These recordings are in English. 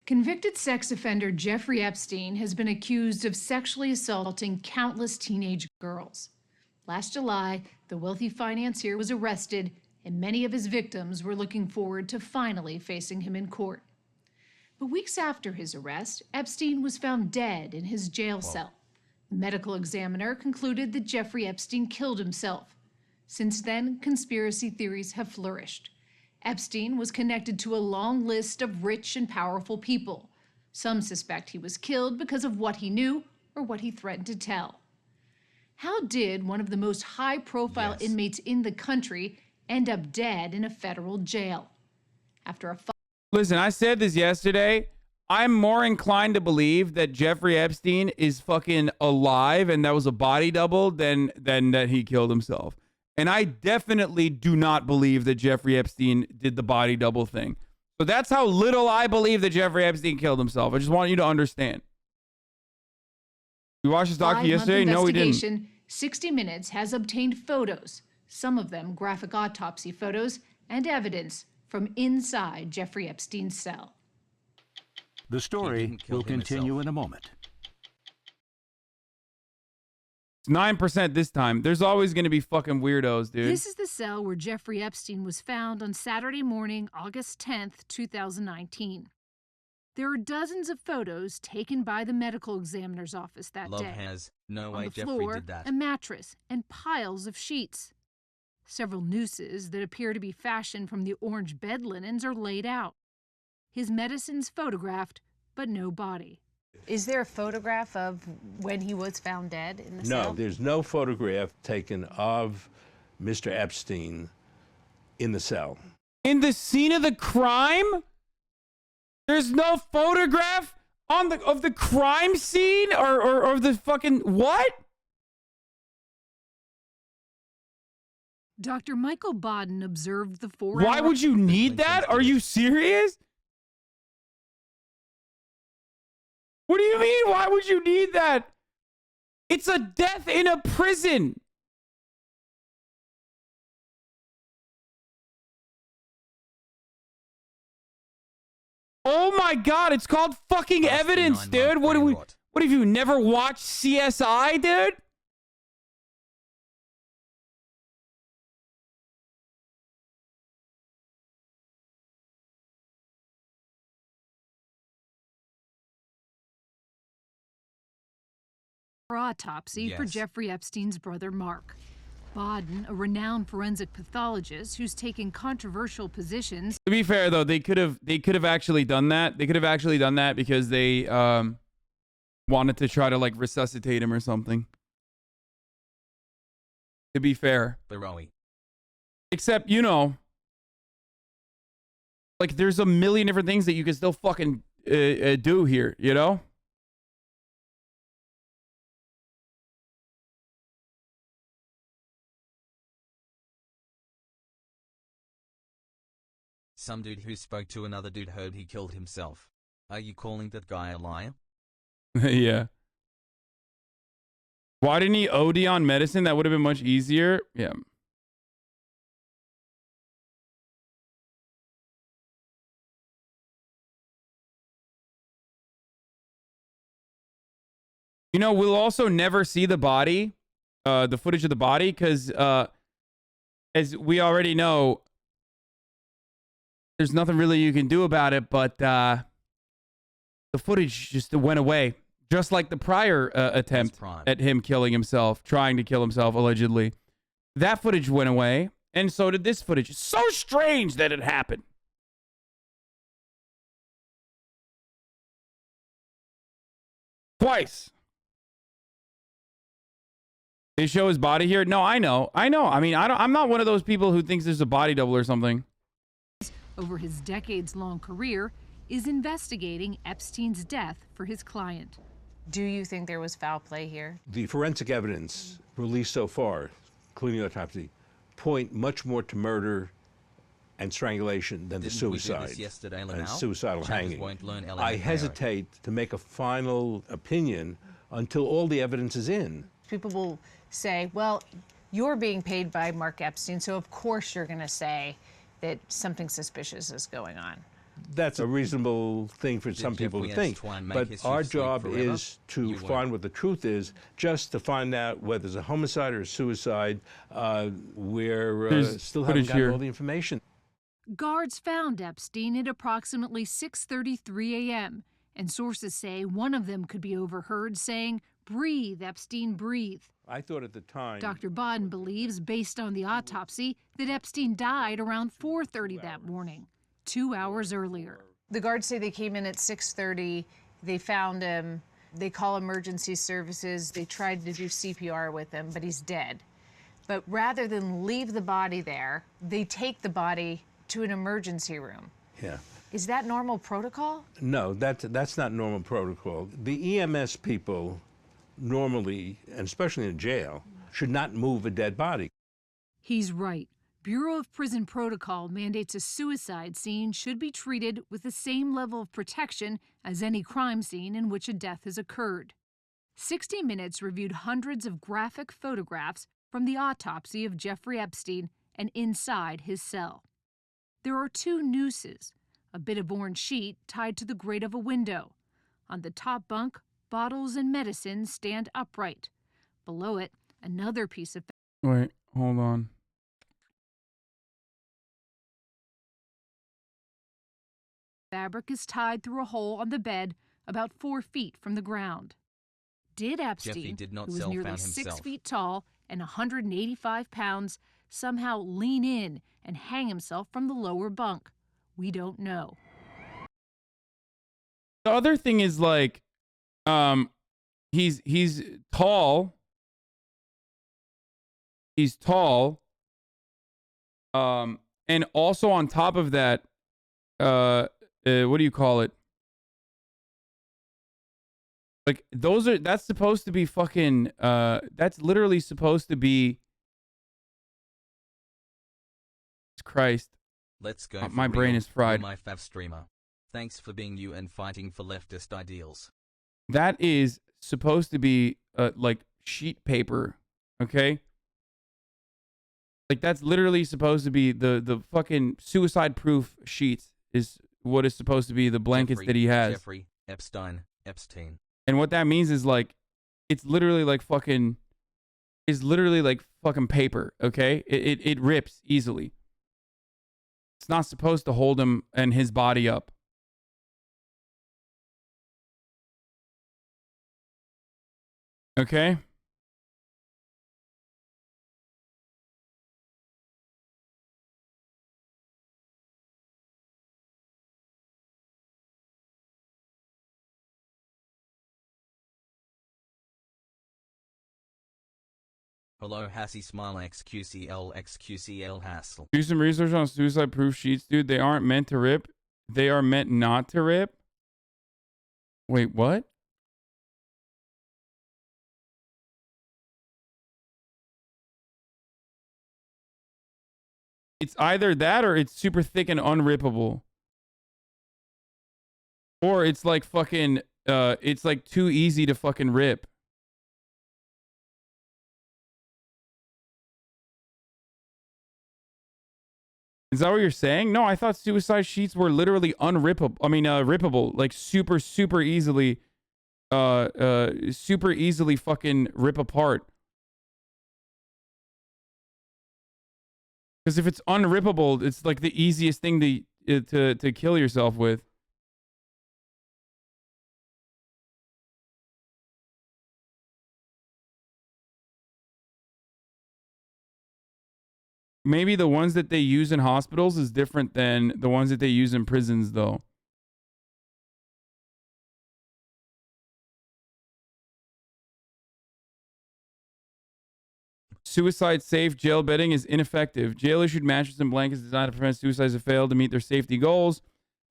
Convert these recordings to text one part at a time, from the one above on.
Convicted sex offender Jeffrey Epstein has been accused of sexually assaulting countless teenage girls. Last July, the wealthy financier was arrested, and many of his victims were looking forward to finally facing him in court. But weeks after his arrest, Epstein was found dead in his jail cell. The medical examiner concluded that Jeffrey Epstein killed himself. Since then, conspiracy theories have flourished. Epstein was connected to a long list of rich and powerful people. Some suspect he was killed because of what he knew or what he threatened to tell. How did one of the most high-profile inmates in the country end up dead in a federal jail? After a Listen, I said this yesterday. I'm more inclined to believe that Jeffrey Epstein is fucking alive and that was a body double than that he killed himself. And I definitely do not believe that Jeffrey Epstein did the body double thing. So that's how little I believe that Jeffrey Epstein killed himself. I just want you to understand. You watched this docu yesterday? No, we didn't. 60 Minutes has obtained photos, some of them graphic autopsy photos, and evidence from inside Jeffrey Epstein's cell. The story will continue in a moment. 9% this time. There's always going to be fucking weirdos, dude. This is the cell where Jeffrey Epstein was found on Saturday morning, August 10th, 2019. There are dozens of photos taken by the medical examiner's office that day. Has no way on the Jeffrey floor, did that. a mattress, and piles of sheets. Several nooses that appear to be fashioned from the orange bed linens are laid out. His medicines photographed, but no body. Is there a photograph of when he was found dead in the cell? No, there's no photograph taken of Mr. Epstein in the cell. In the scene of the crime? There's no photograph of the crime scene or the fucking what? Dr. Michael Baden observed the 4-hour... Why would you need that? Are you serious? What do you mean? Why would you need that? It's a death in a prison. Oh my God, it's called fucking evidence, dude. What have you never watched CSI, dude? Autopsy for Jeffrey Epstein's brother Mark. Baden, a renowned forensic pathologist who's taken controversial positions. To be fair though, they could have actually done that. They could have actually done that because they wanted to try to like resuscitate him or something. To be fair. Except, you know, like there's a million different things that you can still fucking do here, you know? Some dude who spoke to another dude heard he killed himself. Are you calling that guy a liar? Yeah. Why didn't he OD on medicine? That would have been much easier. Yeah. You know, we'll also never see the body, the footage of the body, because as we already know, there's nothing really you can do about it, but the footage just went away. Just like the prior attempt at him killing himself, trying to kill himself, allegedly. That footage went away, and so did this footage. It's so strange that it happened. Twice. They show his body here? No, I know. I mean, I'm not one of those people who thinks there's a body double or something. Over his decades-long career, is investigating Epstein's death for his client. Do you think there was foul play here? The forensic evidence released so far, including the autopsy, point much more to murder and strangulation than the suicide and suicidal hanging. I hesitate to make a final opinion until all the evidence is in. People will say, well, you're being paid by Mark Epstein, so of course you're going to say that something suspicious is going on. That's a reasonable thing for some people to think. But our job is to find what the truth is, just to find out whether it's a homicide or a suicide. We're still haven't gotten all the information. Guards found Epstein at approximately 6:33 a.m., and sources say one of them could be overheard saying, "Breathe, Epstein, breathe." I thought at the time... Dr. Bodden believes, based on the autopsy, that Epstein died around 4:30 that morning, 2 hours earlier. The guards say they came in at 6:30. They found him. They call emergency services. They tried to do CPR with him, but he's dead. But rather than leave the body there, they take the body to an emergency room. Yeah. Is that normal protocol? No, that's not normal protocol. The EMS people normally, and especially in jail, should not move a dead body. He's right. Bureau of Prison Protocol mandates a suicide scene should be treated with the same level of protection as any crime scene in which a death has occurred. 60 Minutes reviewed hundreds of graphic photographs from the autopsy of Jeffrey Epstein and inside his cell. There are 2 nooses, a bit of orange sheet tied to the grate of a window. On the top bunk, bottles and medicine stand upright. Below it, another piece of... Wait, hold on. fabric is tied through a hole on the bed about 4 feet from the ground. Did Epstein, who was nearly 6 feet tall and 185 pounds, somehow lean in and hang himself from the lower bunk? We don't know. The other thing is like, he's tall. He's tall. And also on top of that, what do you call it? Like that's supposed to be fucking, that's literally supposed to be, Christ. Let's go. My brain is fried. My fav streamer. Thanks for being you and fighting for leftist ideals. That is supposed to be like sheet paper, okay? Like that's literally supposed to be the fucking suicide-proof sheets is what is supposed to be the blankets that he has. Jeffrey Epstein. And what that means is like, it's literally like fucking paper, okay? It rips easily. It's not supposed to hold him and his body up. Okay? Hello Hassy Smile XQCL Hassel. Do some research on suicide proof sheets, dude. They aren't meant to rip. They are meant not to rip. Wait, what? It's either that or it's super thick and unrippable. Or it's like fucking, it's like too easy to fucking rip. Is that what you're saying? No, I thought suicide sheets were literally unrippable. I mean, rippable, like super easily, super easily fucking rip apart. Because if it's unrippable, it's like the easiest thing to kill yourself with. Maybe the ones that they use in hospitals is different than the ones that they use in prisons, though. Suicide-safe jail bedding is ineffective. Jail-issued mattresses and blankets designed to prevent suicides have failed to meet their safety goals,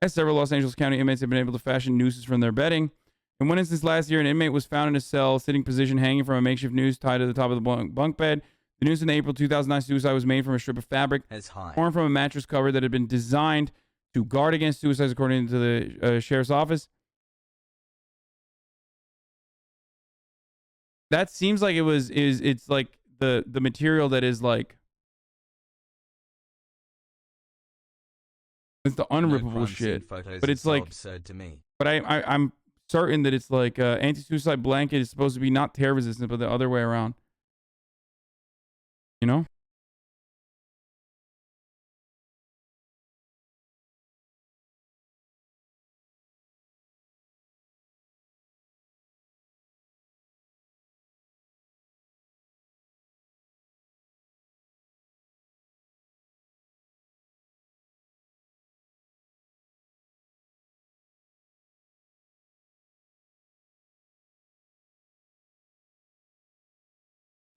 as several Los Angeles County inmates have been able to fashion nooses from their bedding. In one instance last year, an inmate was found in a cell, sitting position, hanging from a makeshift noose tied to the top of the bunk bed. The noose in the April 2009 suicide was made from a strip of fabric torn from a mattress cover that had been designed to guard against suicides, according to the sheriff's office. That seems like it's like the material that is like It's the unrippable shit. But it's like, absurd to me. But I'm certain that it's like anti-suicide blanket is supposed to be not tear resistant, but the other way around. You know?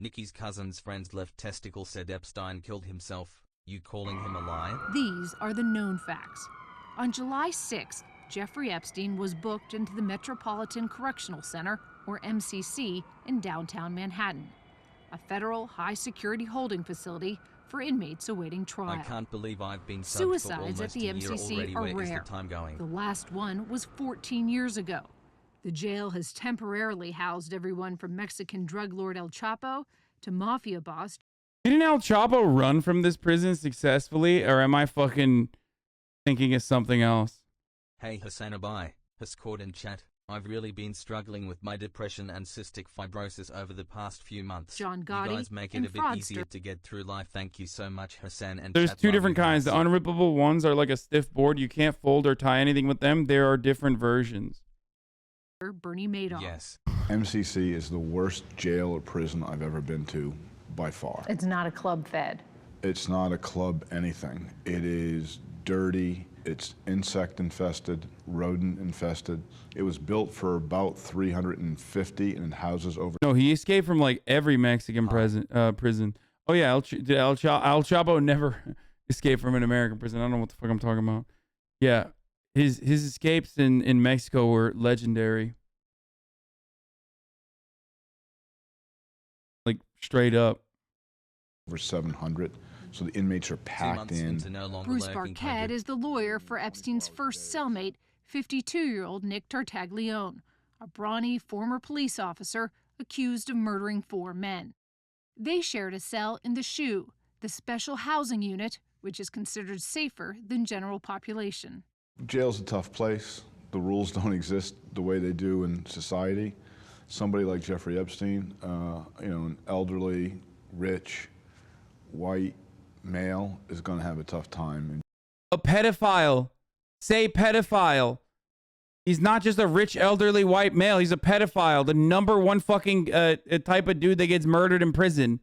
Nikki's cousin's friend's left testicle said Epstein killed himself. You calling him a liar? These are the known facts. On July 6th, Jeffrey Epstein was booked into the Metropolitan Correctional Center, or MCC, in downtown Manhattan, a federal high-security holding facility for inmates awaiting trial. I can't believe I've been subbed Suicides for at the almost a MCC year already. are Where is rare. the time going? The last one was 14 years ago. The jail has temporarily housed everyone from Mexican drug lord El Chapo to mafia boss. Didn't El Chapo run from this prison successfully, or am I fucking thinking of something else? Hey HasanAbi, Hascord in chat. I've really been struggling with my depression and cystic fibrosis over the past few months. John Gotti you guys make it and a bit fraudster. easier to get through life. Thank you so much, Hasan. And There's chat, two love different you kinds. The guys. unrippable ones are like a stiff board. You can't fold or tie anything with them. There are different versions. Bernie Madoff. Yes. MCC is the worst jail or prison I've ever been to, by far. It's not a club fed. It's not a club anything. It is dirty, it's insect infested, rodent infested. It was built for about 350 and it houses over. No, he escaped from like every Mexican prison. Oh yeah, El Chapo never escaped from an American prison. I don't know what the fuck I'm talking about. Yeah, his escapes in Mexico were legendary. Like straight up. Over 700, so the inmates are packed in. Bruce Barquette is the lawyer for Epstein's first cellmate, 52-year-old Nick Tartaglione, a brawny former police officer accused of murdering 4 men. They shared a cell in the SHU, the special housing unit, which is considered safer than general population. Jail's a tough place. The rules don't exist the way they do in society. Somebody like Jeffrey Epstein, an elderly, rich, white male is going to have a tough time. A pedophile. Say pedophile. He's not just a rich, elderly white male. He's a pedophile. The #1 fucking type of dude that gets murdered in prison.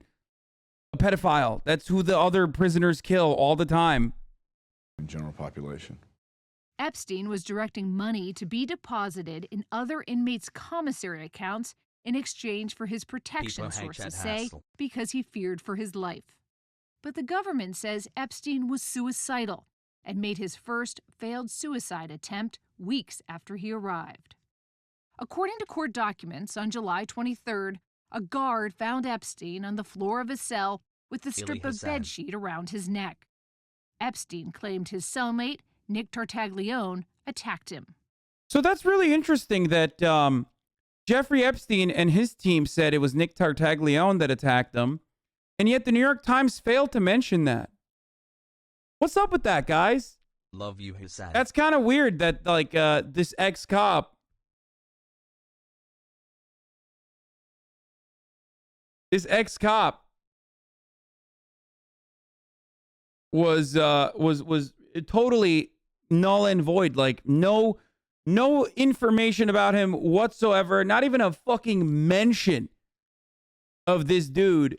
A pedophile. That's who the other prisoners kill all the time. In general population. Epstein was directing money to be deposited in other inmates' commissary accounts in exchange for his protection, sources say, because he feared for his life. But the government says Epstein was suicidal and made his first failed suicide attempt weeks after he arrived. According to court documents, on July 23rd, a guard found Epstein on the floor of his cell with a strip of bedsheet around his neck. Epstein claimed his cellmate, Nick Tartaglione, attacked him. So that's really interesting that Jeffrey Epstein and his team said it was Nick Tartaglione that attacked them, and yet the New York Times failed to mention that. What's up with that, guys? Love you, Hasan. That's kind of weird that like this ex-cop was totally null and void. Like no information about him whatsoever. Not even a fucking mention of this dude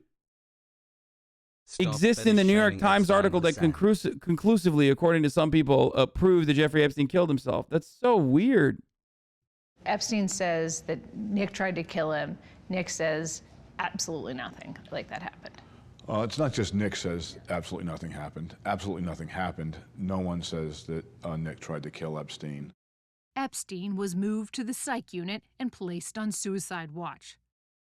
exists in the New York Times article that conclusively, according to some people, proved that Jeffrey Epstein killed himself. That's so weird. Epstein says that Nick tried to kill him. Nick says absolutely nothing like that happened. It's not just Nick says absolutely nothing happened. Absolutely nothing happened. No one says that Nick tried to kill Epstein. Epstein was moved to the psych unit and placed on suicide watch.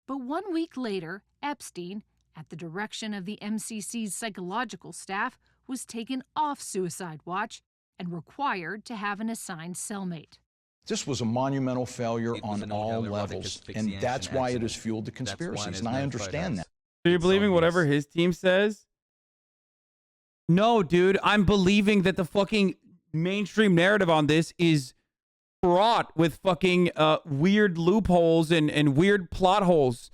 But 1 week later, Epstein, at the direction of the MCC's psychological staff, was taken off suicide watch and required to have an assigned cellmate. This was a monumental failure on all levels, and that's why it has fueled the conspiracies, and I understand that. Are you believing whatever his team says? No, dude, I'm believing that the fucking mainstream narrative on this is fraught with fucking weird loopholes and weird plot holes,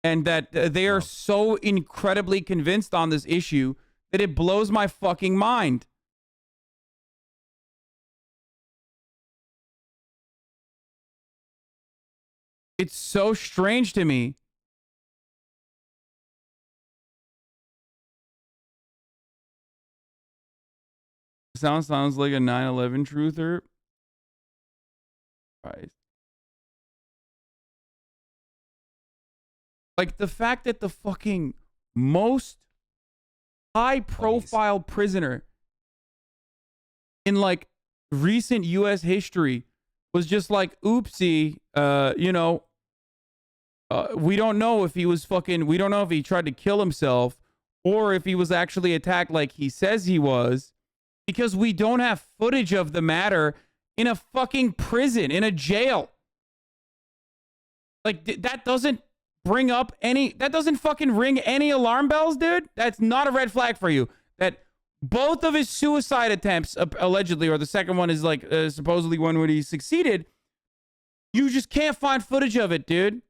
and that they are so incredibly convinced on this issue that it blows my fucking mind. It's so strange to me. Sounds like a 9/11 truther. Right. Like the fact that the fucking most high-profile prisoner in like recent U.S. history was just like, oopsie, you know, we don't know if he was fucking, we don't know if he tried to kill himself or if he was actually attacked like he says he was, because we don't have footage of the matter in a fucking prison, in a jail. Like, that doesn't bring up any, that doesn't fucking ring any alarm bells, dude. That's not a red flag for you. That both of his suicide attempts, allegedly, or the second one is like supposedly one where he succeeded, you just can't find footage of it, dude.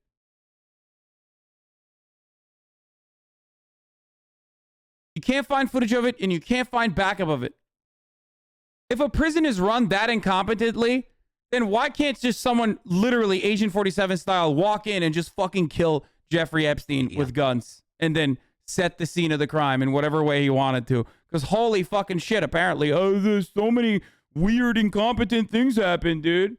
You can't find footage of it, and you can't find backup of it. If a prison is run that incompetently, then why can't just someone literally Agent 47 style walk in and just fucking kill Jeffrey Epstein with guns and then set the scene of the crime in whatever way he wanted to? Because holy fucking shit, apparently, oh, there's so many weird, incompetent things happen, dude.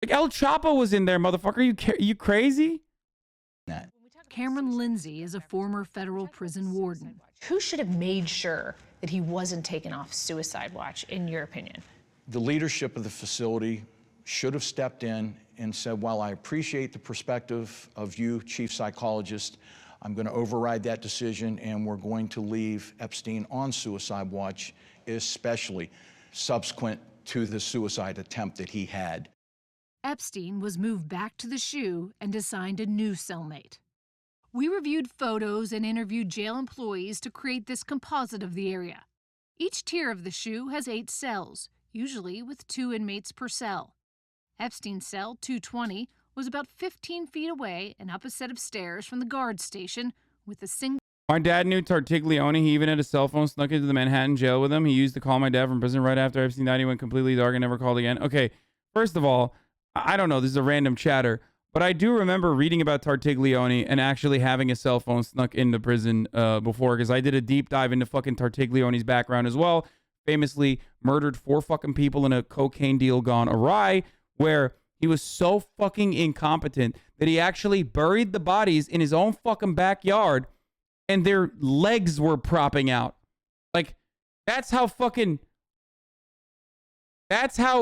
Like El Chapo was in there, motherfucker. You crazy? Cameron Lindsay is a former federal prison warden. Who should have made sure that he wasn't taken off suicide watch, in your opinion? The leadership of the facility should have stepped in and said, while I appreciate the perspective of you, chief psychologist, I'm going to override that decision and we're going to leave Epstein on suicide watch, especially subsequent to the suicide attempt that he had. Epstein was moved back to the SHU and assigned a new cellmate. We reviewed photos and interviewed jail employees to create this composite of the area. Each tier of the SHU has 8 cells, usually with 2 inmates per cell. Epstein's cell, 220, was about 15 feet away and up a set of stairs from the guard station with a single... My dad knew Tartiglione. He even had a cell phone snuck into the Manhattan jail with him. He used to call my dad from prison right after Epstein died. He went completely dark and never called again. Okay, first of all, I don't know. This is a random chatter. But I do remember reading about Tartiglione and actually having a cell phone snuck into prison before, because I did a deep dive into fucking Tartiglione's background as well. Famously murdered 4 fucking people in a cocaine deal gone awry, where he was so fucking incompetent that he actually buried the bodies in his own fucking backyard and their legs were propping out. Like, that's how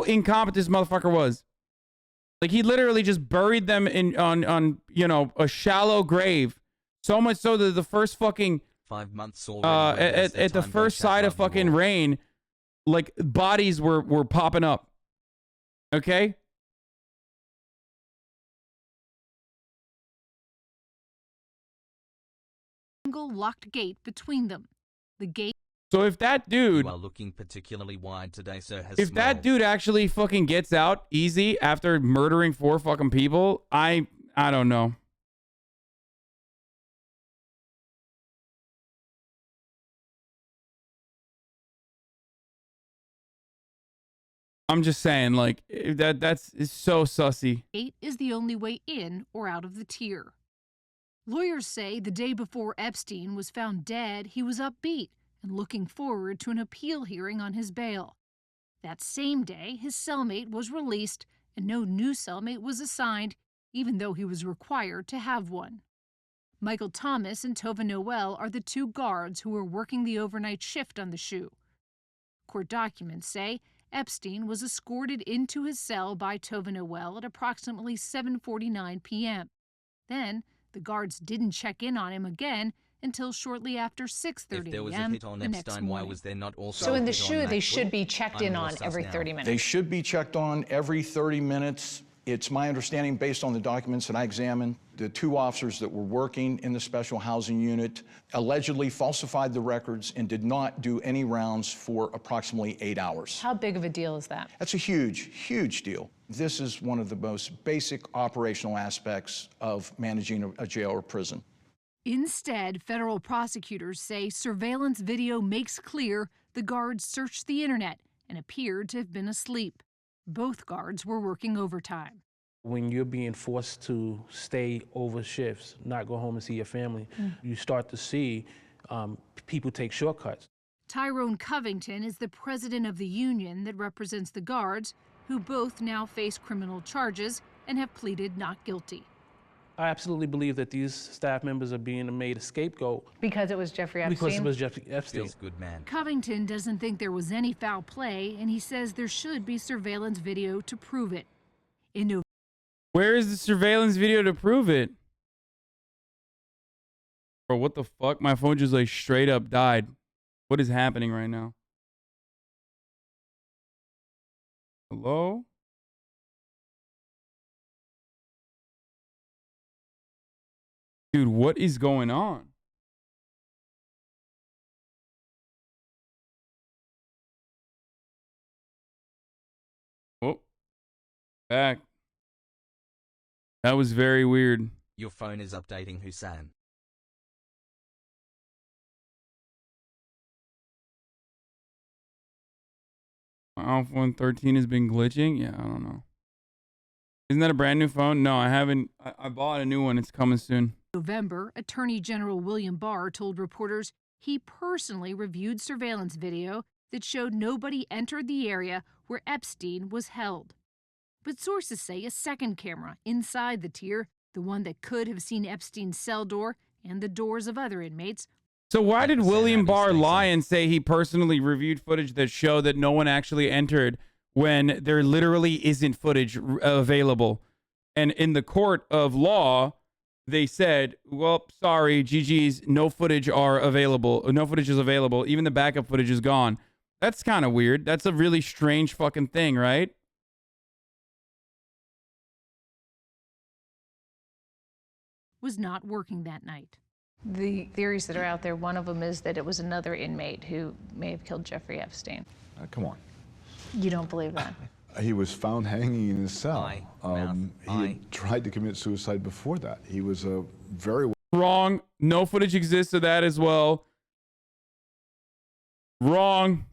incompetent this motherfucker was. Like, he literally just buried them on you know, a shallow grave. So much so that the first fucking 5 months already at the first sight of fucking rain, like, bodies were popping up. Okay? Single locked gate between them. The gate. So if that dude, you are looking particularly wide today, sir. If that dude actually fucking gets out easy after murdering 4 fucking people, I don't know. I'm just saying, like, that's so sussy. Gate is the only way in or out of the tier. Lawyers say the day before Epstein was found dead, he was upbeat and looking forward to an appeal hearing on his bail. That same day, his cellmate was released and no new cellmate was assigned, even though he was required to have one. Michael Thomas and Tova Noel are the 2 guards who were working the overnight shift on the SHU. Court documents say Epstein was escorted into his cell by Tova Noel at approximately 7:49 p.m. Then, the guards didn't check in on him again until shortly after 6:30 If there was a.m. a hit on Epstein, why was there not also So in the a hit SHU, on they Matt should Wood? be checked in on every 30 minutes. They should be checked on every 30 minutes It's my understanding, based on the documents that I examined, the 2 officers that were working in the special housing unit allegedly falsified the records and did not do any rounds for approximately 8 hours. How big of a deal is that? That's a huge, huge deal. This is one of the most basic operational aspects of managing a jail or prison. Instead, federal prosecutors say surveillance video makes clear the guards searched the internet and appeared to have been asleep. Both guards were working overtime. When you're being forced to stay over shifts, not go home and see your family, you start to see people take shortcuts. Tyrone Covington is the president of the union that represents the guards, who both now face criminal charges and have pleaded not guilty. I absolutely believe that these staff members are being made a scapegoat. Because it was Jeffrey Epstein? Because it was Jeffrey Epstein. Feels good, man. Covington doesn't think there was any foul play, and he says there should be surveillance video to prove it. Where is the surveillance video to prove it? Bro, what the fuck? My phone just like straight up died. What is happening right now? Hello? Dude, what is going on? Oh, back. That was very weird. Your phone is updating, Hasan. My iPhone 13 has been glitching? Yeah, I don't know. Isn't that a brand new phone? No, I haven't. I bought a new one. It's coming soon. November, Attorney General William Barr told reporters he personally reviewed surveillance video that showed nobody entered the area where Epstein was held. But sources say a second camera inside the tier, the one that could have seen Epstein's cell door and the doors of other inmates. So why did William Barr lie and say he personally reviewed footage that showed that no one actually entered when there literally isn't footage available? And in the court of law, they said, well, sorry, GG's, no footage are available. No footage is available. Even the backup footage is gone. That's kind of weird. That's a really strange fucking thing, right? Was not working that night. The theories that are out there, one of them is that it was another inmate who may have killed Jeffrey Epstein. Come on. You don't believe that? He was found hanging in his cell. He had tried to commit suicide before that. He was a very... Wrong. No footage exists of that as well. Wrong.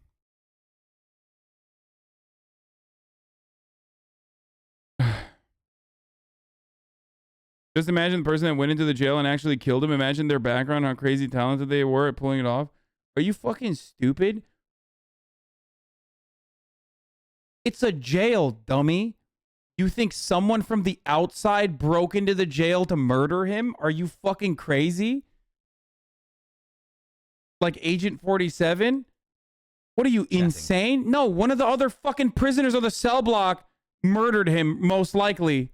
Just imagine the person that went into the jail and actually killed him. Imagine their background, how crazy talented they were at pulling it off. Are you fucking stupid? It's a jail, dummy. You think someone from the outside broke into the jail to murder him? Are you fucking crazy? Like Agent 47? What are you, insane? No, one of the other fucking prisoners on the cell block murdered him, most likely.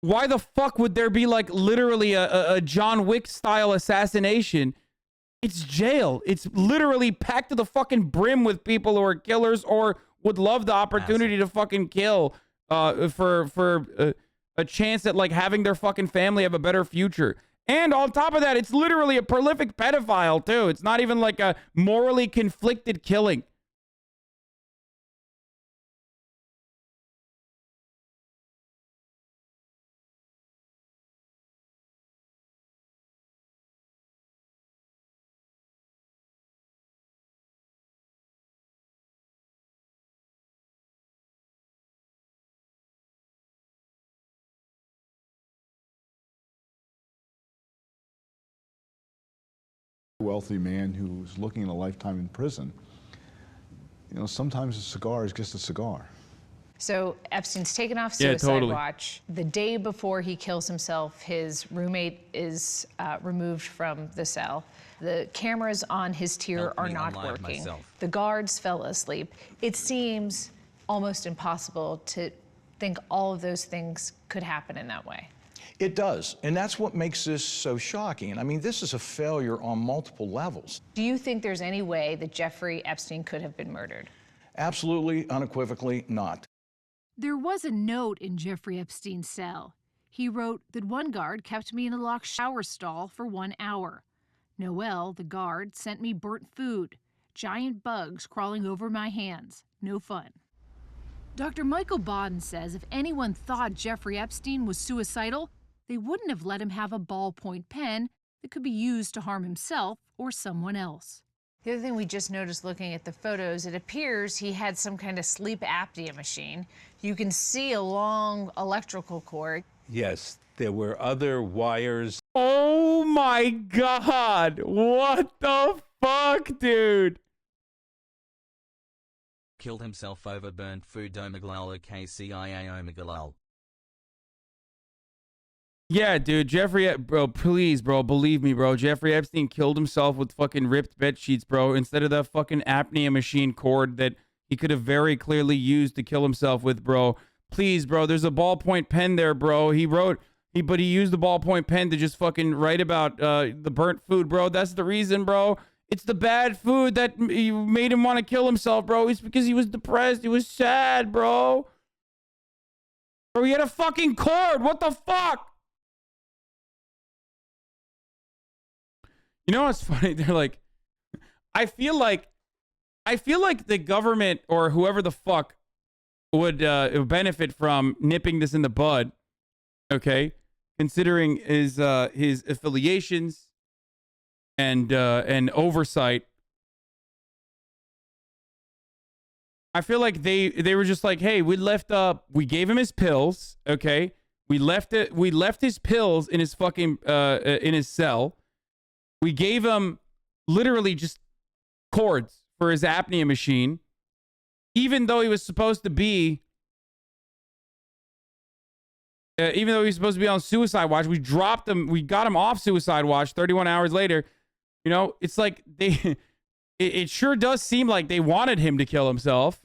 Why the fuck would there be like literally a John Wick style assassination? It's jail. It's literally packed to the fucking brim with people who are killers or would love the opportunity to fucking kill for a chance at like having their fucking family have a better future. And on top of that, it's literally a prolific pedophile too. It's not even like a morally conflicted killing. Wealthy man who was looking at a lifetime in prison. You know, sometimes a cigar is just a cigar. So Epstein's taken off suicide totally. watch. The day before he kills himself, his roommate is removed from the cell. The cameras on his tier are not working. The guards fell asleep. It seems almost impossible to think all of those things could happen in that way. It does, and that's what makes this so shocking. I mean, this is a failure on multiple levels. Do you think there's any way that Jeffrey Epstein could have been murdered? Absolutely, unequivocally not. There was a note in Jeffrey Epstein's cell. He wrote that one guard kept me in the locked shower stall for 1 hour. Noel, the guard, sent me burnt food, giant bugs crawling over my hands. No fun. Dr. Michael Bodden says if anyone thought Jeffrey Epstein was suicidal, they wouldn't have let him have a ballpoint pen that could be used to harm himself or someone else. The other thing we just noticed looking at the photos, it appears he had some kind of sleep apnea machine. You can see a long electrical cord. Yes, there were other wires. Oh my God. What the fuck, dude? Killed himself over burnt food. Omegalal KCIA Omegalal. Yeah, dude, bro, please, bro, believe me, bro. Jeffrey Epstein killed himself with fucking ripped bed sheets, bro, instead of the fucking apnea machine cord that he could have very clearly used to kill himself with, bro. Please, bro, there's a ballpoint pen there, bro. But he used the ballpoint pen to just fucking write about the burnt food, bro. That's the reason, bro. It's the bad food that made him want to kill himself, bro. It's because he was depressed. He was sad, bro. Bro, he had a fucking cord. What the fuck? You know what's funny? They're like, I feel like the government or whoever the fuck would benefit from nipping this in the bud. Okay, considering his affiliations and oversight. I feel like they were just like, hey, we gave him his pills. Okay, we left his pills in his fucking in his cell. We gave him literally just cords for his apnea machine, even though he was supposed to be on suicide watch. We dropped him. We got him off suicide watch 31 hours later. You know, it's like it sure does seem like they wanted him to kill himself.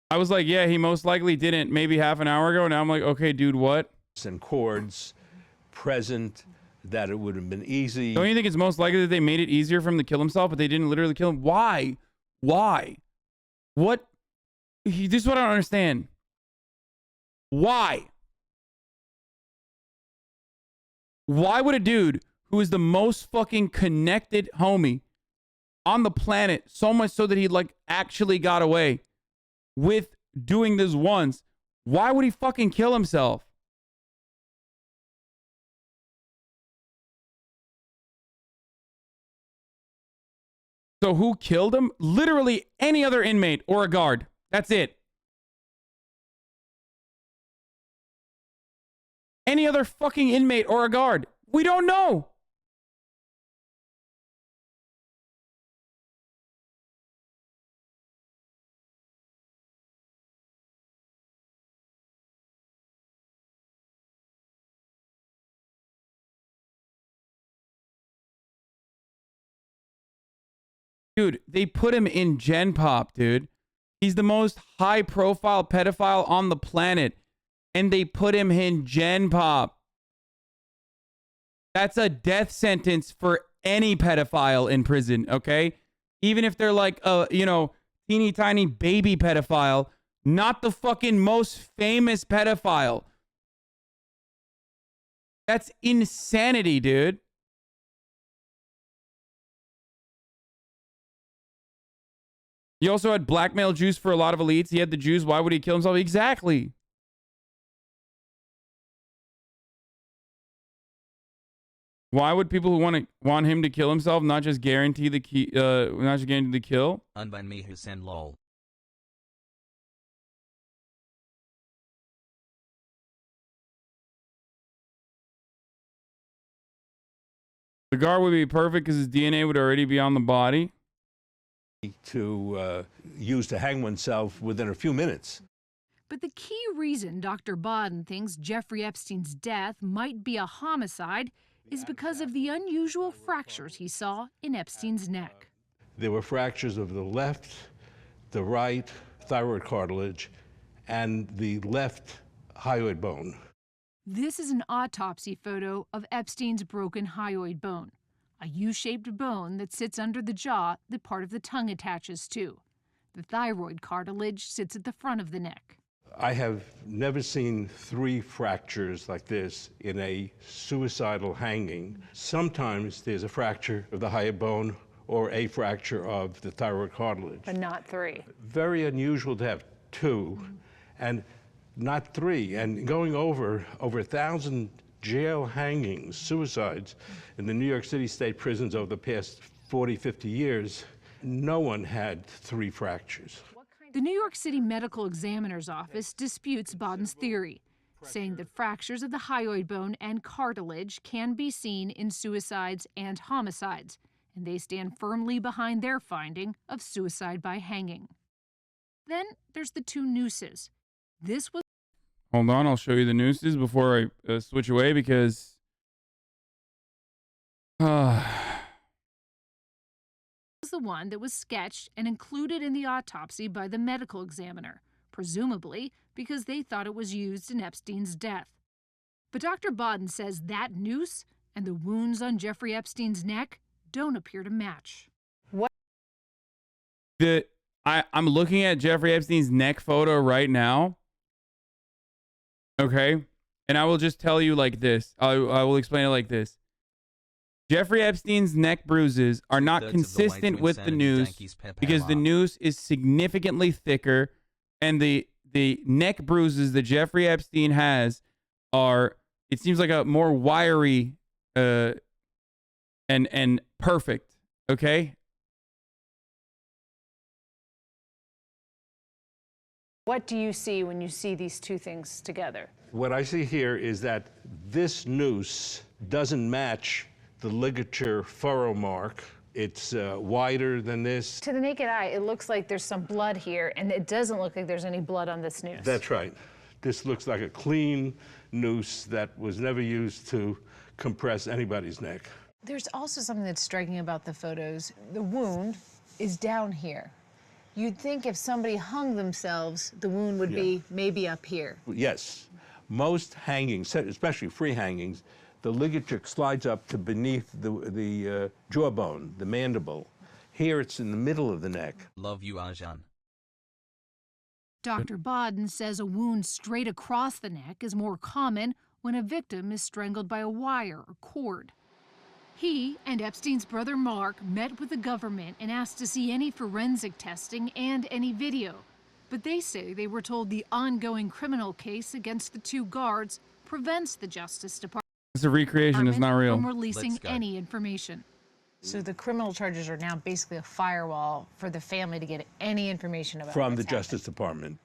I was like, yeah, he most likely didn't maybe half an hour ago. Now I'm like, okay, dude, what? And cords present that it would have been easy. Don't you think it's most likely that they made it easier for him to kill himself, but they didn't literally kill him? Why? What? This is what I don't understand. Why? Why would a dude who is the most fucking connected homie on the planet, so much so that he like actually got away with doing this once, why would he fucking kill himself? So who killed him? Literally any other inmate or a guard. That's it. Any other fucking inmate or a guard. We don't know. Dude, they put him in Gen Pop, dude. He's the most high-profile pedophile on the planet. And they put him in Gen Pop. That's a death sentence for any pedophile in prison, okay? Even if they're like a, teeny tiny baby pedophile, not the fucking most famous pedophile. That's insanity, dude. He also had blackmail juice for a lot of elites. He had the juice. Why would he kill himself? Exactly. Why would people who want him to kill himself not just guarantee the kill? Unban me Hasan lol. The guard would be perfect because his DNA would already be on the body. To use to hang oneself within a few minutes. But the key reason Dr. Bodden thinks Jeffrey Epstein's death might be a homicide is because of the unusual fractures he saw in Epstein's neck. There were fractures of the left, the right thyroid cartilage, and the left hyoid bone. This is an autopsy photo of Epstein's broken hyoid bone. a U-shaped bone that sits under the jaw that part of the tongue attaches to. The thyroid cartilage sits at the front of the neck. I have never seen 3 fractures like this in a suicidal hanging. Sometimes there's a fracture of the hyoid bone or a fracture of the thyroid cartilage. But not 3. Very unusual to have 2 and not 3. And going over 1,000 jail hangings, suicides in the New York City state prisons over the past 40, 50 years, no one had 3 fractures. The New York City Medical Examiner's Office disputes Boden's theory, saying that fractures of the hyoid bone and cartilage can be seen in suicides and homicides, and they stand firmly behind their finding of suicide by hanging. Then there's the 2 nooses. This was... Hold on, I'll show you the nooses before I switch away because... the one that was sketched and included in the autopsy by the medical examiner, presumably because they thought it was used in Epstein's death. But Dr. Boden says that noose and the wounds on Jeffrey Epstein's neck don't appear to match. What? I'm looking at Jeffrey Epstein's neck photo right now. Okay? And I will just tell you like this. I will explain it like this. Jeffrey Epstein's neck bruises are not consistent with the noose because the noose is significantly thicker, and the neck bruises that Jeffrey Epstein has are, it seems like a more wiry and perfect, okay? What do you see when you see these 2 things together? What I see here is that this noose doesn't match the ligature furrow mark. It's wider than this. To the naked eye, it looks like there's some blood here, and it doesn't look like there's any blood on this noose. That's right. This looks like a clean noose that was never used to compress anybody's neck. There's also something that's striking about the photos. The wound is down here. You'd think if somebody hung themselves, the wound would be maybe up here. Yes. Most hangings, especially free hangings, the ligature slides up to beneath the jawbone, the mandible. Here it's in the middle of the neck. Love you, Hasan. Dr. Boden says a wound straight across the neck is more common when a victim is strangled by a wire or cord. He and Epstein's brother Mark met with the government and asked to see any forensic testing and any video. But they say they were told the ongoing criminal case against the 2 guards prevents the Justice Department. It's a recreation, it's not real. From releasing any information. So the criminal charges are now basically a firewall for the family to get any information about from the what's Justice happened. Department.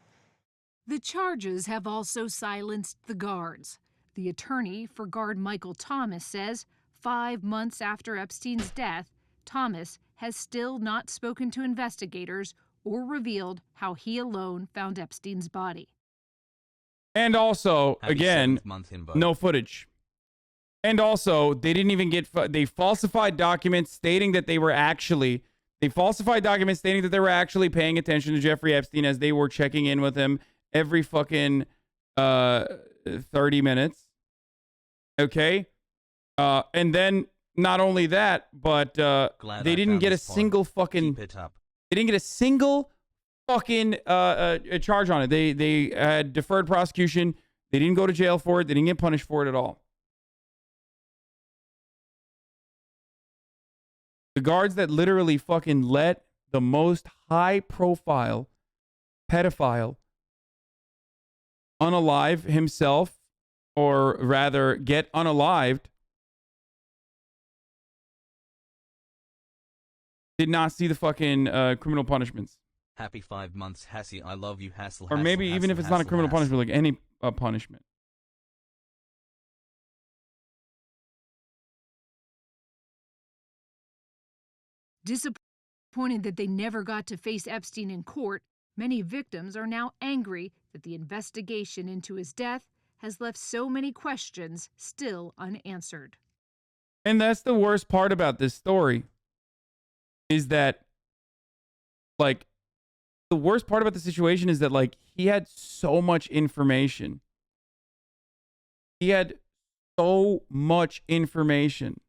The charges have also silenced the guards. The attorney for guard Michael Thomas says 5 months after Epstein's death, Thomas has still not spoken to investigators or revealed how he alone found Epstein's body. And also, again, no footage. And also, they didn't even get, they falsified documents stating that they were actually, paying attention to Jeffrey Epstein as they were checking in with him every fucking 30 minutes. Okay? And then, not only that, but they didn't get a single fucking, they didn't get a single fucking charge on it. They had deferred prosecution. They didn't go to jail for it. They didn't get punished for it at all. The guards that literally fucking let the most high-profile pedophile unalive himself, or rather get unalived, did not see the fucking criminal punishments. Happy 5 months, Hassie. I love you, Hassel. Or maybe even if it's not a criminal punishment, like any punishment. Disappointed that they never got to face Epstein in court, many victims are now angry that the investigation into his death has left so many questions still unanswered. And that's the worst part about this story, is that, like, the worst part about the situation is that, like, he had so much information. He had so much information.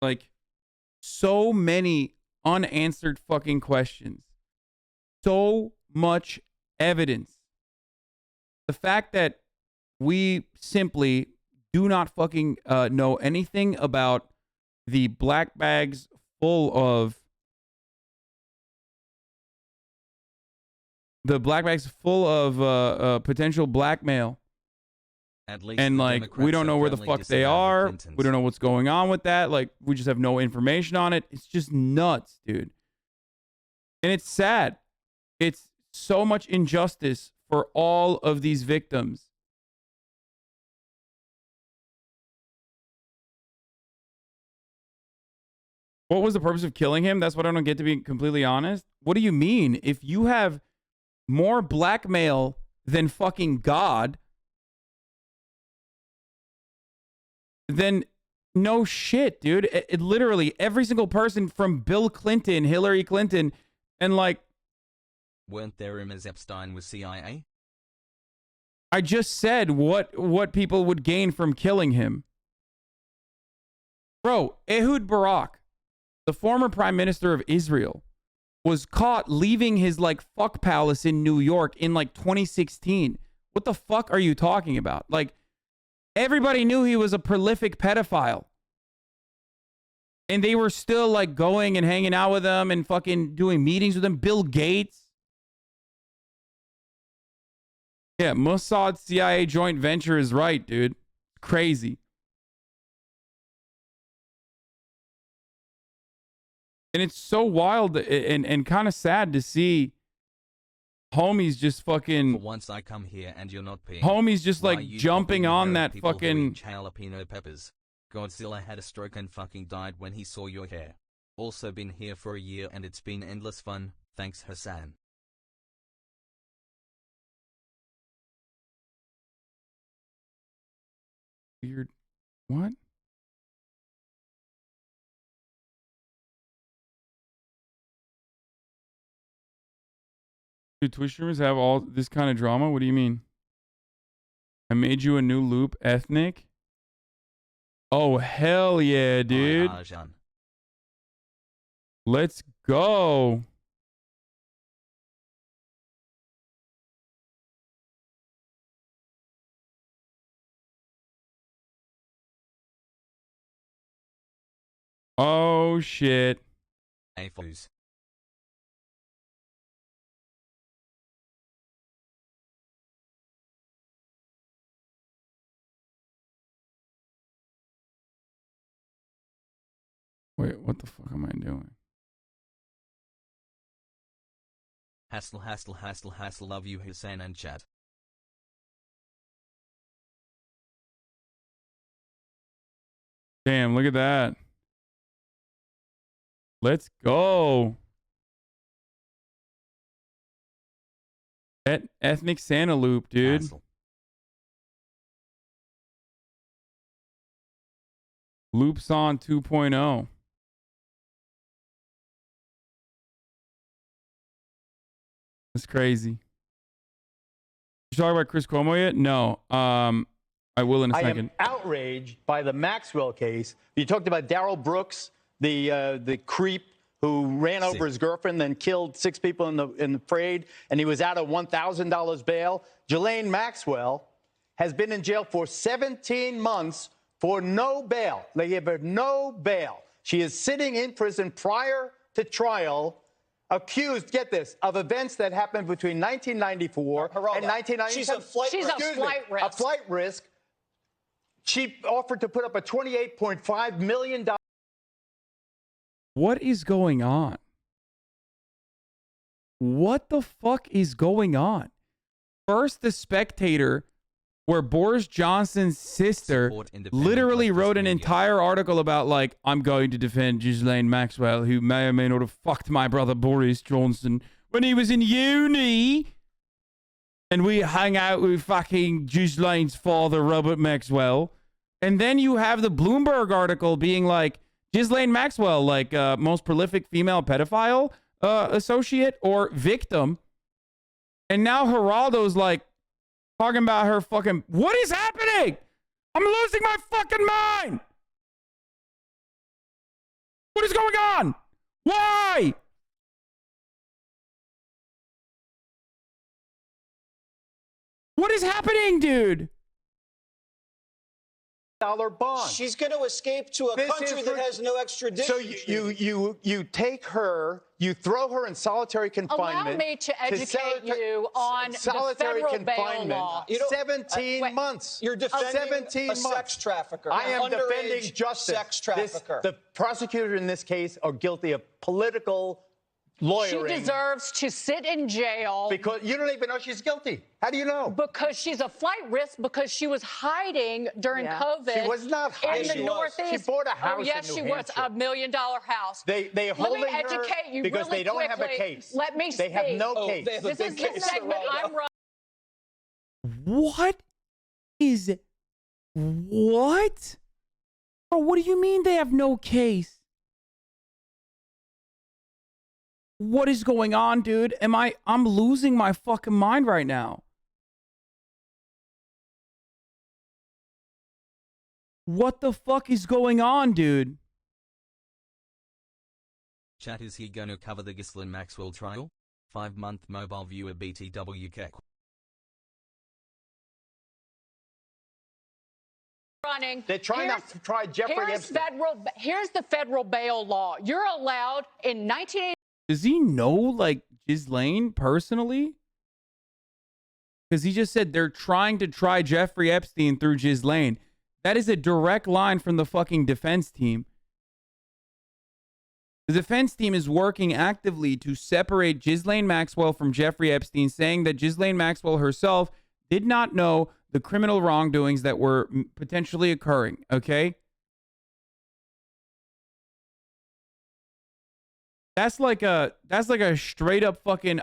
Like, so many unanswered fucking questions. So much evidence. The fact that we simply do not fucking know anything about the black bags full of potential blackmail. At least and like we don't know where the fuck they are. We don't know what's going on with that. Like we just have no information on it. It's just nuts, dude. And it's sad. It's so much injustice for all of these victims. What was the purpose of killing him? That's what I don't get, to be completely honest. What do you mean? If you have more blackmail than fucking God, then no shit, dude. It literally every single person from Bill Clinton, Hillary Clinton, and like... Weren't there rumors Epstein was CIA? I just said what people would gain from killing him. Bro, Ehud Barak, the former prime minister of Israel, was caught leaving his like fuck palace in New York in like 2016. What the fuck are you talking about? Like, everybody knew he was a prolific pedophile. And they were still like going and hanging out with him and fucking doing meetings with him. Bill Gates. Yeah, Mossad CIA joint venture is right, dude. Crazy. And it's so wild and kind of sad to see homies just fucking... For once I come here and you're not paying. Homies just like jumping on that fucking... Jalapeno peppers. Godzilla had a stroke and fucking died when he saw your hair. Also been here for a year and it's been endless fun. Thanks, Hasan. Weird. What? Do Twitch streamers have all this kind of drama? What do you mean? I made you a new loop, ethnic? Oh, hell yeah, dude. Let's go. Oh, shit. AFOs. Wait, what the fuck am I doing? Hassle, love you, Hasan and chat. Damn, look at that. Let's go. Ethnic Santa loop, dude. Hassle. Loops on 2.0. That's crazy. You talk about Chris Cuomo yet? No. I will in a second. I am outraged by the Maxwell case. You talked about Darrell Brooks, the creep who ran over his girlfriend, then killed 6 people in the parade, and he was out of $1,000 bail. Ghislaine Maxwell has been in jail for 17 months for no bail. They gave her no bail. She is sitting in prison prior to trial, accused, get this, of events that happened between 1994 and 1997. She's a flight risk. A flight risk. She offered to put up a $28.5 million. What is going on? What the fuck is going on? First, The Spectator, where Boris Johnson's sister literally wrote an entire article about, like, I'm going to defend Ghislaine Maxwell, who may or may not have fucked my brother Boris Johnson when he was in uni. And we hung out with fucking Ghislaine's father, Robert Maxwell. And then you have the Bloomberg article being like, Ghislaine Maxwell, like, most prolific female pedophile associate or victim. And now Geraldo's like, talking about her fucking... What is happening? I'm losing my fucking mind! What is going on? Why? What is happening, dude? Bond. She's going to escape to a country that has no extradition. So you take her, you throw her in solitary confinement. Allow me to educate you on solitary the federal confinement. bail law. 17 months. You're defending 17 a sex trafficker. I am underage defending justice. Sex trafficker. The prosecutors in this case are guilty of political lawyering. She deserves to sit in jail. Because you don't even know she's guilty. How do you know? Because she's a flight risk because she was hiding during COVID. She was not hiding. In the Northeast. She bought a house Oh, yes, in she New was. Hampshire. $1 million house. They holding Let me educate her you because really they don't have a quickly. case. Let me They speak. have no case. They have a This big is the case, segment I'm running. What is what? Bro, what do you mean they have no case? What is going on, dude? I'm losing my fucking mind right now. What the fuck is going on, dude? Chat, is he gonna cover the Ghislaine Maxwell trial? 5-month mobile viewer BTWK. Running. They're trying to try Jeffrey Epstein. Here's the federal bail law. You're allowed in 1980. Does he know, like, Ghislaine personally? Because he just said they're trying to try Jeffrey Epstein through Ghislaine. That is a direct line from the fucking defense team. The defense team is working actively to separate Ghislaine Maxwell from Jeffrey Epstein, saying that Ghislaine Maxwell herself did not know the criminal wrongdoings that were potentially occurring, okay? That's like a straight up fucking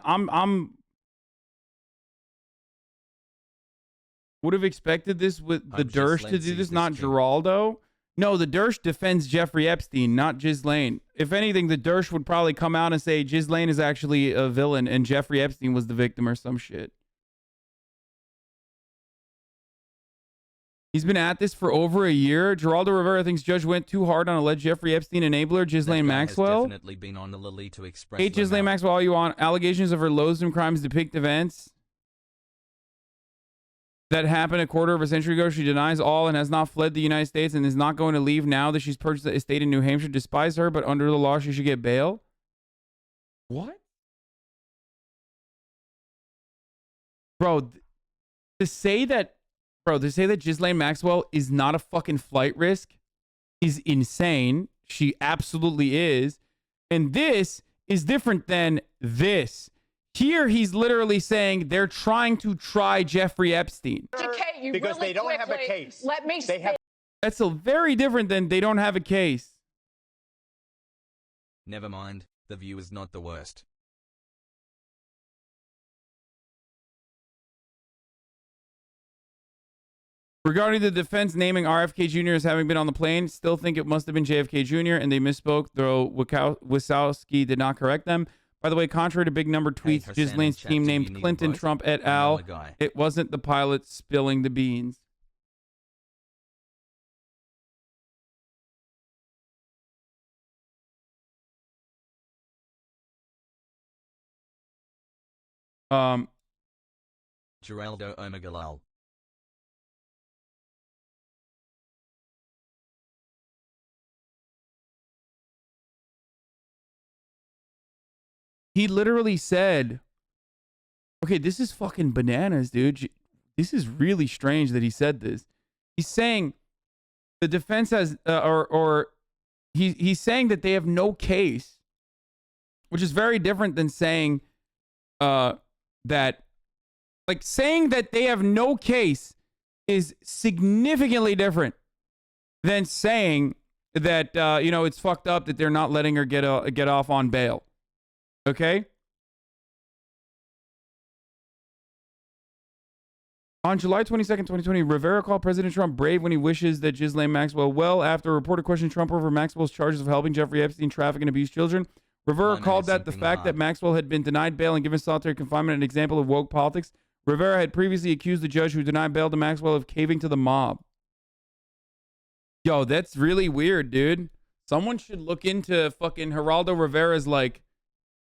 would have expected this with the Dersh to do this, not Geraldo. No, the Dersh defends Jeffrey Epstein, not Ghislaine. If anything, the Dersh would probably come out and say Ghislaine is actually a villain and Jeffrey Epstein was the victim or some shit. He's been at this for over a year. Geraldo Riviera thinks judge went too hard on alleged Jeffrey Epstein enabler Ghislaine Maxwell. Has definitely been on the Lily to express Hate Ghislaine Maxwell all you want. Allegations of her loathsome crimes depict events that happened a quarter of a century ago. She denies all and has not fled the United States and is not going to leave now that she's purchased an estate in New Hampshire. Despise her, but under the law she should get bail. What? Bro, to say that Ghislaine Maxwell is not a fucking flight risk is insane. She absolutely is. And this is different than this. Here, he's literally saying they're trying to try Jeffrey Epstein. Educate you Because really they don't have a quickly. case. Let me speak. That's a very different than they don't have a case. Never mind, the view is not the worst. Regarding the defense naming RFK Jr. as having been on the plane, still think it must have been JFK Jr. and they misspoke, though Wysowski did not correct them. By the way, contrary to big number tweets, Hasan Ghislaine's chat, team do you named need Clinton advice? Trump et I know al. a guy. It wasn't the pilot spilling the beans. Geraldo Omegalal. He literally said, okay, this is fucking bananas, dude. This is really strange that he said this. He's saying the defense has, he's saying that they have no case, which is very different than saying that, like, saying that they have no case is significantly different than saying that, it's fucked up that they're not letting her get off on bail. Okay? On July 22nd, 2020, Riviera called President Trump brave when he wishes that Ghislaine Maxwell well after a reporter questioned Trump over Maxwell's charges of helping Jeffrey Epstein traffic and abuse children. Riviera called that the fact that Maxwell had been denied bail and given solitary confinement an example of woke politics. Riviera had previously accused the judge who denied bail to Maxwell of caving to the mob. Yo, that's really weird, dude. Someone should look into fucking Geraldo Rivera's like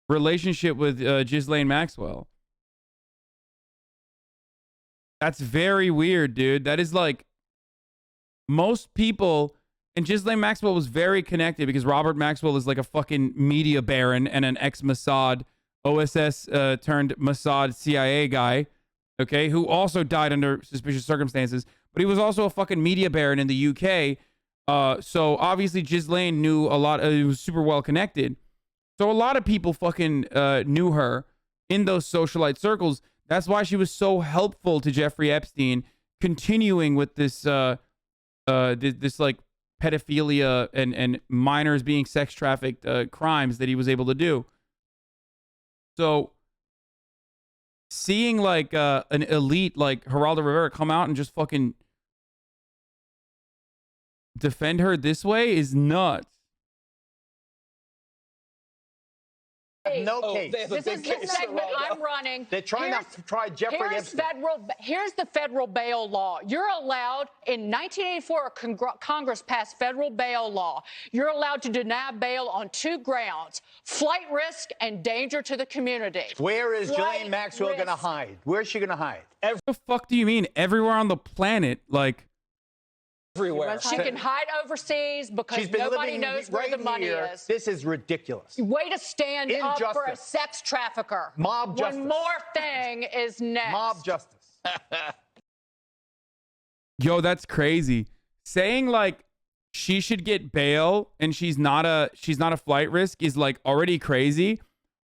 relationship with Ghislaine Maxwell. That's very weird, dude. That is like most people, and Ghislaine Maxwell was very connected because Robert Maxwell is like a fucking media baron and an ex-Mossad OSS turned Mossad CIA guy, okay, who also died under suspicious circumstances. But he was also a fucking media baron in the UK. So obviously Ghislaine knew a lot. He was super well connected. So a lot of people fucking knew her in those socialite circles. That's why she was so helpful to Jeffrey Epstein, continuing with this this like pedophilia and minors being sex trafficked crimes that he was able to do. So seeing like an elite like Geraldo Rivera come out and just fucking defend her this way is nuts. No case. This is the segment I'm running. They're trying to try Jeffrey Epstein. Here's the federal bail law. You're allowed, in 1984, Congress passed federal bail law. You're allowed to deny bail on 2 grounds: flight risk and danger to the community. Where is Ghislaine Maxwell going to hide? Where is she going to hide? What the fuck do you mean? Everywhere on the planet, like. Everywhere. She can hide overseas because nobody knows where the money is. This is ridiculous. Way to stand up for a sex trafficker. Mob justice. One more thing is next. Mob justice. Yo, that's crazy. Saying like she should get bail and she's not a flight risk is like already crazy,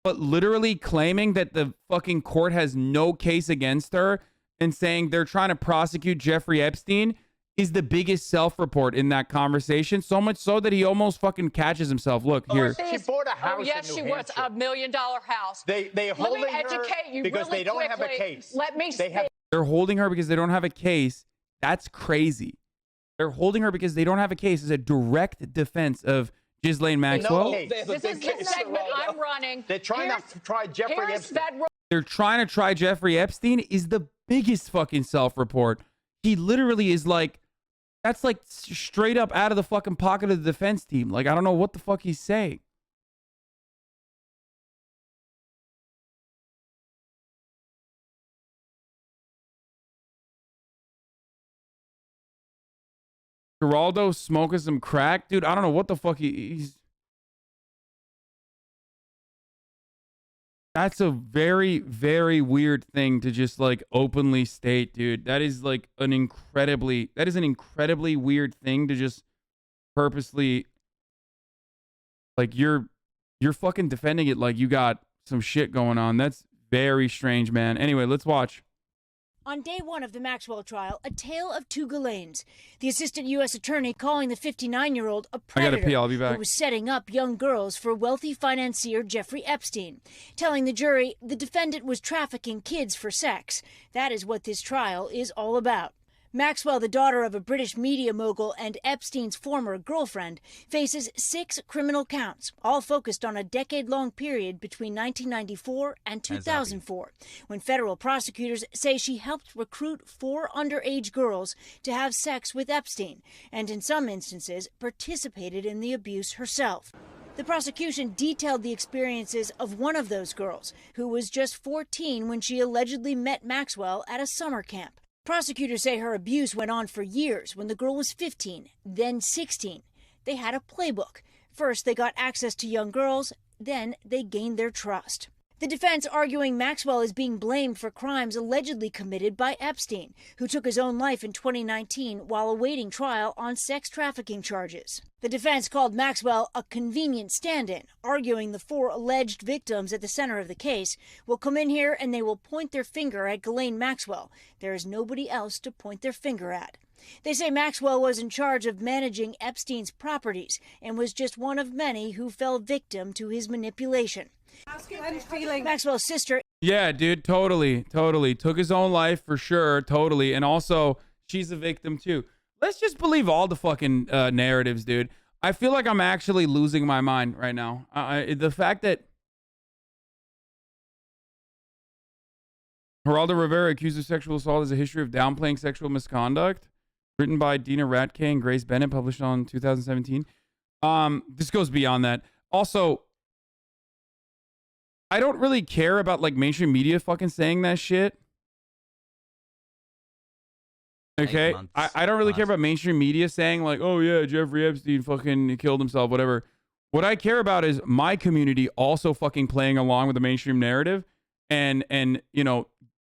but literally claiming that the fucking court has no case against her and saying they're trying to prosecute Jeffrey Epstein is the biggest self-report in that conversation. So much so that he almost fucking catches himself. Look here. She bought a house in New Yes, she was Hampshire. $1 million house. They're holding Let me educate you because really they don't have a quickly. case. Let me speak. They're holding her because they don't have a case. That's crazy. They're holding her because they don't have a case. Is a direct defense of Ghislaine Maxwell. This is the segment I'm running. They're trying to try Jeffrey Epstein. They're trying to try Jeffrey Epstein is the biggest fucking self-report. He literally is like, that's like straight up out of the fucking pocket of the defense team. Like, I don't know what the fuck he's saying. Geraldo smoking some crack? Dude, I don't know what the fuck he's... That's a very, very weird thing to just like openly state, dude. That is like an incredibly weird thing to just purposely, like you're fucking defending it like you got some shit going on. That's very strange, man. Anyway, let's watch. On day 1 of the Maxwell trial, a tale of 2 Ghislaines. The assistant U.S. attorney calling the 59-year-old a predator I gotta pee, I'll be back. who was setting up young girls for wealthy financier Jeffrey Epstein, telling the jury the defendant was trafficking kids for sex. That is what this trial is all about. Maxwell, the daughter of a British media mogul and Epstein's former girlfriend, faces 6 criminal counts, all focused on a decade-long period between 1994 and 2004, when federal prosecutors say she helped recruit 4 underage girls to have sex with Epstein, and in some instances participated in the abuse herself. The prosecution detailed the experiences of one of those girls, who was just 14 when she allegedly met Maxwell at a summer camp. Prosecutors say her abuse went on for years when the girl was 15, then 16. They had a playbook. First, they got access to young girls, then they gained their trust. The defense arguing Maxwell is being blamed for crimes allegedly committed by Epstein, who took his own life in 2019 while awaiting trial on sex trafficking charges. The defense called Maxwell a convenient stand-in, arguing the 4 alleged victims at the center of the case will come in here and they will point their finger at Ghislaine Maxwell. There is nobody else to point their finger at. They say Maxwell was in charge of managing Epstein's properties and was just one of many who fell victim to his manipulation. Maxwell's sister. Yeah, dude, totally. Took his own life for sure, totally. And also, she's a victim too. Let's just believe all the fucking narratives, dude. I feel like I'm actually losing my mind right now. The fact that Geraldo Rivera accused of sexual assault has a history of downplaying sexual misconduct, written by Dina Ratke and Grace Bennett, published on 2017. This goes beyond that. Also, I don't really care about like mainstream media fucking saying that shit. Okay, I don't really care about mainstream media saying like, oh yeah, Jeffrey Epstein fucking killed himself, whatever. What I care about is my community also fucking playing along with the mainstream narrative and you know,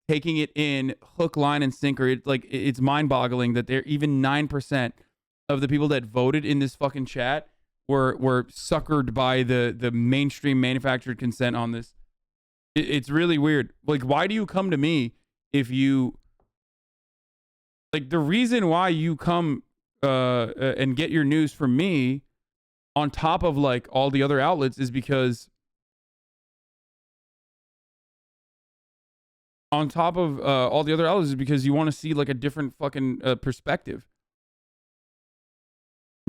taking it in hook, line, and sinker. It's mind-boggling that there even 9% of the people that voted in this fucking chat were suckered by the mainstream manufactured consent on this. It's really weird. Like, why do you come to me if you like the reason why you come and get your news from me on top of like all the other outlets is because on top of all the other outlets is because you want to see like a different fucking perspective.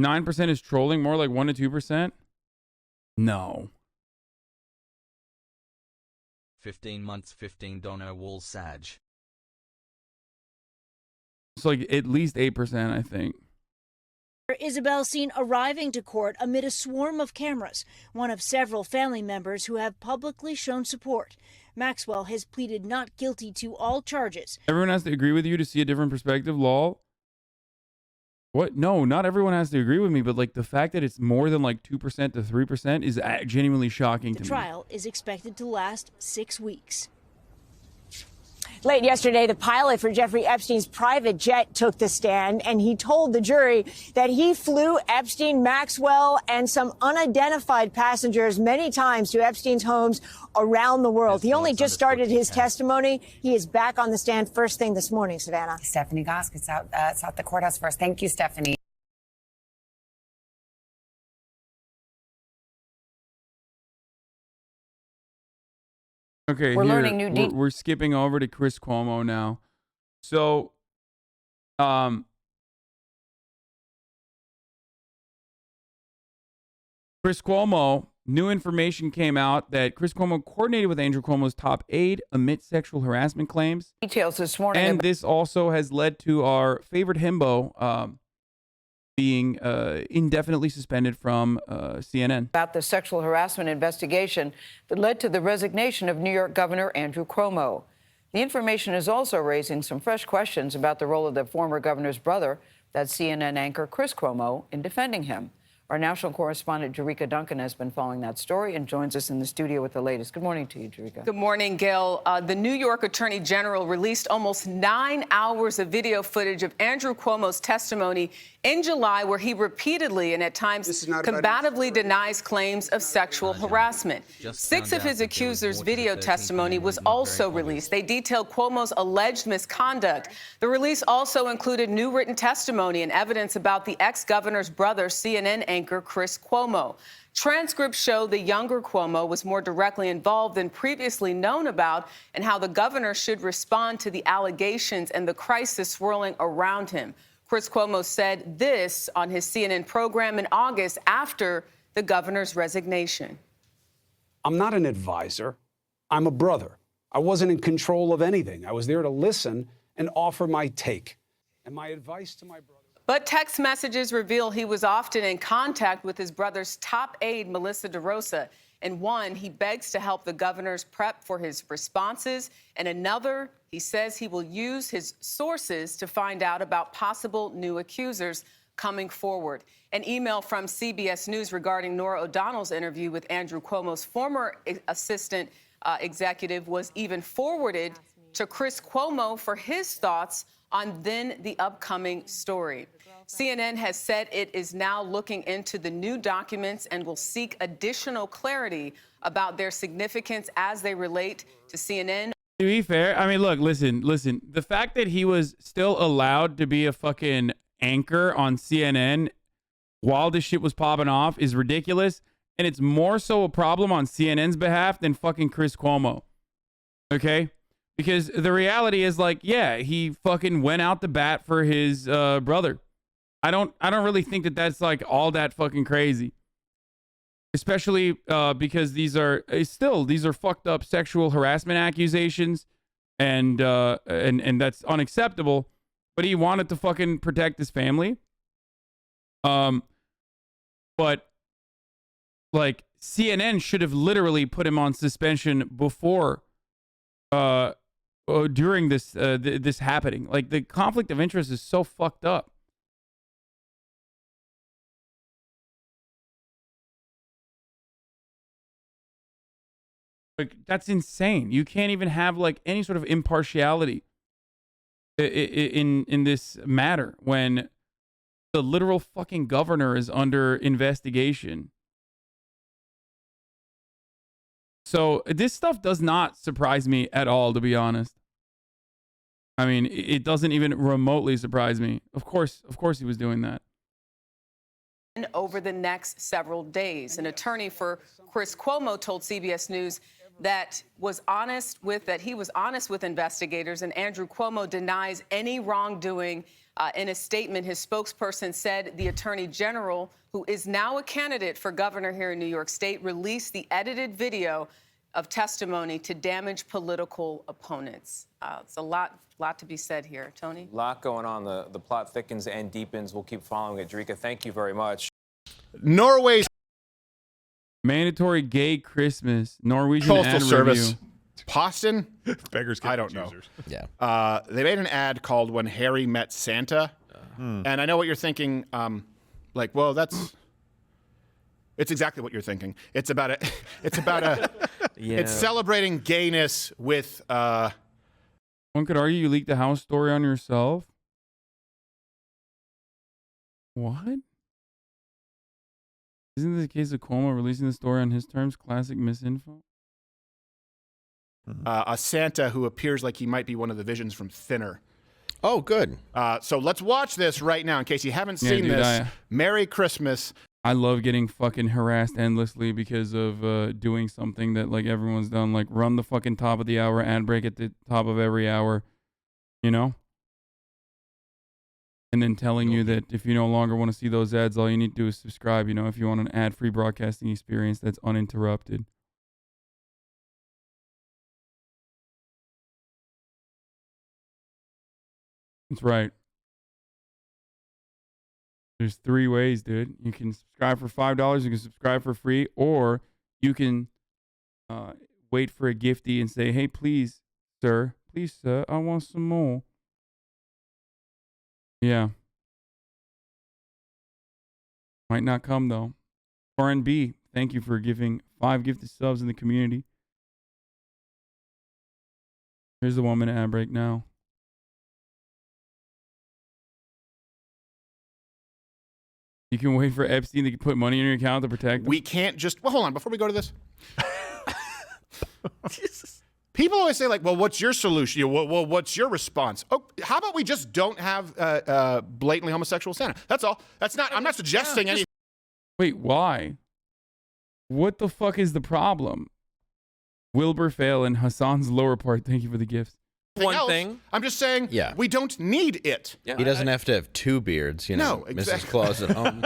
9% is trolling, more like 1 to 2%. No. 15 months, $15 wall Sag. It's like at least 8%, I think. Isabel seen arriving to court amid a swarm of cameras, one of several family members who have publicly shown support. Maxwell has pleaded not guilty to all charges. Everyone has to agree with you to see a different perspective, lol. What? No, not everyone has to agree with me, but like the fact that it's more than like 2% to 3% is genuinely shocking to me. The trial is expected to last 6 weeks. Late yesterday, the pilot for Jeffrey Epstein's private jet took the stand, and he told the jury that he flew Epstein, Maxwell, and some unidentified passengers many times to Epstein's homes around the world. He only just started his testimony. He is back on the stand first thing this morning, Savannah. Stephanie Gosk's out at the courthouse first. Thank you, Stephanie. Okay, we're learning new details. We're skipping over to Chris Cuomo now. So, Chris Cuomo, new information came out that Chris Cuomo coordinated with Andrew Cuomo's top aide amid sexual harassment claims. Details this morning. And this also has led to our favorite himbo being indefinitely suspended from CNN. About the sexual harassment investigation that led to the resignation of New York Governor Andrew Cuomo. The information is also raising some fresh questions about the role of the former governor's brother, that CNN anchor Chris Cuomo, in defending him. Our national correspondent, Jerika Duncan, has been following that story and joins us in the studio with the latest. Good morning to you, Jerika. Good morning, Gail. The New York Attorney General released almost 9 hours of video footage of Andrew Cuomo's testimony in July, where he repeatedly and at times combatively denies claims of sexual harassment. 6 of his accusers' video testimony was also released. They detailed Cuomo's alleged misconduct. The release also included new written testimony and evidence about the ex-governor's brother, CNN anchor Chris Cuomo. Transcripts show the younger Cuomo was more directly involved than previously known about, and how the governor should respond to the allegations and the crisis swirling around him. Chris Cuomo said this on his CNN program in August after the governor's resignation. I'm not an advisor. I'm a brother. I wasn't in control of anything. I was there to listen and offer my take. And my advice to my brother. But text messages reveal he was often in contact with his brother's top aide, Melissa DeRosa. In one, he begs to help the governor's prep for his responses. And another, he says he will use his sources to find out about possible new accusers coming forward. An email from CBS News regarding Norah O'Donnell's interview with Andrew Cuomo's former assistant executive was even forwarded to Chris Cuomo for his thoughts on then the upcoming story. CNN has said it is now looking into the new documents and will seek additional clarity about their significance as they relate to CNN. To be fair, I mean, look, listen. The fact that he was still allowed to be a fucking anchor on CNN while this shit was popping off is ridiculous. And it's more so a problem on CNN's behalf than fucking Chris Cuomo. Okay? Because the reality is, like, yeah, he fucking went out the bat for his brother. I don't really think that that's like all that fucking crazy. Especially because these are fucked up sexual harassment accusations, and that's unacceptable. But he wanted to fucking protect his family. But like CNN should have literally put him on suspension before, during this this happening. Like the conflict of interest is so fucked up. Like that's insane. You can't even have like any sort of impartiality in this matter when the literal fucking governor is under investigation. So this stuff does not surprise me at all, to be honest. I mean, it doesn't even remotely surprise me. Of course he was doing that. Over the next several days, an attorney for Chris Cuomo told CBS News that he was honest with investigators, and Andrew Cuomo denies any wrongdoing. In a statement, his spokesperson said the attorney general, who is now a candidate for governor here in New York State, released the edited video of testimony to damage political opponents. It's a lot to be said here. Tony? A lot going on. The plot thickens and deepens. We'll keep following it. Drika, thank you very much. Norway's mandatory gay Christmas. Norwegian Postal ad Service. review. Boston? Beggars can't I don't be know. choosers. Yeah. They made an ad called When Harry Met Santa. And I know what you're thinking. Like, well, it's exactly what you're thinking. It's about a Yeah. It's celebrating gayness with One could argue you leaked the house story on yourself. What? Isn't this the case of Cuomo releasing the story on his terms? Classic misinfo. a Santa who appears like he might be one of the visions from Thinner. Oh, good. So let's watch this right now in case you haven't Yeah, seen dude, this. Merry Christmas. I love getting fucking harassed endlessly because of doing something that like everyone's done, like run the fucking top of the hour ad break at the top of every hour, you know? And then telling you that if you no longer want to see those ads, all you need to do is subscribe, you know, if you want an ad-free broadcasting experience that's uninterrupted. That's right. There's 3 ways, dude. You can subscribe for $5, you can subscribe for free, or you can wait for a giftie and say, hey, please, sir, I want some more. Yeah. Might not come, though. RNB, thank you for giving 5 gifted subs in the community. Here's the 1 minute ad break now. You can wait for Epstein to put money in your account to protect them. We can't just... Well, hold on. Before we go to this. People always say, like, well, what's your solution? Well, what's your response? Oh, how about we just don't have blatantly homosexual Santa? That's all. That's not... I'm not suggesting any... Wait, why? What the fuck is the problem? Wilbur Fail and Hasan's lower part. Thank you for the gifts. One thing. I'm just saying, Yeah. we don't need it. Yeah, he doesn't have to have 2 beards, you know. No, exactly. Mrs. Claus at home.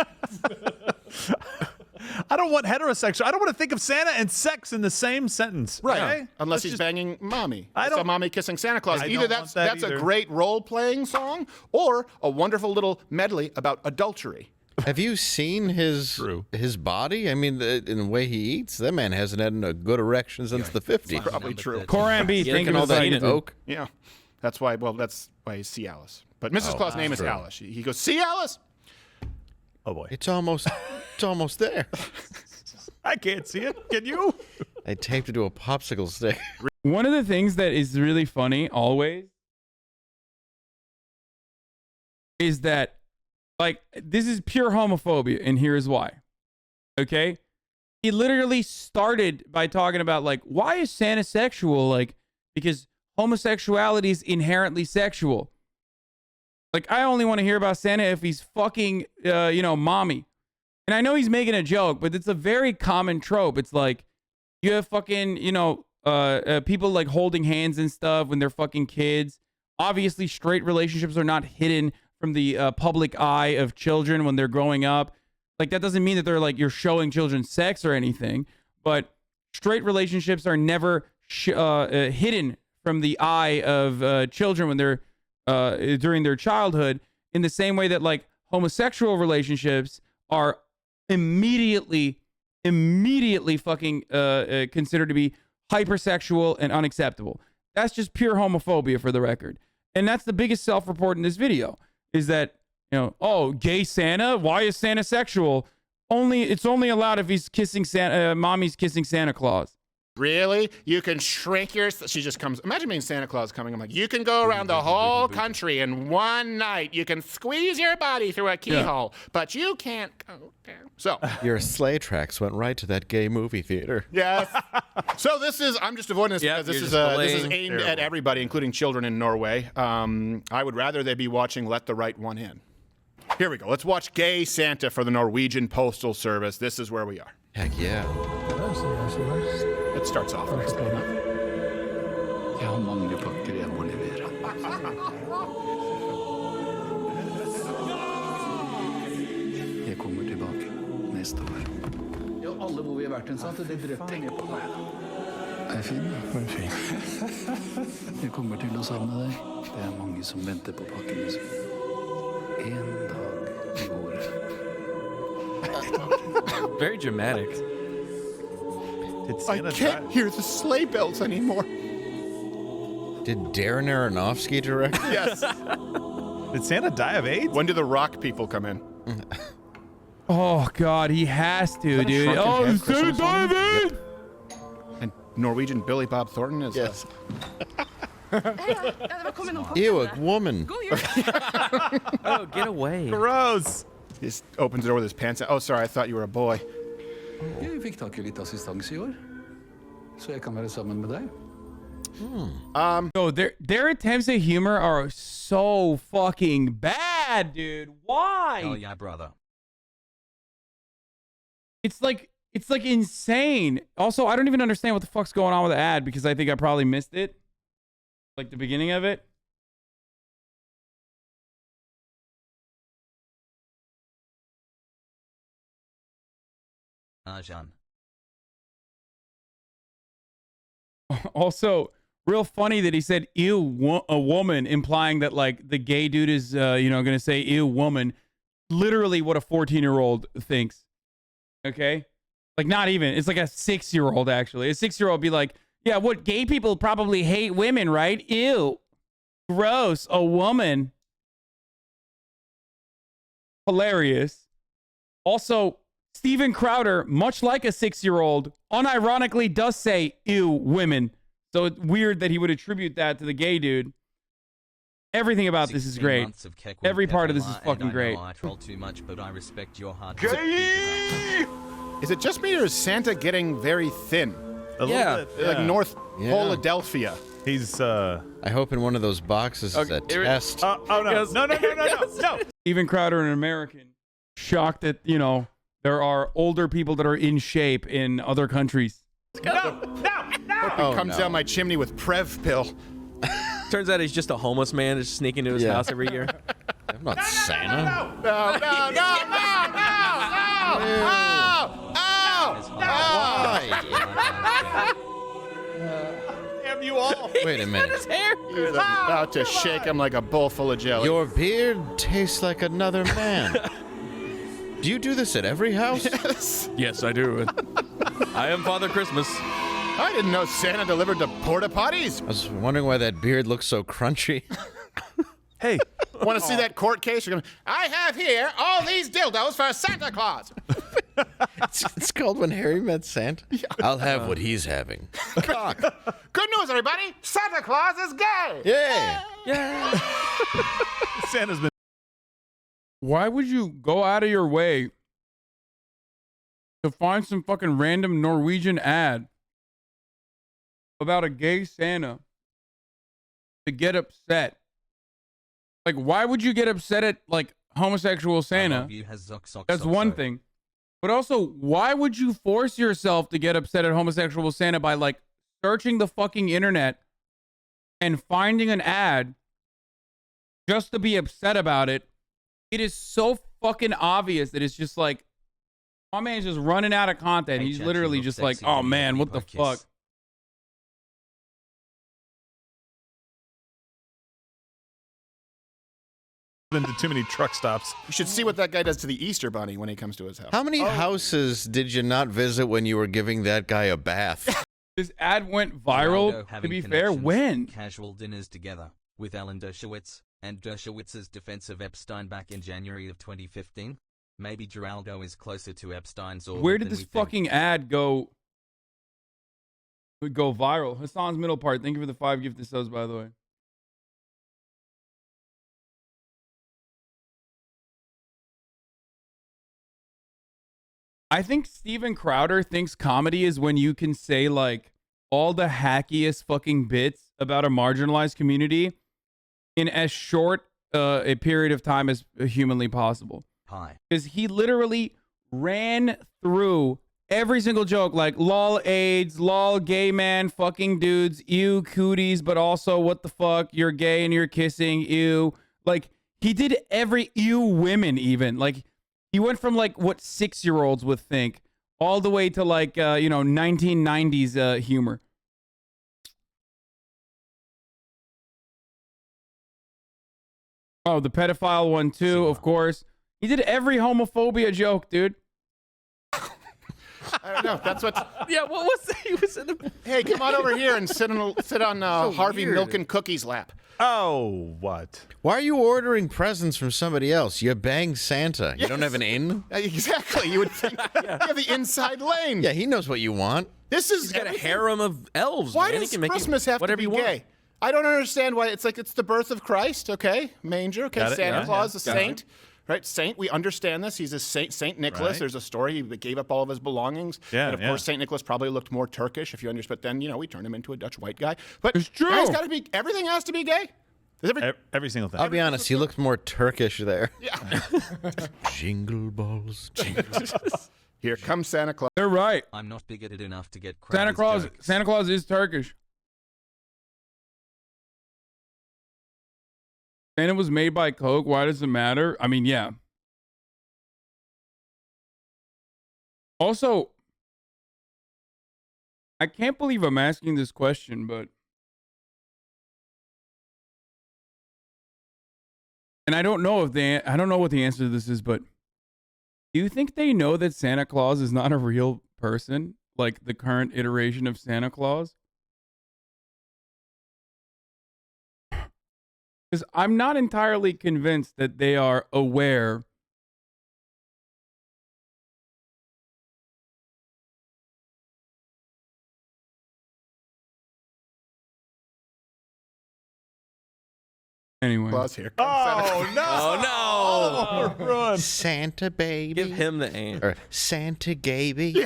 I don't want heterosexual. I don't want to think of Santa and sex in the same sentence. Right. Okay? Unless he's banging mommy. I That's don't- a mommy kissing Santa Claus. I Either don't want that that's either. a great role-playing song or a wonderful little medley about adultery. Have you seen his body? I mean, in the way he eats, that man hasn't had a good erection since the 50s. Probably true. Coran B, thank you all for the that second. coke. Yeah. That's why, that's why he's C. Alice. But Mrs. Claus' name is true. Alice. He goes, C. Alice? Oh, boy. It's almost there. I can't see it. Can you? I taped it to a popsicle stick. One of the things that is really funny always is that, like, this is pure homophobia, and here's why. Okay? He literally started by talking about, like, why is Santa sexual? Like, because homosexuality is inherently sexual. Like, I only want to hear about Santa if he's fucking, mommy. And I know he's making a joke, but it's a very common trope. It's like, you have fucking, people like holding hands and stuff when they're fucking kids. Obviously, straight relationships are not hidden from the public eye of children when they're growing up. Like, that doesn't mean that they're like, you're showing children sex or anything, but straight relationships are never hidden from the eye of children when they're during their childhood, in the same way that like homosexual relationships are immediately immediately fucking considered to be hypersexual and unacceptable. That's just pure homophobia, for the record. And that's the biggest self-report in this video, is that, oh, gay Santa? Why is Santa sexual? It's only allowed if he's kissing Santa, mommy's kissing Santa Claus. Really? You can shrink your... She just comes... Imagine being Santa Claus coming. I'm like, you can go around the whole country in one night. You can squeeze your body through a keyhole, but you can't go down. So... Your sleigh tracks went right to that gay movie theater. Yes. So this is... I'm just avoiding this because this is aimed at everybody, including children in Norway. I would rather they be watching Let the Right One In. Here we go. Let's watch Gay Santa for the Norwegian Postal Service. This is where we are. Heck yeah. It starts off nice. Jeg har mange pakker jeg må levere. Jeg kommer tilbake neste år. Ja, alle hvor vi har vært en sant, det drøpte ned på meg. Jeg er fin, da. Du er fin. Jeg kommer til å savne deg. Det er mange som venter på pakkene sine. En dag i året. Very dramatic. I can't hear the sleigh bells anymore. Did Darren Aronofsky direct? Yes. Did Santa die of AIDS? When do the rock people come in? Oh, God, he has to, dude. Oh, Santa die of AIDS! And Norwegian Billy Bob Thornton is... Yes. Ew, a woman. Oh, get away. Gross. He just opens the door with his pants out. Oh, sorry, I thought you were a boy. Jeg fikk tak i litt assistanse i år, så jeg kan være sammen med deg. No, their attempts at humor are so fucking bad, dude. Why? Oh yeah, brother. It's like insane. Also, I don't even understand what the fuck's going on with the ad because I think I probably missed it. Like the beginning of it. Hasan. Also, real funny that he said "ew, a woman," implying that like the gay dude is, gonna say "ew, woman." Literally, what a 14-year-old thinks. Okay, like not even. It's like a 6-year-old actually. A 6-year-old be like, "Yeah, what gay people probably hate women, right? Ew, gross, a woman." Hilarious. Also, Steven Crowder, much like a 6-year-old, unironically does say, ew, women. So it's weird that he would attribute that to the gay dude. Everything about this is great. Every part of this is fucking great. I troll too much, but I respect your heart. Is it just me or is Santa getting very thin? A little bit. Like North Philadelphia. He's, I hope in one of those boxes is a test. Oh, no. No. Steven Crowder, an American, shocked that, there are older people that are in shape in other countries. No! He comes down my chimney with Prev pill. Turns out he's just a homeless man just sneaking into his house every year. I'm not Santa. No! Damn you all. Wait a minute. His hair. He's about to shake him like a bowl full of jelly. Your beard tastes like another man. Do you do this at every house? Yes. Yes, I do. I am Father Christmas. I didn't know Santa delivered to porta potties. I was wondering why that beard looks so crunchy. Hey. Want to see that court case? You're gonna, I have here all these dildos for Santa Claus. It's called When Harry Met Santa. I'll have what he's having. Cock. Good news, everybody. Santa Claus is gay. Yeah. Santa's been... Why would you go out of your way to find some fucking random Norwegian ad about a gay Santa to get upset? Like, why would you get upset at, like, homosexual Santa? That's one thing. But also, why would you force yourself to get upset at homosexual Santa by, like, searching the fucking internet and finding an ad just to be upset about it? It is so fucking obvious that it's just like, my man's just running out of content. He's literally just like, oh man, what the fuck? Been to too many truck stops. You should see what that guy does to the Easter Bunny when he comes to his house. How many houses did you not visit when you were giving that guy a bath? This ad went viral, to be fair, when? Casual dinners together with Alan Dershowitz and Dershowitz's defense of Epstein back in January of 2015. Maybe Geraldo is closer to Epstein's orbit. Where did this fucking ad go? Would go viral. Hasan's middle part. Thank you for the 5 gifted subs, by the way. I think Steven Crowder thinks comedy is when you can say like all the hackiest fucking bits about a marginalized community in as short a period of time as humanly possible. Hi. Because he literally ran through every single joke, like lol AIDS, lol gay man, fucking dudes, ew cooties, but also what the fuck, you're gay and you're kissing, ew. Like he did every ew women even. Like he went from like what 6-year-olds would think all the way to like, 1990s humor. Oh, the pedophile one too, of course. He did every homophobia joke, dude. I don't know. That's what. Yeah, what was that? He was in the. Hey, come on over here and sit on So Harvey weird. Milk and Cookies' lap. Oh, what? Why are you ordering presents from somebody else? You banged Santa. You don't have an in? Exactly. You would think you have the inside lane. Yeah, he knows what you want. This is He's got a harem of elves. Why man. does He can make Christmas have to whatever be you want. gay? I don't understand why. It's like it's the birth of Christ, okay? Manger, okay? Got it, Santa yeah, Claus, yeah. a Got saint, right? Saint, we understand this. He's a saint, Saint Nicholas. Right. There's a story. He gave up all of his belongings. Yeah, And of yeah. course, Saint Nicholas probably looked more Turkish, if you understand. But then, we turned him into a Dutch white guy. But it's true. Guy's gotta be, everything has to be gay. Every single thing. I'll be honest, he looks more Turkish there. Yeah. Jingle balls, jingle balls. Here comes Santa Claus. They're right. I'm not bigoted enough to get Santa Crowder's Claus. jokes. Santa Claus is Turkish. Santa was made by Coke. Why does it matter? I mean, yeah. Also, I can't believe I'm asking this question, but and I don't know what the answer to this is, but do you think they know that Santa Claus is not a real person, like the current iteration of Santa Claus? Because I'm not entirely convinced that they are aware anyway. Claus, here comes Santa Claus. Oh no! Run. Santa baby. Give him the answer. Or Santa baby.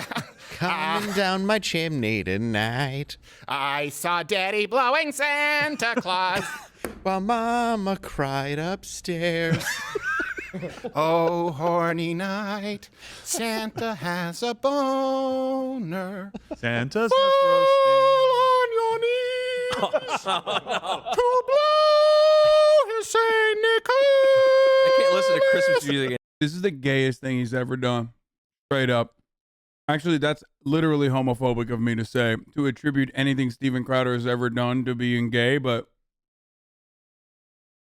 Coming down my chimney tonight. I saw Daddy blowing Santa Claus. While Mama cried upstairs. Oh, horny night, Santa has a boner. Santa's Fall on your knees to blow his Saint Nicholas. I can't listen to Christmas music. This is the gayest thing he's ever done. Straight up. Actually, that's literally homophobic of me to say, to attribute anything Steven Crowder has ever done to being gay, but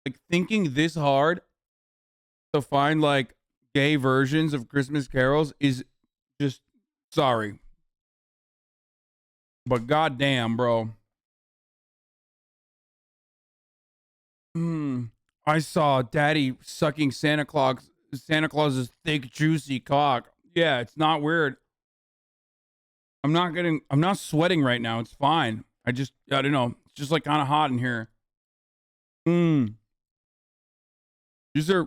like thinking this hard to find like gay versions of Christmas carols is just sorry. But goddamn, bro. I saw Daddy sucking Santa Claus's thick, juicy cock. Yeah, it's not weird. I'm not sweating right now. It's fine. I don't know. It's just like kind of hot in here. These are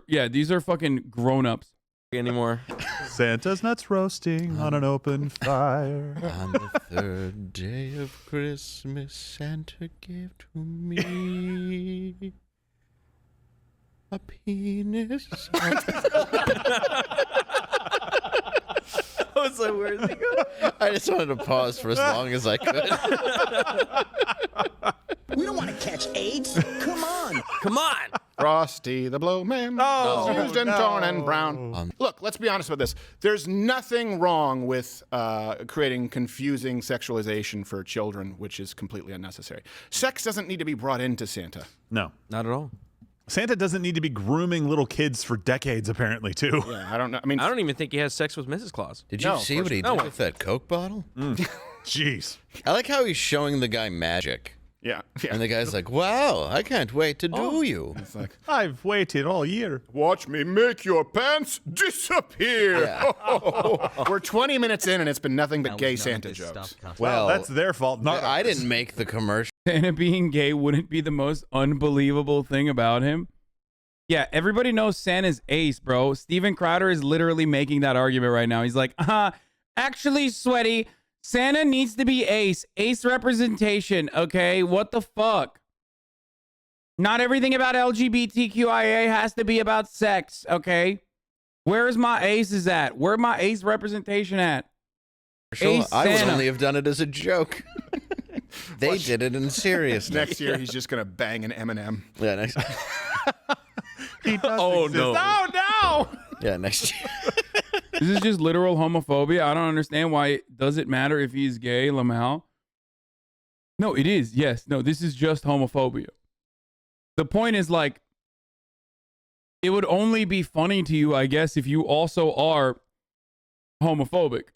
fucking grown-ups. Anymore. Santa's nuts roasting on an open fire. On the third day of Christmas, Santa gave to me a penis. I was like, where's he going? I just wanted to pause for as long as I could. We don't want to catch AIDS. Come on. Come on. Frosty the Blowman. Used and torn and brown. Look, let's be honest with this. There's nothing wrong with creating confusing sexualization for children, which is completely unnecessary. Sex doesn't need to be brought into Santa. No. Not at all. Santa doesn't need to be grooming little kids for decades, apparently, too. Yeah, I don't know. I mean, I don't even think he has sex with Mrs. Claus. Did you see what he did with that Coke bottle? Jeez. I like how he's showing the guy magic. Yeah. And the guy's like, wow, I can't wait to do you. It's like, I've waited all year. Watch me make your pants disappear. Yeah. We're 20 minutes in and it's been nothing but gay Santa jokes. Well, that's their fault. Not I didn't make the commercial. Santa being gay wouldn't be the most unbelievable thing about him. Yeah, everybody knows Santa's ace, bro. Steven Crowder is literally making that argument right now. He's like, actually, Sweaty, Santa needs to be ace. Ace representation, okay? What the fuck? Not everything about LGBTQIA has to be about sex, okay? Where's my aces at? Where my ace representation at? Ace I would Santa. only have done it as a joke. They did it in seriousness. Next year, he's just going to bang an M&M. Yeah, next He does Oh, exist. no. No! Yeah, next year. This is just literal homophobia. I don't understand why does it matter if he's gay, Lamau? No, it is. Yes. No, this is just homophobia. The point is, like, it would only be funny to you, I guess, if you also are homophobic.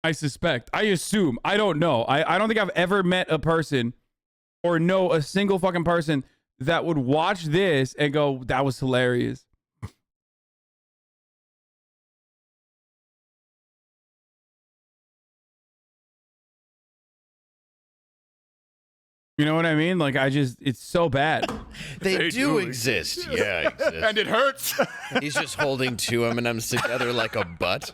I suspect. I assume. I don't know. I don't think I've ever met a person or know a single fucking person that would watch this and go, that was hilarious. You know what I mean? Like, it's so bad. They do exist. Yeah, exist. And it hurts. He's just holding two M&Ms together like a butt.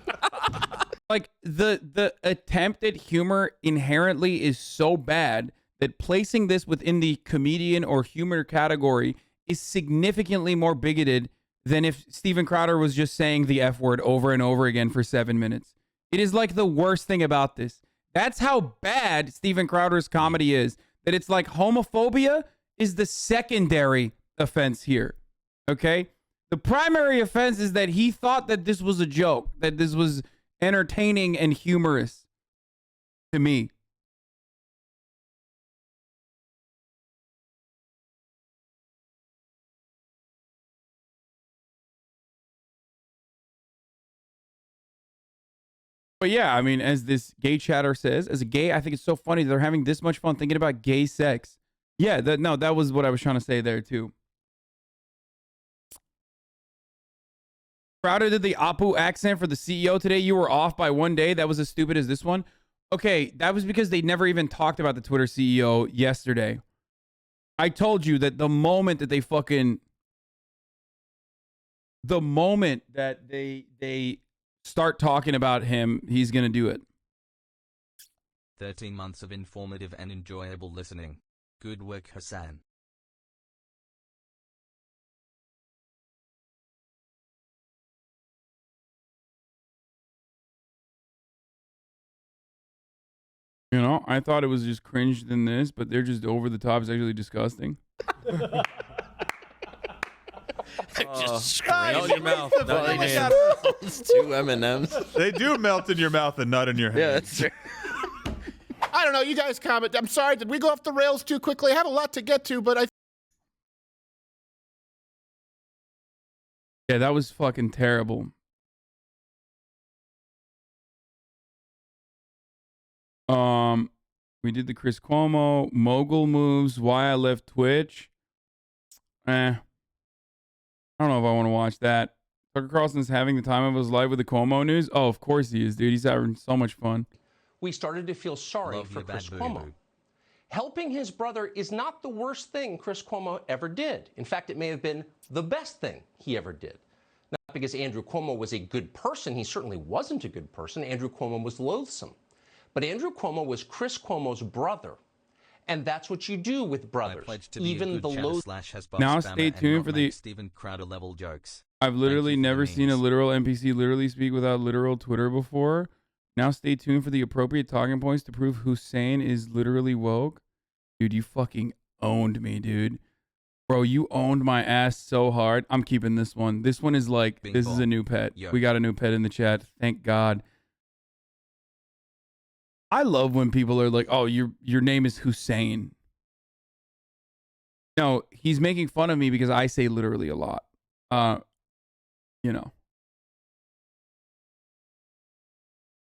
Like, the attempt at humor inherently is so bad that placing this within the comedian or humor category is significantly more bigoted than if Steven Crowder was just saying the F word over and over again for 7 minutes. It is like the worst thing about this. That's how bad Steven Crowder's comedy is. That it's like homophobia is the secondary offense here. Okay? The primary offense is that he thought that this was a joke, that this was entertaining and humorous to me. But yeah, I mean, as this gay chatter says, as a gay, I think it's so funny they're having this much fun thinking about gay sex. Yeah, that was what I was trying to say there too. Crowder did the Apu accent for the CEO today. You were off by one day. That was as stupid as this one. Okay, that was because they never even talked about the Twitter CEO yesterday. I told you that the moment that they start talking about him, he's going to do it. 13 months of informative and enjoyable listening. Good work, Hasan. You know, I thought it was just cringe than this, but they're just over the top. It's actually disgusting. Just melt in your mouth. Not in your hand. Two M&Ms. They do melt in your mouth and not in your hand. Yeah, that's true. I don't know. You guys comment. I'm sorry. Did we go off the rails too quickly? I have a lot to get to, but Yeah, that was fucking terrible. We did the Chris Cuomo mogul moves. Why I left Twitch. I don't know if I want to watch that. Tucker Carlson's having the time of his life with the Cuomo news. Oh, of course he is, dude. He's having so much fun. We started to feel sorry for Chris Cuomo. Helping his brother is not the worst thing Chris Cuomo ever did. In fact, it may have been the best thing he ever did. Not because Andrew Cuomo was a good person. He certainly wasn't a good person. Andrew Cuomo was loathsome. But Andrew Cuomo was Chris Cuomo's brother. And that's what you do with brothers. Even the Now stay tuned for the Steven Crowder level jokes. I've literally never seen a literal NPC literally speak without literal Twitter before. Now stay tuned for the appropriate talking points to prove Hussein is literally woke. Dude, you fucking owned me, dude. Bro, you owned my ass so hard. I'm keeping this one. This one is like, this is a new pet. We got a new pet in the chat. Thank God. I love when people are like, oh, your name is Hussein. No, he's making fun of me because I say literally a lot. You know.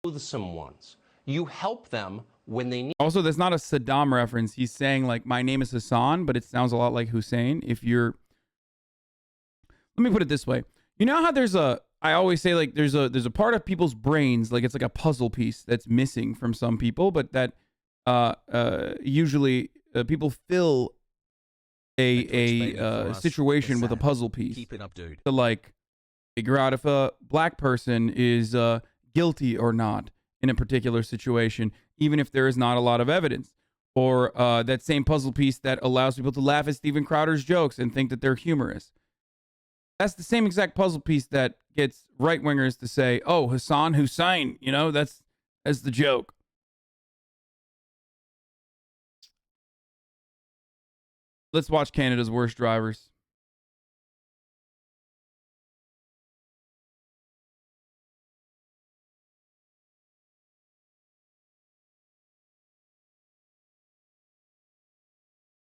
Loathsome ones. You help them when they need. Also, that's not a Saddam reference. He's saying like, my name is Hasan, but it sounds a lot like Hussein. If you're, let me put it this way. You know how I always say like there's a part of people's brains, like it's like a puzzle piece that's missing from some people, but that usually people fill a situation with a puzzle piece. Keep it up, dude. To like figure out if a black person is guilty or not in a particular situation, even if there is not a lot of evidence. Or that same puzzle piece that allows people to laugh at Steven Crowder's jokes and think that they're humorous. That's the same exact puzzle piece that gets right-wingers to say, oh, Hasan Hussein, you know, that's the joke. Let's watch Canada's worst drivers.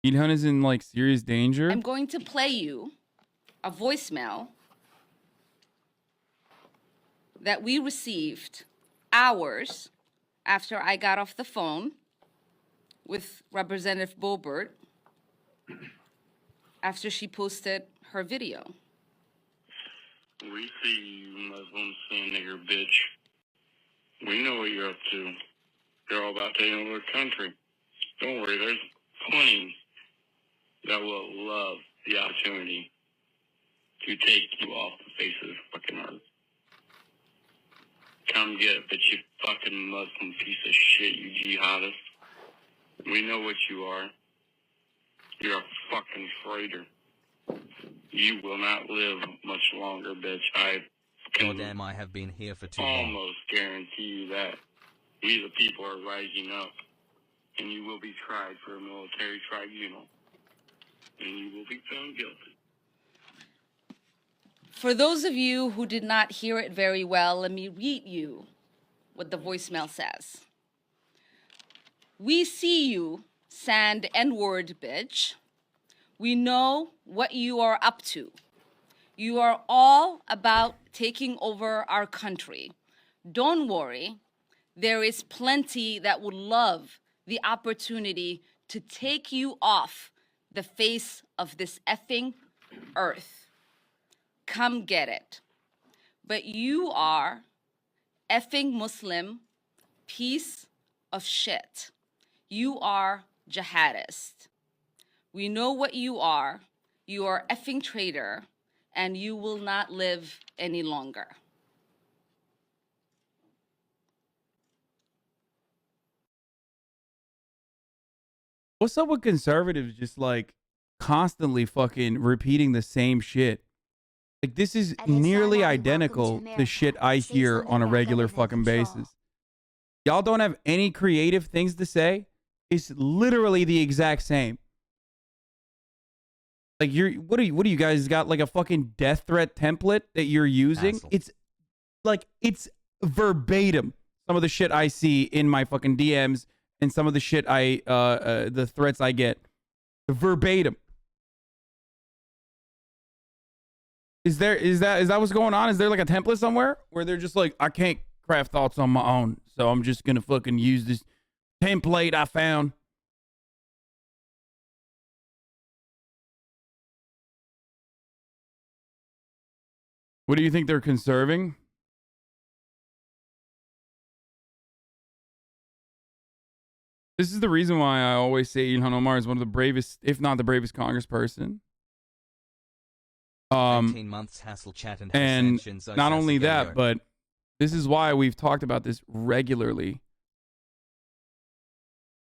Ilhan is in like serious danger. I'm going to play you a voicemail that we received hours after I got off the phone with Representative Boebert after she posted her video. We see you Muslims saying nigger bitch. We know what you're up to. You're all about taking over the country. Don't worry, there's plenty that will love the opportunity to take you off the face of this fucking earth. Come get it, bitch, you fucking Muslim piece of shit, you jihadist. We know what you are. You're a fucking traitor. You will not live much longer, bitch. I can Goddamn, I have been here for too long. almost guarantee you that we the people are rising up, and you will be tried for a military tribunal, and you will be found guilty. For those of you who did not hear it very well, let me read you what the voicemail says. We see you, sand N-word bitch. We know what you are up to. You are all about taking over our country. Don't worry, there is plenty that would love the opportunity to take you off the face of this effing earth. Come get it. But you are effing Muslim piece of shit. You are jihadist. We know what you are. You are effing traitor, and you will not live any longer. What's up with conservatives just like constantly fucking repeating the same shit? Like this is nearly identical to shit I hear on a regular fucking basis. Y'all don't have any creative things to say? It's literally the exact same. Like what do you guys got like a fucking death threat template that you're using? Asshole. It's like it's verbatim some of the shit I see in my fucking DMs and some of the shit the threats I get. Verbatim. Is that what's going on? Is there like a template somewhere where they're just like, I can't craft thoughts on my own, so I'm just gonna fucking use this template I found? What do you think they're conserving? This is the reason why I always say Ilhan Omar is one of the bravest, if not the bravest congressperson. 18 months hassle chat and not only that, but this is why we've talked about this regularly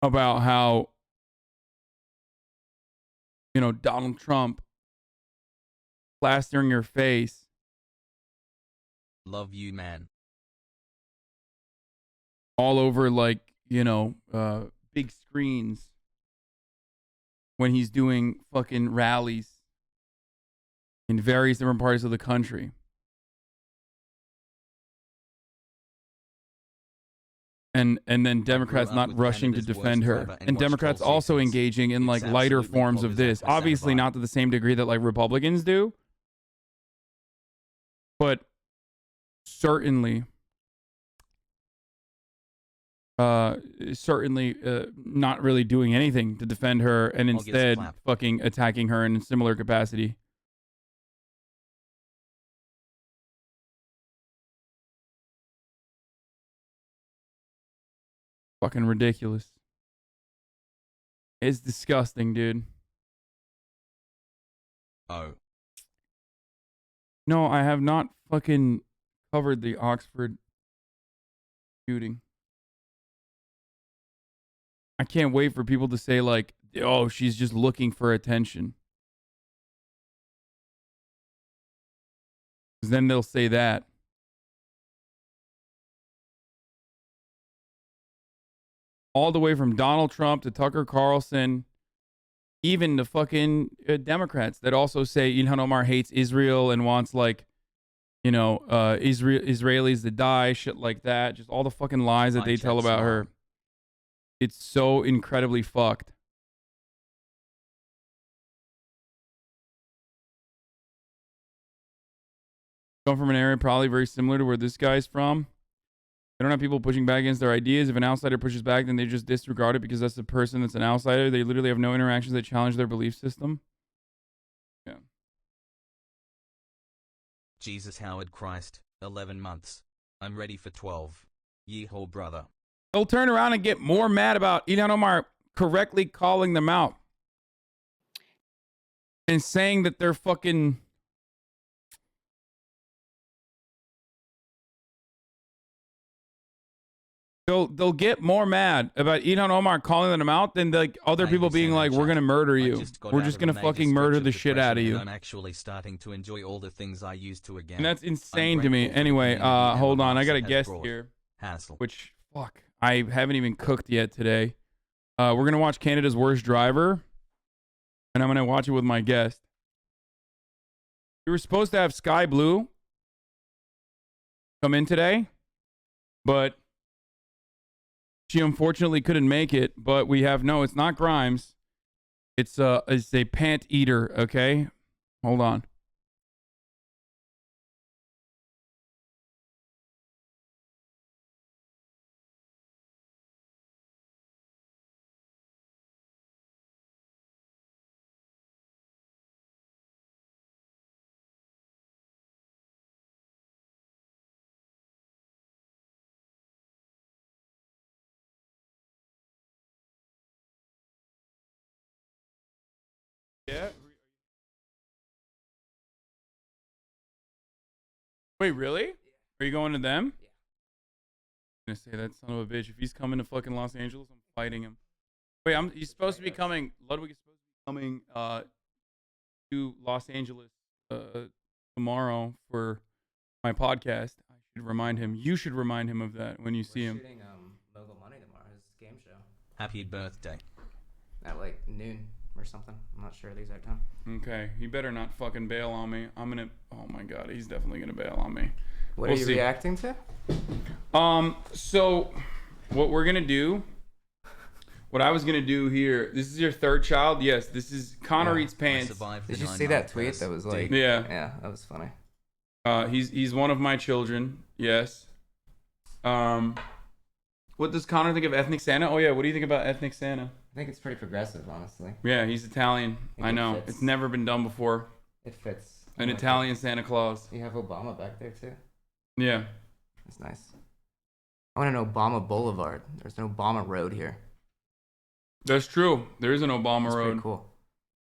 about how, you know, Donald Trump plastering your face. Love you, man. All over, like, you know, big screens when he's doing fucking rallies in various different parts of the country. And then Democrats not rushing to defend her, and Democrats also engaging in like lighter forms of this. Obviously not to the same degree that like Republicans do, but certainly not really doing anything to defend her, and instead fucking attacking her in a similar capacity. Fucking ridiculous. It's disgusting, dude. Oh. No, I have not fucking covered the Oxford shooting. I can't wait for people to say like, oh, she's just looking for attention. 'Cause then they'll say that. All the way from Donald Trump to Tucker Carlson, even the fucking Democrats that also say Ilhan Omar hates Israel and wants like, you know, Israelis to die, shit like that. Just all the fucking lies that they tell about her. It's so incredibly fucked. Come from an area probably very similar to where this guy's from. They don't have people pushing back against their ideas. If an outsider pushes back, then they just disregard it because that's the person that's an outsider. They literally have no interactions that challenge their belief system. Yeah. Jesus Howard Christ, 11 months. I'm ready for 12. Yeehaw, brother. They'll turn around and get more mad about Ilhan Omar correctly calling them out and saying that they're fucking... They'll get more mad about Ilhan Omar calling them out than like other people being like, we're going to murder you. We're just going to fucking murder the shit out of you. I'm actually starting to enjoy all the things I used to again. And that's insane to me. Anyway, hold on. I got a guest here. Which, fuck, I haven't even cooked yet today. We're going to watch Canada's Worst Driver. And I'm going to watch it with my guest. We were supposed to have Sky Blue come in today. But... she unfortunately couldn't make it, but we have it's not Grimes. It's a pant eater, okay? Hold on. Yeah. Wait, really? Are you going to them? Yeah. I'm gonna say that son of a bitch. If he's coming to fucking Los Angeles, I'm fighting him. Wait, he's supposed to be coming. Ludwig is supposed to be coming to Los Angeles tomorrow for my podcast. I should remind him. You should remind him of that when you see him. We're shooting Mogul Money tomorrow, his game show. Happy birthday. At like noon or something. I'm not sure the exact time. Okay, he better not fucking bail on me. I'm gonna. Oh my god, he's definitely gonna bail on me. What are you reacting to? So what we're gonna do. What I was gonna do here. This is your third child. Yes, this is Connor Eats Pants. Did you see that tweet? That was like. Yeah, that was funny. He's one of my children. Yes. What does Connor think of ethnic Santa? Oh yeah, what do you think about ethnic Santa? I think it's pretty progressive, honestly. Yeah, he's Italian. I know. It's never been done before. It fits. An Italian Santa Claus. You have Obama back there, too. Yeah. That's nice. I want an Obama Boulevard. There's an Obama Road here. That's true. There is an Obama Road. Pretty cool.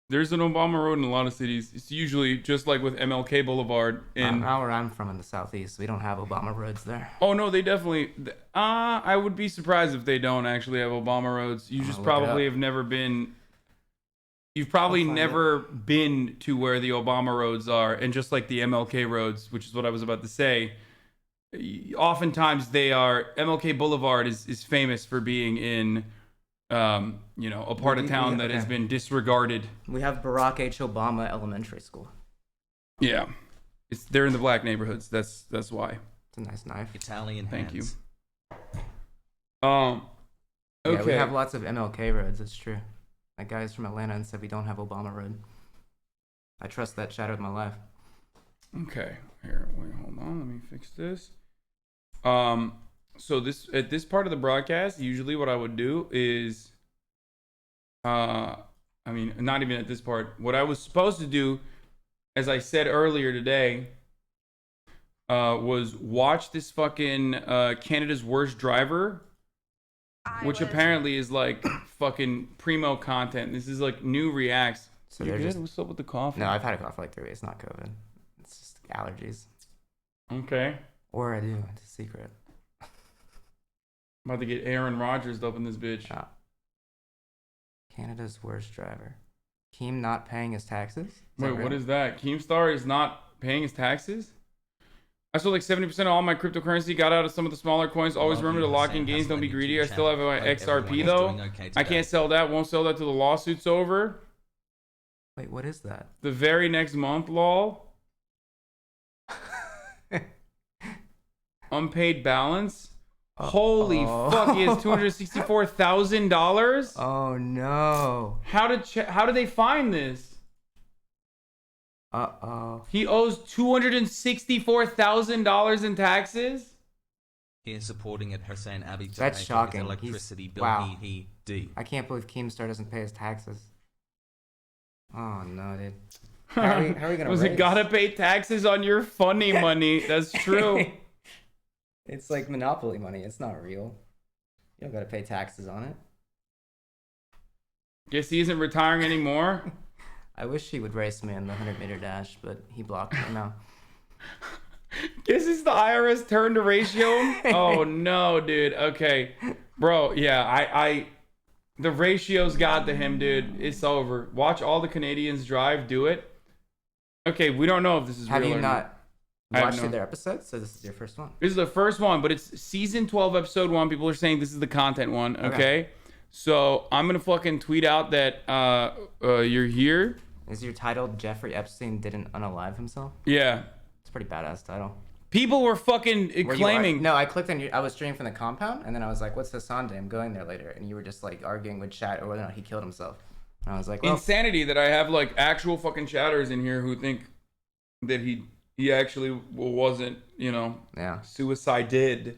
There's an Obama Road in a lot of cities. It's usually just like with MLK Boulevard. Now where I'm from in the southeast, we don't have Obama roads there. Oh no, they definitely. I would be surprised if they don't actually have Obama roads. You just probably have never been. You've probably never been to where the Obama roads are, and just like the MLK roads, which is what I was about to say. Oftentimes they are. MLK Boulevard is famous for being in. A part of town that has been disregarded. We have Barack H. Obama Elementary School. Yeah, they're in the black neighborhoods. That's why. It's a nice knife. Italian Thank you. Okay. Yeah, we have lots of MLK roads. It's true. That guy's from Atlanta and said we don't have Obama road. I trust that shadow of my life. Okay. Here, wait, hold on. Let me fix this. So this at this part of the broadcast, usually what I would do is, I mean, not even at this part. What I was supposed to do, as I said earlier today, was watch this fucking Canada's Worst Driver, which apparently is like fucking primo content. This is like new reacts. So You they're good? just... What's up with the cough? No, I've had a cough for like 3 weeks. It's not COVID. It's just allergies. Okay. Or I do. It's a secret. I'm about to get Aaron Rodgers up in this bitch. Canada's Worst Driver. Keem not paying his taxes? Wait, what is that? Keemstar is not paying his taxes? I sold like 70% of all my cryptocurrency, got out of some of the smaller coins. Always remember to lock in gains, don't be greedy. I still have my XRP though. I can't sell that, won't sell that till the lawsuit's over. Wait, what is that? The very next month, lol. Unpaid balance. Holy fuck, he has $264,000. Oh no. How did they find this? He owes $264,000 in taxes. Here supporting it, HasanAbi. That's shocking. Electricity bill. Wow. D. I can't believe Keemstar doesn't pay his taxes. Oh no, dude. How are we gonna Was raise? it gotta pay taxes on your funny money? That's true. It's like monopoly money. It's not real. You don't gotta pay taxes on it. Guess he isn't retiring anymore. I wish he would race me in the 100-meter dash, but he blocked me now. Guess it's the IRS turn to ratio. Oh no, dude. Okay, bro. Yeah, I the ratios got to him, dude. It's over. Watch all the Canadians drive. Do it. Okay, we don't know if this is Have real you or not I have watched no- their episodes? So this is your first one. This is the first one, but it's season 12, episode 1. People are saying this is the content one. Okay. So I'm gonna fucking tweet out that you're here. Is your title Jeffrey Epstein didn't unalive himself? Yeah. It's a pretty badass title. People were fucking claiming. No, I clicked on I was streaming from the compound, and then I was like, "What's Hasan day? I'm going there later." And you were just like arguing with chat or whether or not he killed himself. And I was like, well, Insanity that I have like actual fucking chatters in here who think that he actually wasn't, you know, suicided.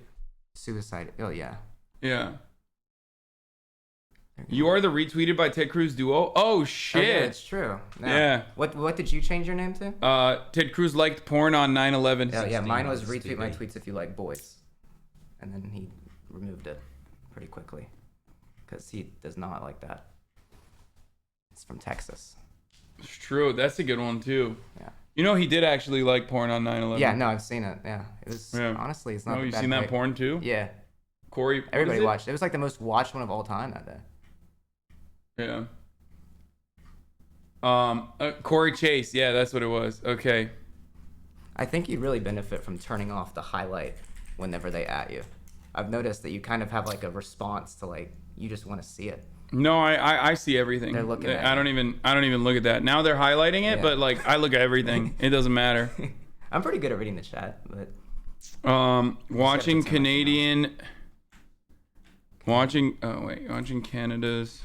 Suicide. Oh yeah. Yeah. You are the retweeted by Ted Cruz duo. Oh shit. Oh, yeah, it's true. No. Yeah. What did you change your name to? Ted Cruz liked porn on 9/11. Yeah, mine was retweet my tweets if you like boys, and then he removed it pretty quickly because he does not like that. It's from Texas. It's true. That's a good one too. Yeah. You know he did actually like porn on 9/11. Yeah, no, I've seen it. Yeah, it was honestly, it's not. Oh, a you bad seen that pick. porn too? Yeah. Corey. what Everybody is it? watched it. It was like the most watched one of all time that day. Yeah. Corey Chase. Yeah, that's what it was. Okay. I think you'd really benefit from turning off the highlight whenever they at you. I've noticed that you kind of have like a response to like you just want to see it. No, I see everything. They're looking at I don't even look at that. Now they're highlighting it, Yeah. but like I look at everything. It doesn't matter. I'm pretty good at reading the chat, but watching Canada's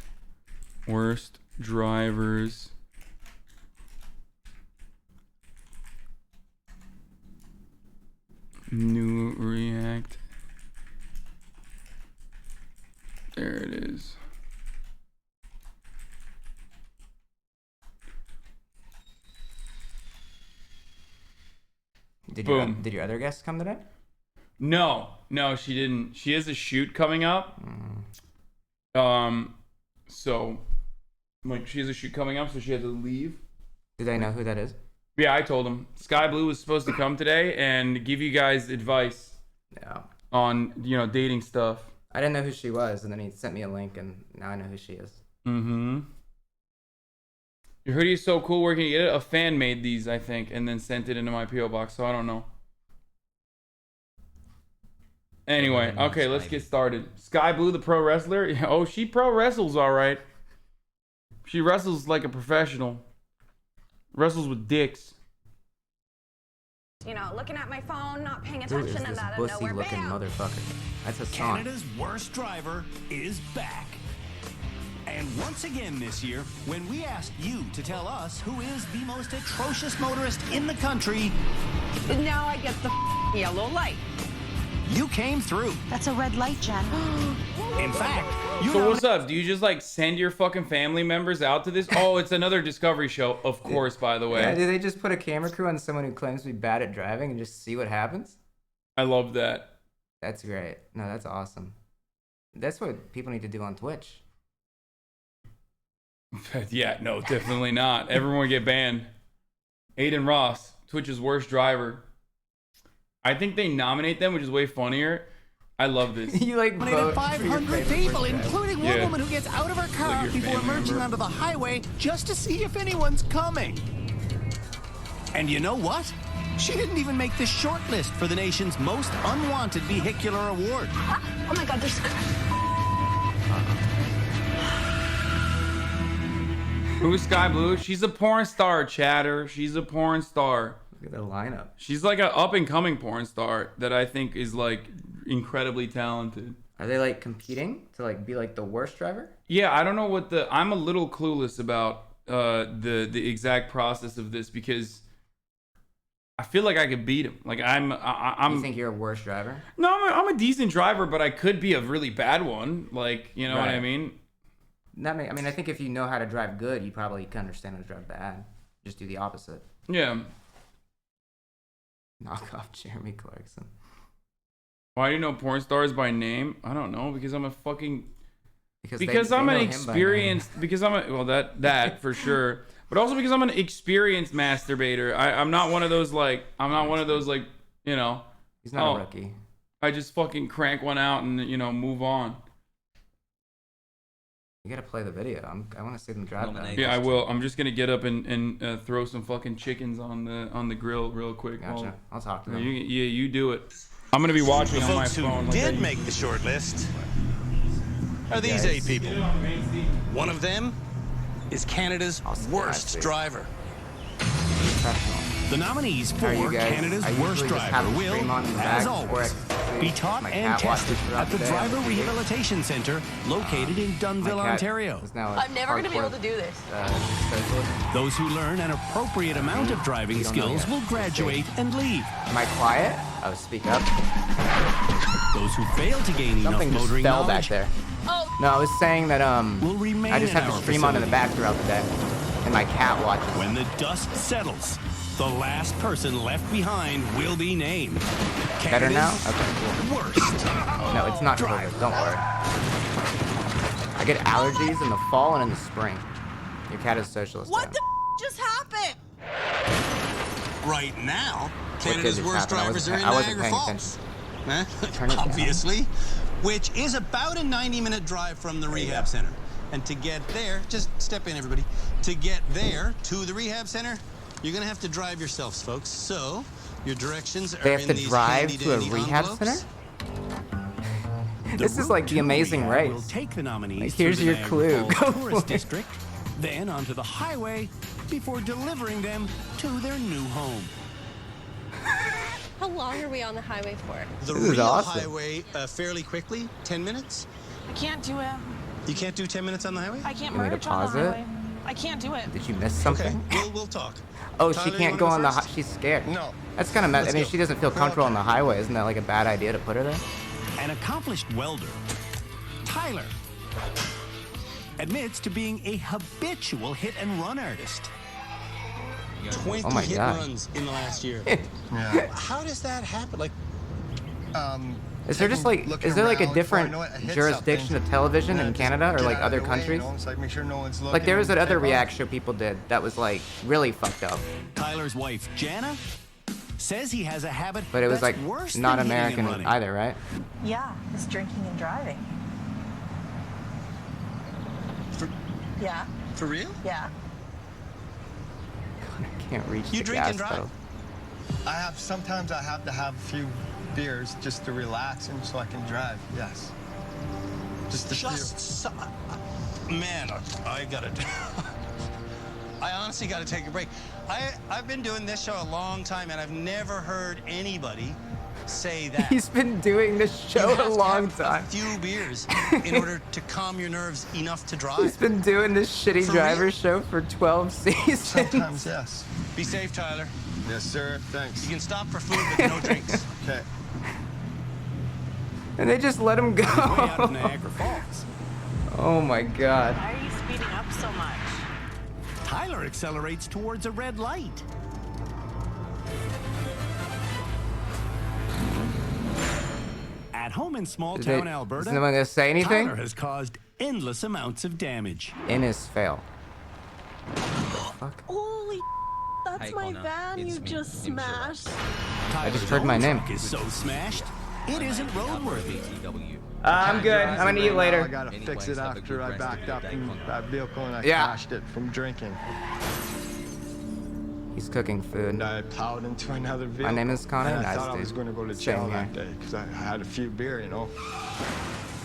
worst drivers. New react. There it is. did Boom. your other guests come today? No, she didn't. She has a shoot coming up. So like she has a shoot coming up, so she had to leave. Do they know who that is? Yeah, I told him. Sky Blue was supposed to come today and give you guys advice. Yeah. On, you know, dating stuff. I didn't know who she was, and then he sent me a link, and now I know who she is. Mm-hmm. Your hoodie is so cool. Where can you get it? A fan made these, I think, and then sent it into my P.O. box, so I don't know. Anyway, okay, let's get started. Sky Blue, the pro wrestler. Oh, she pro wrestles all right. She wrestles like a professional. Wrestles with dicks. you know, looking at my phone, not paying Who is attention, and this out of nowhere, bussy-looking bam! motherfucker? That's Hasan. Canada's worst driver is back. And once again this year, when we asked you to tell us who is the most atrocious motorist in the country, Now I get the yellow light. you came through. That's a red light, Jen. In fact, you So what's up? Do you just like send your fucking family members out to this? Oh, it's another Discovery show, of course, by the way. Yeah, do they just put a camera crew on someone who claims to be bad at driving and just see what happens? I love that. That's great. No, that's awesome. That's what people need to do on Twitch. Yeah, no, definitely not. Everyone would get banned. Aiden Ross, Twitch's worst driver. I think they nominate them, which is way funnier. I love this. You like nominated 500 people, including one Yeah. woman who gets out of her car your before family emerging member. onto the highway just to see if anyone's coming. And you know what? She didn't even make the short list for the nation's most unwanted vehicular award. Oh my God, there's... Who's Sky Blue? She's a porn star, chatter. She's a porn star. Look at the lineup. She's like an up and coming porn star that I think is like incredibly talented. Are they like competing to like be like the worst driver? Yeah, I don't know what I'm a little clueless about the exact process of this because I feel like I could beat him. Like I'm. You think you're a worse driver? No, I'm a decent driver, but I could be a really bad one. Like, you know what I mean? I mean, I think if you know how to drive good, you probably can understand how to drive bad. Just do the opposite. Yeah. Knock off Jeremy Clarkson. Why do you know porn stars by name? I don't know, because I'm a fucking... Because I'm they an know him by experienced... Because I'm a... Well, that for sure. But also because I'm an experienced masturbator. I'm not one of those, like... I'm not one of those, like, you know... He's not a rookie. I just fucking crank one out and, you know, move on. You gotta play the video. I want to see them drive that. Yeah, I will. I'm just gonna get up and throw some fucking chickens on the grill real quick. Gotcha. I'll talk to them. You do it. I'm gonna be watching The on my folks phone. who did make the short list are these 8 people. One of them is Canada's worst driver. The nominees for Canada's worst driver will, as always, be taught and tested at the Driver Rehabilitation Center located in Dunnville, Ontario. I'm never going to be able to do this. Those who learn an appropriate amount of driving skills will graduate and leave. Am I quiet? Oh, speak up. Those who fail to gain Something enough just motoring fell knowledge back there. No, I was saying that I just have to stream on in the back throughout the day, and my cat watches. When the dust settles, the last person left behind will be named. Better now? Canada's Okay, cool. Worst. No, it's not COVID. Don't worry. I get allergies in the fall and in the spring. Your cat is socialist. What the just happened? Right now, What did Canada's just worst happen? drivers are in I wasn't Niagara paying Falls. Turn it down. Obviously, which is about a 90-minute drive from the rehab center. And to get there, just step in, everybody. To get there to the rehab center, you're gonna have to drive yourselves, folks. So your directions are They have in to these drive to a handy-dandy rehab envelopes. center? This is like the Amazing Race. Will take the nominees Like, here's through the your Niagara clue. Falls Go Tourist for it. District, then onto the highway before delivering them to their new home. How long are we on the highway for? The This is real awesome. highway, fairly quickly, 10 minutes. I can't do it. You can't do 10 minutes on the highway? I can't You want me to merge on the pause it? highway. I can't do it. Did you miss something? Okay, we'll talk. Oh, Tyler, she you can't wanna go go on the. first? She's scared. No. That's kind of messed. I Let's mean, go. she doesn't feel comfortable on the highway. Isn't that like a bad idea to put her there? An accomplished welder, Tyler, admits to being a habitual hit-and-run artist. 20 Oh my hit God. runs in the last year. How does that happen? Like, Is there just like, is there like a different jurisdiction of television in Canada or like other countries? Make sure no one's Like there was that other React show people did that was like really fucked up, Tyler's wife, Jana, says he has a habit but it was that's like worse not than hitting and American running. either, right? Yeah, it's drinking and driving. Yeah. For real? Yeah. I can't reach You the drink gas and drive? pedal. Sometimes I have to have a few beers just to relax and so I can drive. Yes. Just a few. Man, I gotta. I honestly got to take a break. I've been doing this show a long time, and I've never heard anybody say that. He's been doing this show a long time. A few beers in order to calm your nerves enough to drive. He's been doing this shitty driver show for 12 seasons. Sometimes, yes. Be safe, Tyler. Yes, sir. Thanks. You can stop for food, but no drinks. Okay. And they just let him go. Way out of Niagara Falls. Oh my God. Why are you speeding up so much? Tyler accelerates towards a red light. At home in small-town Alberta, is no one gonna say anything? Tyler has caused endless amounts of damage. Innis fail. Holy, that's my van you just smashed. I just heard my name. Is so smashed, it isn't roadworthy. I'm good. I'm gonna eat later. I gotta fix it after I backed up in that vehicle and I Yeah. crashed it from drinking. He's cooking food. And I plowed into another vehicle. My name is Connor. And I Nice thought I dude. was going to go to Same jail here. that day because I had a few beer, you know.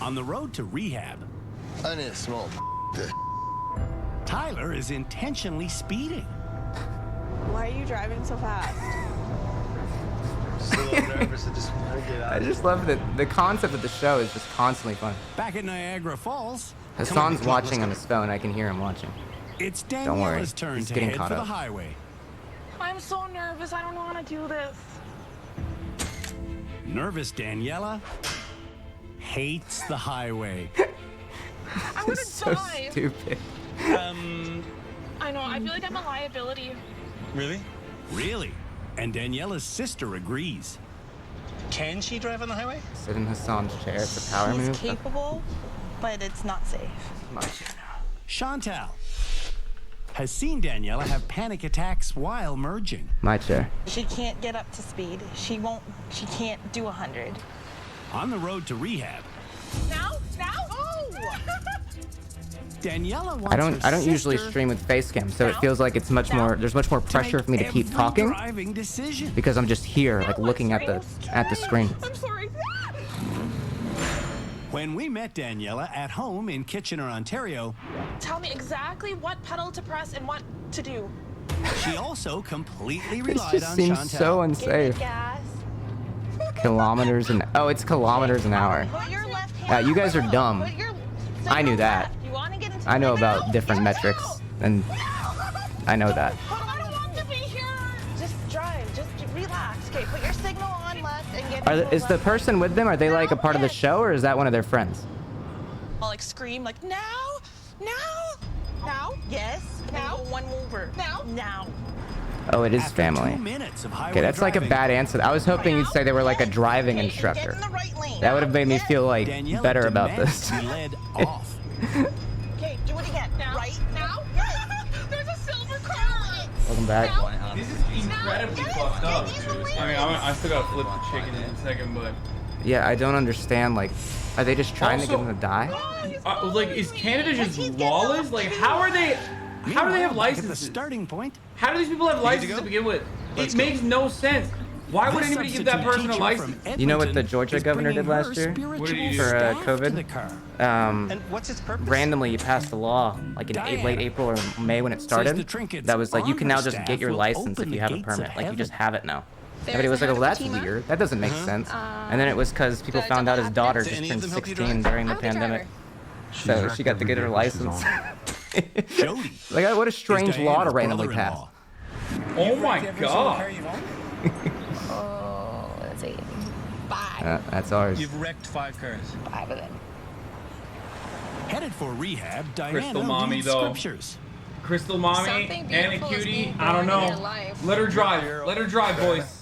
On the road to rehab, I need a small Tyler is intentionally speeding. Why are you driving so fast? So nervous, I just want to get out. I just love that the concept of the show is just constantly fun. Back at Niagara Falls, Hasan's watching on his phone. I can hear him watching. It's Don't worry. Daniela's turn He's to getting head caught for the up. highway. I'm so nervous. I don't want to do this. Nervous Daniela hates the highway. I'm gonna So die. stupid. I know. I feel like I'm a liability. Really? Really? And Daniela's sister agrees. Can she drive on the highway? Sit in Hasan's chair. It's a power She's move. capable, but it's not safe. Chantal has seen Daniela have panic attacks while merging. My chair. She can't get up to speed. She can't do 100. On the road to rehab, Now? Oh! Daniela wants I don't usually sister stream with Facecam, so it feels like it's much more. There's much more pressure for me to keep every talking driving decision. because I'm just here, like looking at the screen. I'm sorry. When we met Daniela at home in Kitchener, Ontario, Tell me exactly what pedal to press and what to do. she also completely This relied just on seems Chantal. so unsafe. Gas. Kilometers an it's kilometers an hour. Put your left hand Yeah, you guys are dumb. Put your I knew that. You want to get into I know the about different metrics, and I know that. I don't want to be here. Just drive. Just relax. Okay, put your signal on left and get Is the person with them? Are they like a part of the show, or is that one of their friends? I'll like scream like now. Yes. Now. One over. Now. Oh, it is After family. 2 minutes of highway Okay, that's like a driving, bad answer. I was hoping you'd say they were like a driving instructor. That would have made me feel like Daniela better about demands this. to be led off. Okay, do it again. Now. Right now. Yes. There's a silver car. Welcome back. This is incredibly fucked up, dude. I mean, I still gotta flip the chicken in a second, but Yeah, I don't understand. Like, are they just trying to Also- get them to die? like, is Canada just lawless? Like, how do they have licenses? At the starting point, How do these people have licenses to begin with? It makes no sense. Why would This anybody give that substitute person a teacher license? from You know what the Edmonton Georgia is governor did bringing her last year? spiritual What did he do? For staff to the COVID? car. And what's its purpose? Randomly, he passed a law, like in late April or May when it started, the trinkets that was like, you can on now her just staff get your will license if open you the have a gates permit. of Like, you just heaven. have it now. Everybody was like, well, that's weird. That doesn't make sense. And then it was because people found out his daughter Did just any of turned them help you 16 drive? during the pandemic. So she got to get her license. Jody. Like, what a strange is law to Diana's randomly pass. brother-in-law. Oh my god. Oh, let's see. 5. That's ours. You've wrecked 5 cars. 5 of them. Headed for rehab, Diana Crystal mommy, reads though. scriptures. Crystal mommy, Something Anna beautiful is Cutie, being I don't born in your know. life. Let her drive. Let her drive, boys.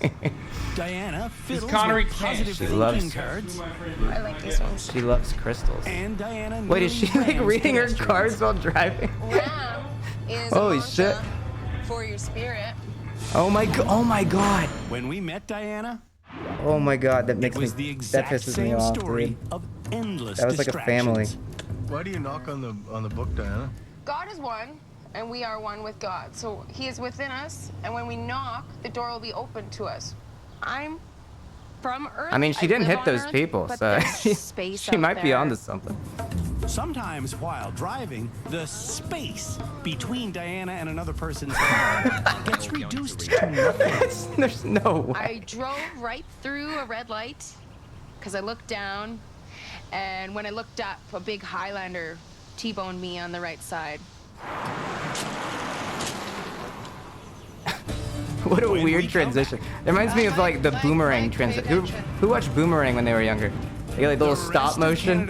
Diana fiddles Connor with eats positive pants. She thinking loves- cards. I like these ones. She loves crystals. And Diana Wait, is she named like Rams reading her pedestrians. cards while driving? Ram is Holy a shit. mantra for your spirit. Oh my god. Oh my god. When we met Diana, Oh my god. That it makes me. was the That exact pisses me same off, story dude. of endless That was like a family. distractions. Why do you knock on the book, Diana? God is one, and we are one with God. So he is within us, and when we knock, the door will be open to us. I'm from Earth. I mean, she didn't live hit on those Earth, people, but so there's space she out might be there. onto something. Sometimes while driving, the space between Diana and another person's car gets reduced to nothing. There's no way. I drove right through a red light because I looked down, and when I looked up, a big Highlander T-boned me on the right side. What a weird transition. It reminds me of like the boomerang transition. Who watched Boomerang when they were younger? They got like little stop motion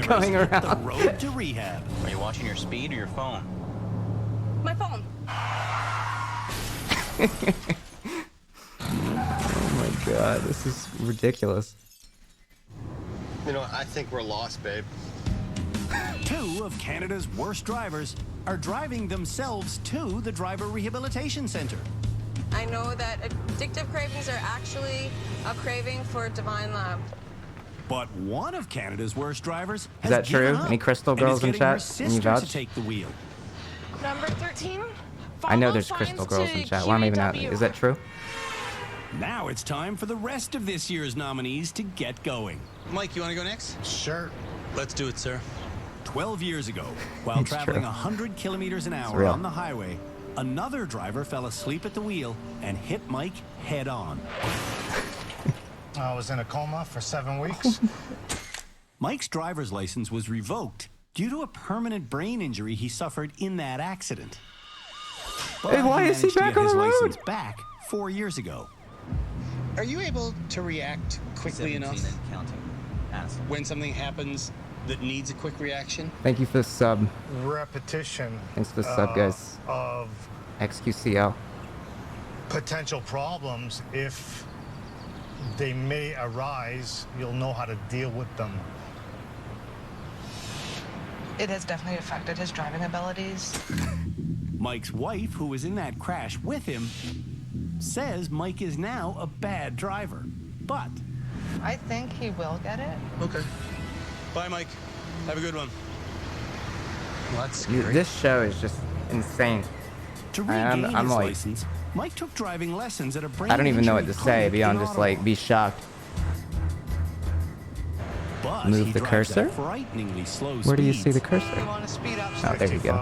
going around. The road to rehab. Are you watching your speed or your phone? My phone. Oh my god, this is ridiculous. You know, I think we're lost, babe. 2 of Canada's worst drivers are driving themselves to the driver rehabilitation center. I know that addictive cravings are actually a craving for divine love. But one of Canada's worst drivers has Is that true? given up Any Krystal and girls is in getting her chat? Can you sister vouch? to take the wheel. Number 13. I know there's Krystal girls in chat. Why am I even out? Is that true? Now it's time for the rest of this year's nominees to get going. Mike, you want to go next? Sure. Let's do it, sir. 12 years ago, while It's traveling true. 100 kilometers an hour real. on the highway, another driver fell asleep at the wheel and hit Mike head on. I was in a coma for 7 weeks. Mike's driver's license was revoked due to a permanent brain injury he suffered in that accident. But Hey, why is he managed to back get on his the road? license back 4 years ago. Are you able to react quickly 17 enough and counting. Ask. when something happens that needs a quick reaction? Thank you for the sub. Repetition. Thanks for the sub, guys. Of XQCL. potential problems, if they may arise, you'll know how to deal with them. It has definitely affected his driving abilities. Mike's wife, who was in that crash with him, says Mike is now a bad driver. But I think he will get it. Okay. Bye, Mike. Have a good one. Let's This show is just insane. to regain I'm his like, license, Mike took driving lessons at a brain I don't even know what injury to say clinic beyond in just like Ottawa. be shocked. But Move he the drives at cursor? frighteningly slow Where do you see speeds. the cursor? You want to speed up? Oh, there you go.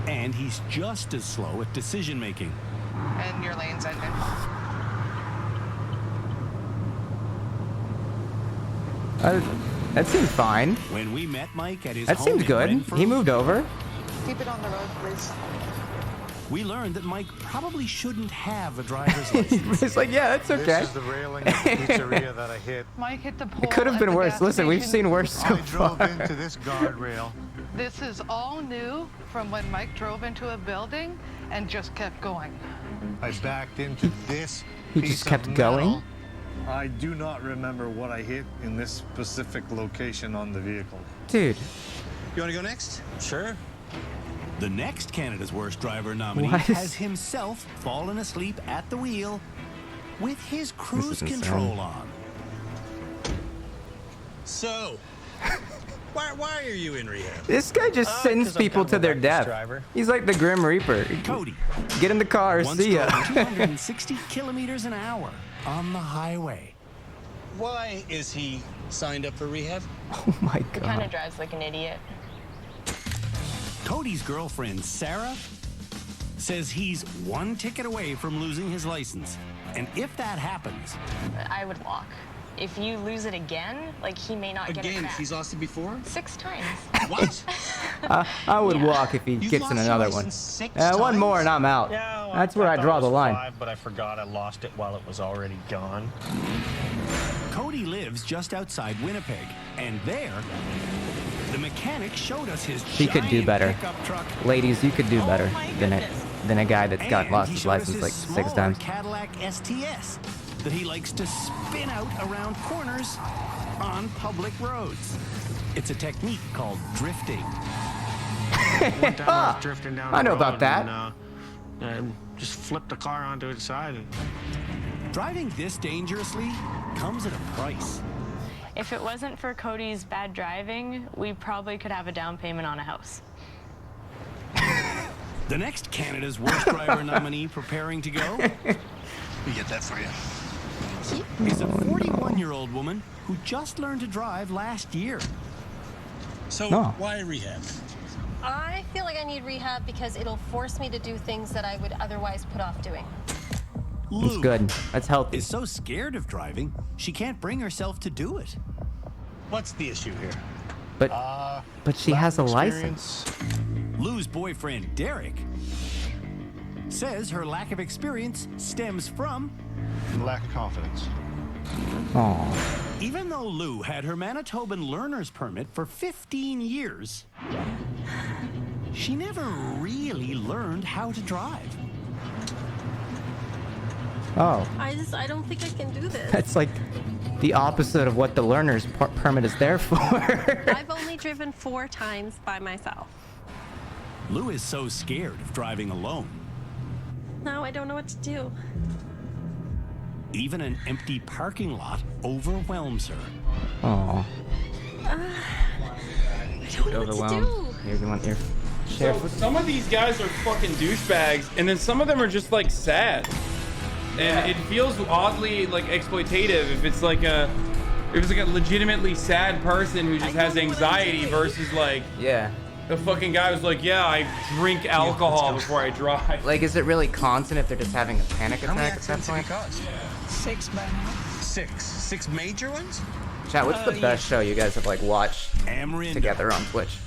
And he's just as slow at decision making. And your lane's ended. That seemed fine. When we met Mike at his That home seemed in good. Renfrew, He moved over. Keep it on the road, please. we learned that Mike probably shouldn't have a driver's license. It's like, yeah, that's okay. This is the railing of the pizzeria that I hit. Mike hit the pole. It could have at been the worse. gas Listen, we've station. seen worse so I drove far. into this guardrail. This is all new from when Mike drove into a building and just kept going. I backed into this He piece just kept of going? metal. I do not remember what I hit in this specific location on the vehicle. Dude, You want to go next? Sure. The next Canada's Worst Driver nominee What? has himself fallen asleep at the wheel with his cruise insane. control on. So, why are you in rehab? this guy just sends people to their death. He's like the Grim Reaper. Cody Get in the car, once see ya. drove 260 kilometers an hour on the highway. Why is he signed up for rehab? Oh my He kind god. of drives like an idiot. Cody's girlfriend, Sarah, says he's one ticket away from losing his license. And if that happens, I would walk. If you lose it again, like he may not get it Again, back. he's lost it before? 6 times. What? I would walk if he You've gets in lost your another one. license 6 One more and I'm out. Yeah, well, That's where I thought draw it the was line. 5, but I forgot I lost it while it was already gone. Cody lives just outside Winnipeg. And there, the mechanic showed us his She could do giant better. pickup truck. Ladies, you could do better than a guy that's got And lost he his showed us license his like 6 smaller times. Cadillac STS that he likes to spin out around corners on public roads. It's a technique called drifting. One time I was drifting down I the know about road that. and just flipped the car onto its side. Driving this dangerously comes at a price. If it wasn't for Cody's bad driving, we probably could have a down payment on a house. The next Canada's Worst Driver nominee preparing to go We get that for you. is a 41-year-old woman who just learned to drive last year. So why rehab? I feel like I need rehab because it'll force me to do things that I would otherwise put off doing. It's good. That's healthy. Is so scared of driving, she can't bring herself to do it. What's the issue here? But she has a license. Lou's boyfriend, Derek, says her lack of experience stems from lack of confidence. Aww. Even though Lou had her Manitoban learner's permit for 15 years, she never really learned how to drive. Oh. I don't think I can do this. That's like the opposite of what the learner's permit is there for. I've only driven 4 times by myself. Lou is so scared of driving alone. Now I don't know what to do. Even an empty parking lot overwhelms her. Oh. I don't know what to do. Here, you want your share? So some of these guys are fucking douchebags, and then some of them are just like sad. And it feels oddly like exploitative if it's like a legitimately sad person who just has anxiety versus like the fucking guy who's like, yeah, I drink alcohol before I drive. Like, is it really constant if they're just having a panic attack at that point? 6 by now. 6 major ones? Chat, what's the best show you guys have like watched together on Twitch?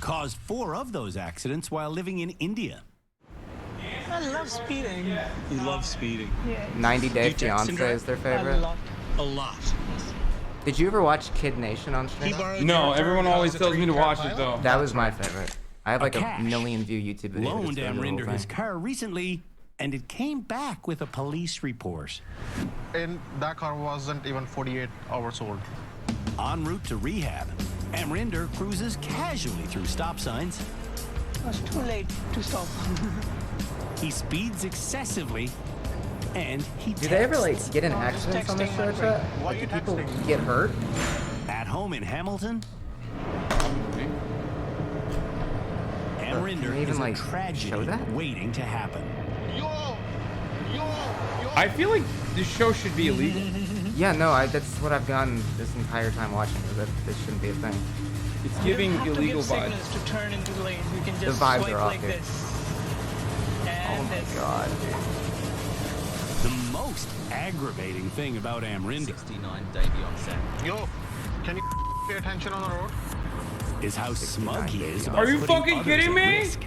Caused 4 of those accidents while living in India. I love speeding. You love speeding. Yeah. 90 Day Fiancé is their favorite. A lot. Did you ever watch Kid Nation on stream? No, everyone always tells me to watch it though. That was my favorite. I have like a million view YouTube videos. Loaned Amrinder his car recently, and it came back with a police report. And that car wasn't even 48 hours old. En route to rehab, Amrinder cruises casually through stop signs. It was too late to stop. He speeds excessively, and he Do they ever like get in accidents on this show, chat? Like, do people get hurt? At home in Hamilton, Amrinder is a tragedy waiting to happen. I feel like this show should be illegal. Yeah, no, that's what I've done this entire time watching. Is that this shouldn't be a thing. It's giving illegal vibes. To turn into the lane, you can The just vibes swipe are off like here. this. Oh my god. The most aggravating thing about Amrinder 69 Davion Sam. Yo, can you pay attention on the road? is how smug he is about Are you putting fucking others kidding at me? risk.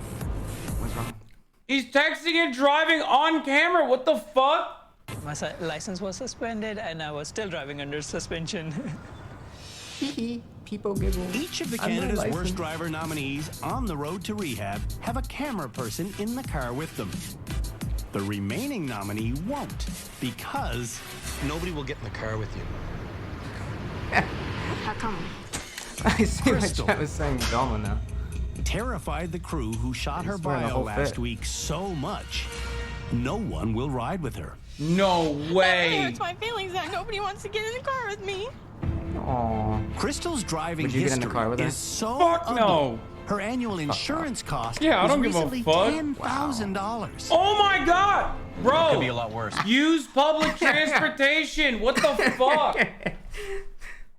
He's texting and driving on camera. What the fuck? My license was suspended and I was still driving under suspension. People giggle. Each of the Canada's Worst Driver nominees on the road to rehab have a camera person in the car with them. The remaining nominee won't, because nobody will get in the car with you. How come? I see Krystal what Chat was saying Velma now. terrified the crew who shot her wearing a bio whole last fit. week so much, no one will ride with her. No It way. hurts my feelings that nobody wants to get in the car with me. Aww. Crystal's driving Would you get in the history car with her? is so Fuck ugly. no. Her annual insurance cost Yeah, I was don't give a recently fuck. $10,000. Oh my god, bro. Could be a lot worse. Use public transportation. What the fuck?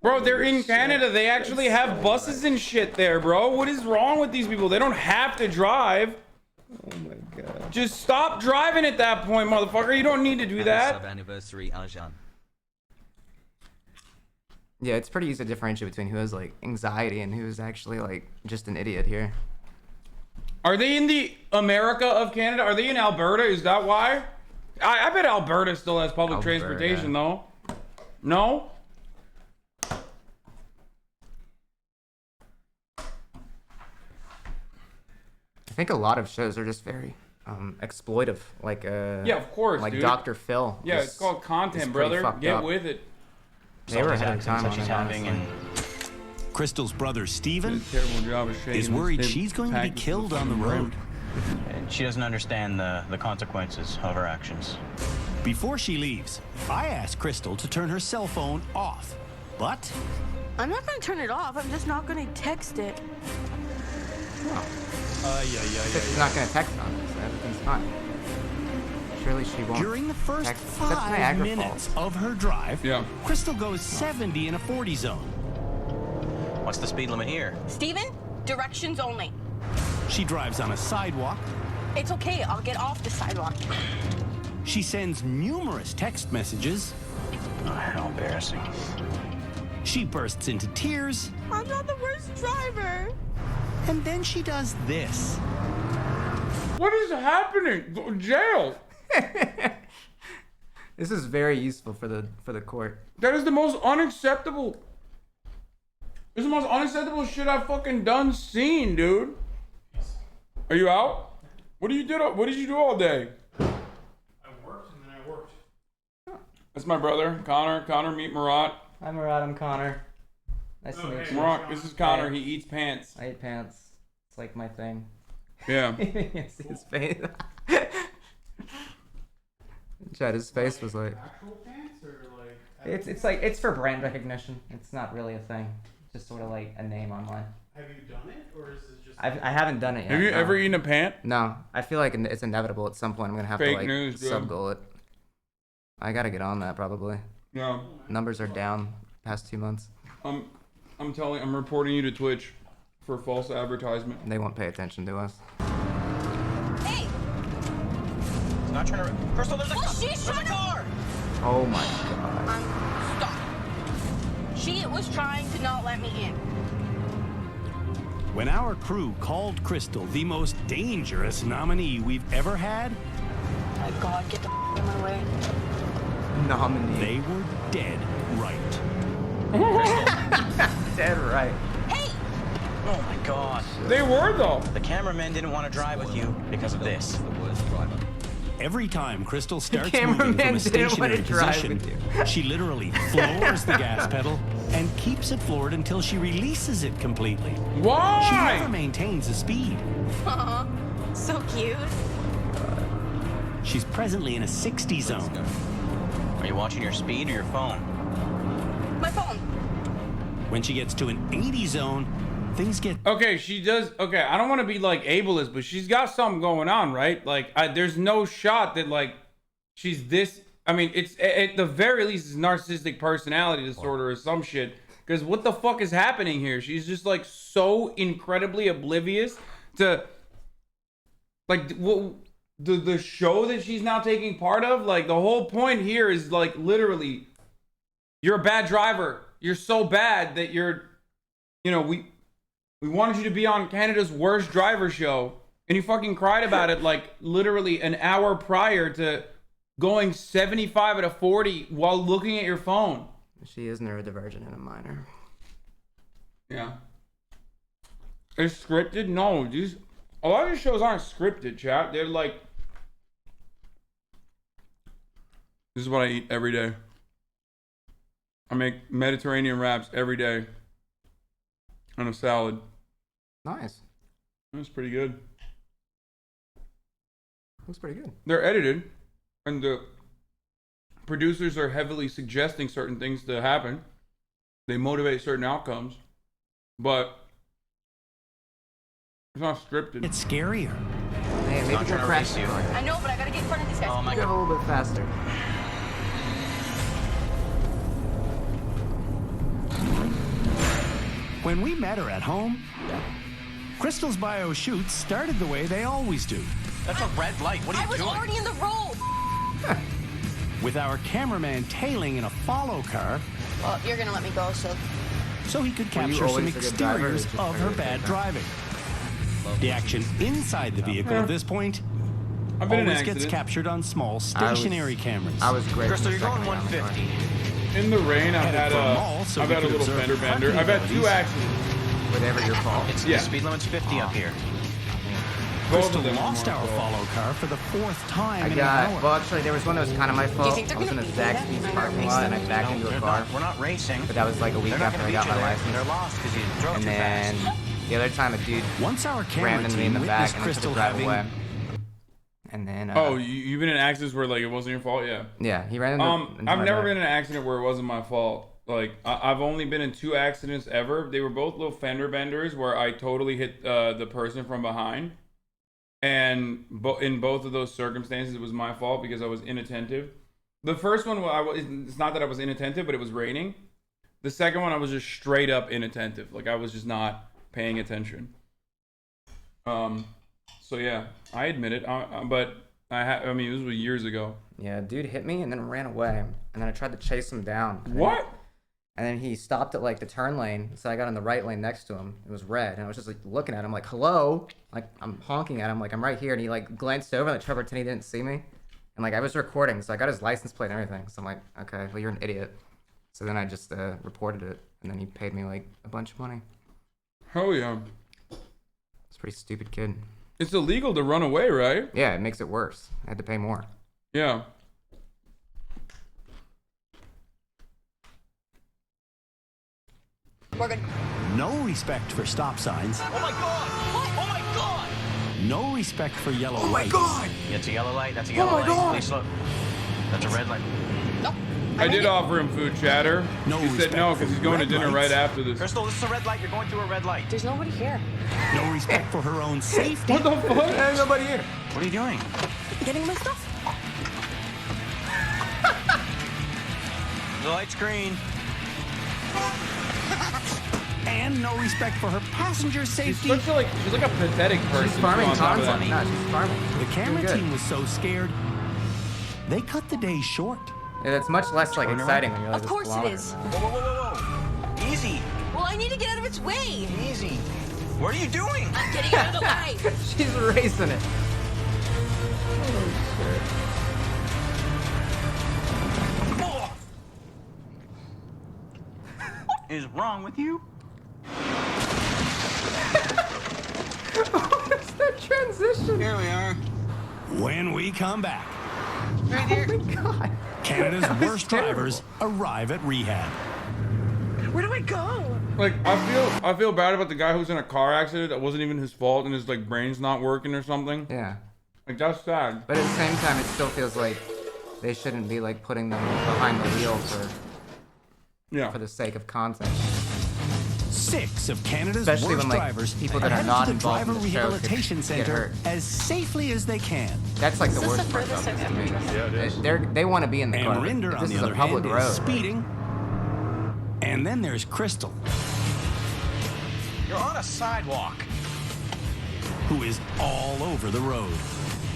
Bro, they're in Canada. They actually have buses and shit there, bro. What is wrong with these people? They don't have to drive. Oh my god. Just stop driving at that point, motherfucker. You don't need to do that. Sub-anniversary Arjan. Yeah, it's pretty easy to differentiate between who has like anxiety and who's actually like just an idiot here. Are they in the America of Canada? Are they in Alberta? Is that why? I bet Alberta still has public transportation, though. No? I think a lot of shows are just very exploitive, like Yeah, of course, like dude. Dr. Phil. Yeah, it's called content, brother. Get with it. They were ahead of time on it, having honestly. Crystal's brother Steven Terrible job of is worried she's going to be killed on the road. And she doesn't understand the consequences of her actions. Before she leaves, I asked Krystal to turn her cell phone off, but I'm not going to turn it off. I'm just not going to text it. She's not gonna text on it, so everything's fine. Surely she won't. during the first text. That's 5 Niagara minutes Falls. of her drive, Yeah. Krystal goes 70 in a 40 zone. What's the speed limit here? Steven, directions only. She drives on a sidewalk. It's okay, I'll get off the sidewalk. She sends numerous text messages. Oh, how embarrassing. She bursts into tears. I'm not the worst driver. And then she does this. What is happening? Go to jail. This is very useful for the court. That is the most unacceptable. This is the most unacceptable shit I've fucking seen, dude. Are you out? What did you do all day? I worked and then I worked. That's my brother, Connor. Connor, meet Marat. Hi, Marat. I'm Connor. Nice to meet you. Marat, this is Connor. He eats pants. I eat pants. It's like my thing. Yeah. See his face. Chad, his face was like. Actual pants or like? It's for brand recognition. It's not really a thing. It's just sort of like a name online. Have you done it or is it just? I haven't done it yet. Have you no. ever eaten a pant? No. I feel like it's inevitable at some point. I'm gonna have Fake to like news, dude. sub-goal it. I gotta get on that probably. Yeah. Numbers are down past 2 months. I'm reporting you to Twitch for false advertisement. They won't pay attention to us. Hey! He's not trying to. Krystal, there's a She's trying car! Oh my god. Stop. She was trying to not let me in. When our crew called Krystal the most dangerous nominee we've ever had, My God, get the out of my way. Nominee. they were dead right. Dead right. Hey! Oh my god. They were though. The cameraman didn't want to drive with you because of this. Every time Krystal starts cameraman moving from a didn't stationary want to drive position, with she literally floors the gas pedal and keeps it floored until she releases it completely. Why? She never maintains the speed. Aw, so cute. She's presently in a 60 zone. Are you watching your speed or your phone? My phone. When she gets to an 80 zone, things get... Okay, she does. Okay, I don't want to be like ableist, but she's got something going on, right? Like, there's no shot that like she's this. I mean, it's at the very least it's narcissistic personality disorder or some shit. Because what the fuck is happening here? She's just like so incredibly oblivious to like the show that she's now taking part of. Like the whole point here is like literally, you're a bad driver. You're so bad that you're, you know, we wanted you to be on Canada's worst driver show, and you fucking cried about it like literally an hour prior to going 75 out of 40 while looking at your phone. She is neurodivergent and a minor. Yeah. It's scripted? No, a lot of these shows aren't scripted, chat. They're like, this is what I eat every day. I make Mediterranean wraps every day on a salad. Nice. That's pretty good. Looks pretty good. They're edited, and the producers are heavily suggesting certain things to happen. They motivate certain outcomes, but it's not scripted. It's scarier. Hey, maybe go crash you. I know, but I gotta get in front of these guys. Oh my Go a little bit faster. When we met her at home, Krystal's bio shoots started the way they always do. That's a red light. What are you doing? I was already in the road. With our cameraman tailing in a follow car. Well, you're gonna let me go, so he could capture some exteriors of her bad driving. The action inside the vehicle at this point always gets captured on small stationary cameras. I was great. Krystal, you're going 150. In the rain, I've had a little fender bender. I've had 2 accidents. Whatever your fault. The speed limit's 50 up here. Krystal lost our follow car for the 4th time in an hour. Well, actually, there was one that was kind of my fault. I was in a Zaxby's parking lot and I backed into a car. We're not racing. But that was like a week after I got my license. They're lost because you drove and too then fast. the other time, a dude ran into me in the back and I had to drive away. And then you've been in accidents where like it wasn't your fault? Yeah. Yeah, he ran into I've my never back. been in an accident where it wasn't my fault. Like I've only been in 2 accidents ever. They were both little fender benders where I totally hit the person from behind. And in both of those circumstances, it was my fault because I was inattentive. The first one, it's not that I was inattentive, but it was raining. The second one, I was just straight up inattentive. Like, I was just not paying attention. So yeah, I admit it. But I mean, this was years ago. Yeah, dude hit me and then ran away. And then I tried to chase him down. What? And then he stopped at like the turn lane. So I got in the right lane next to him. It was red. And I was just like looking at him like, hello? Like, I'm honking at him like, I'm right here. And he like glanced over and like tried to pretend he didn't see me. And like, I was recording. So I got his license plate and everything. So I'm like, okay, well, you're an idiot. So then I just reported it. And then he paid me like a bunch of money. Hell yeah. It's a pretty stupid kid. It's illegal to run away, right? Yeah, it makes it worse. I had to pay more. Yeah. We're good. No respect for stop signs. Oh my God! Oh my God! No respect for yellow lights. Oh my God! Yeah, it's a yellow light. That's a yellow light. God. Please slow. That's a red light. Nope. I did offer him food, Chatter. No he said no because he's going to dinner right after this. Krystal, this is a red light. You're going through a red light. There's nobody here. No respect for her own safety. What the fuck? There's nobody here. What are you doing? Getting my stuff. The light's green. And no respect for her passenger safety. She's like a pathetic person. She's farming on top of content. that. No, she's farming. The camera Doing good. team was so scared, they cut the day short. Yeah, it's much less like exciting when you're like Of course it kilometers. is. Whoa, whoa, whoa, whoa. Easy. Well, I need to get out of its way. Easy. What are you doing? I'm getting out of the way. She's racing it. What is wrong with you? What's that transition? Here we are. When we come back, Right here. Oh my God. Canada's worst drivers arrive at rehab. Where do I go? Like, I feel bad about the guy who was in a car accident that wasn't even his fault and his like brain's not working or something. Yeah. Like, that's sad. But at the same time, it still feels like they shouldn't be like putting them behind the wheel for the sake of content. 6 of Canada's Especially worst when, like, drivers people are that are headed not to the involved driver in the show could rehabilitation get center hurt. as safely as they can. That's like the Is this worst the part furthest about this I've to me. ever Yeah, they want to be in the And car. Rinder, If on this the is a other public hand, road. is speeding. And then there's Krystal, You're on a sidewalk. who is all over the road.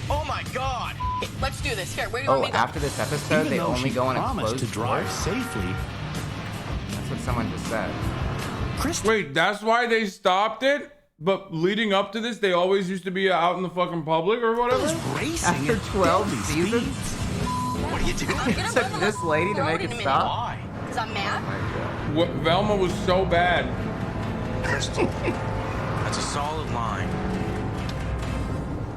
Oh my God. Okay, let's do this. Here, where do you want Oh, me to go? after this episode, Even they though only she go on a promised closed to drive course? safely, That's what someone just said. Wait, that's why they stopped it? But leading up to this, they always used to be out in the fucking public or whatever? After 12 seasons? What are you doing? It took this lady to make it stop? Why? Because I'm mad. What, Velma was so bad. Krystal. That's a solid line.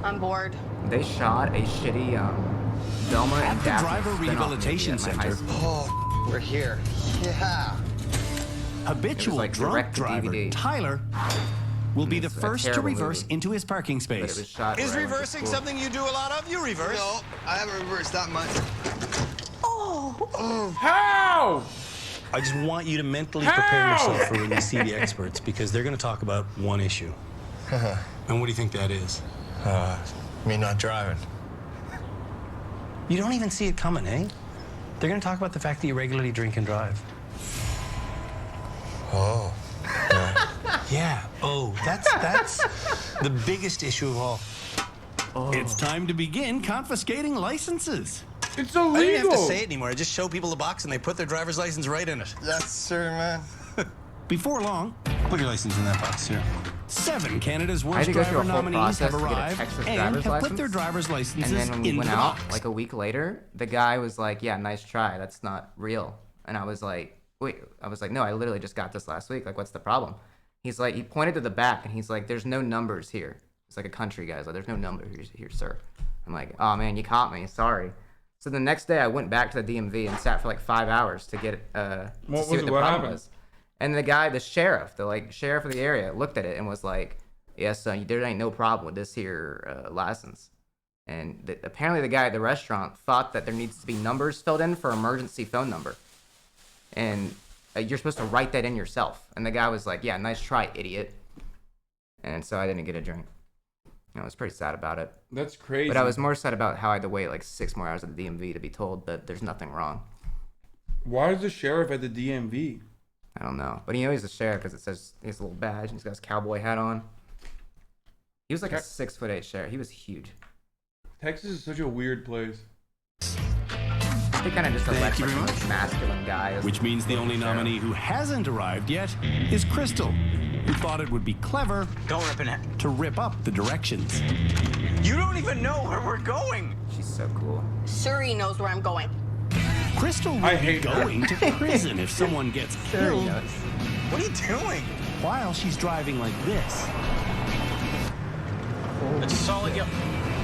I'm bored. They shot a shitty Velma and at the Daphne driver spin-off rehabilitation movie at my high center, school. Oh, we're here. Yeah. habitual like drunk direct to driver DVD. Tyler will be the It's a first to terrible reverse movie. into his parking But it was space. shot Is where I went to reversing school. something you do a lot of? You reverse. No, I haven't reversed that much. How? I just want you to mentally prepare yourself for when you see the experts because they're going to talk about one issue. And what do you think that is? Me not driving. You don't even see it coming, eh? They're going to talk about the fact that you regularly drink and drive. Oh. Yeah. Oh, that's the biggest issue of all. It's time to begin confiscating licenses. It's I illegal. don't even have to say it anymore. I just show people the box and they put their driver's license right in it. Yes, sir, man. Before long, Put your license in that box here. 7 Canada's I had worst to go through driver a whole nominees have process to get a arrived Texas and driver's have put license. their driver's licenses And then when we in went the out, box. like a week later, the guy was like, yeah, nice try. That's not real. And I was like, wait. I was like, no, I literally just got this last week. Like, what's the problem? He's like, he pointed to the back and he's like, there's no numbers here. It's like a country guy. He's like, there's no numbers here, sir. I'm like, oh man, you caught me. Sorry. So the next day I went back to the DMV and sat for like 5 hours to get to see what the problem happened? was. And the guy, the sheriff of the area, looked at it and was like, yes, son, there ain't no problem with this here license. And apparently the guy at the restaurant thought that there needs to be numbers filled in for emergency phone number. And you're supposed to write that in yourself. And the guy was like, yeah, nice try, idiot. And so I didn't get a drink. I was pretty sad about it. That's crazy. But I was more sad about how I had to wait like 6 more hours at the DMV to be told that there's nothing wrong. Why is the sheriff at the DMV? I don't know. But he's a sheriff because it says he has a little badge and he's got his cowboy hat on. He was like a 6'8" sheriff. He was huge. Texas is such a weird place. They kind of just elect like a masculine guy. Which means the only nominee who hasn't arrived yet is Krystal, who thought it would be clever to rip up the directions. You don't even know where we're going. She's so cool. Suri knows where I'm going. Krystal will be going to prison if someone gets killed. What are you doing? While she's driving like this. It's a solid yellow.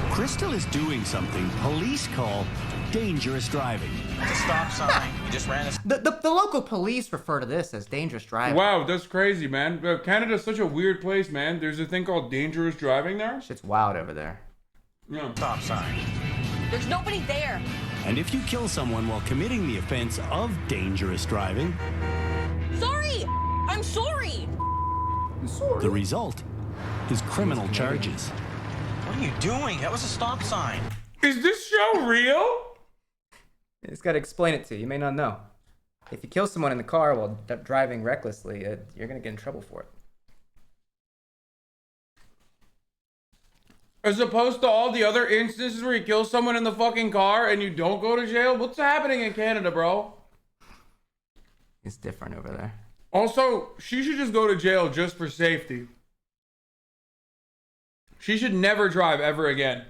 Krystal is doing something police call dangerous driving. It's a stop sign. You just ran a... The local police refer to this as dangerous driving. Wow, that's crazy, man. Canada's such a weird place, man. There's a thing called dangerous driving there. Shit's wild over there. Yeah. Stop sign. There's nobody there. And if you kill someone while committing the offense of dangerous driving... Sorry! I'm sorry! The result is criminal charges. What are you doing? That was a stop sign. Is this show real? You just gotta explain it to you. You may not know. If you kill someone in the car while driving recklessly, you're gonna get in trouble for it. As opposed to all the other instances where you kill someone in the fucking car and you don't go to jail? What's happening in Canada, bro? It's different over there. Also, she should just go to jail just for safety. She should never drive ever again.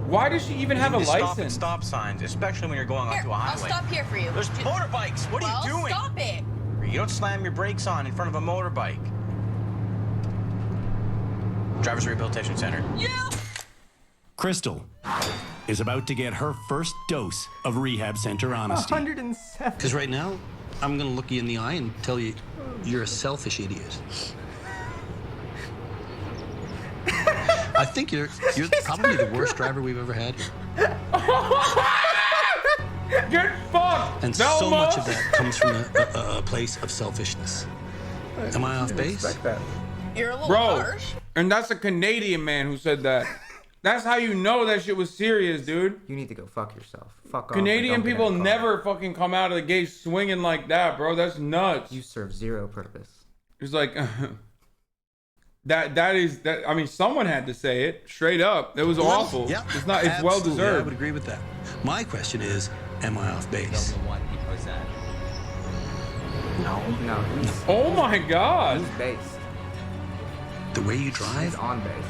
Why does she even have a license? Stop signs, especially when you're going onto a highway. I'll stop here for you. There's motorbikes. What are you doing? Stop it. You don't slam your brakes on in front of a motorbike. Driver's Rehabilitation Center. Yeah. Krystal is about to get her first dose of rehab center honesty. 107. Because right now, I'm gonna look you in the eye and tell you you're a selfish idiot. I think you're probably the worst driver we've ever had. Get fucked! And so much of that comes from a place of selfishness. Am I off base? You're a little Bro, harsh. and that's a Canadian man who said that. That's how you know that shit was serious, dude. You need to go fuck yourself. Fuck off. Canadian people never fucking come out of the gate swinging like that, bro. That's nuts. You serve zero purpose. It's like that. I mean, someone had to say it straight up. It was awful. Yeah, it's not. It's well deserved. I would agree with that. My question is, am I off base? No. Oh my God. He's based. The way you drive? He's on base.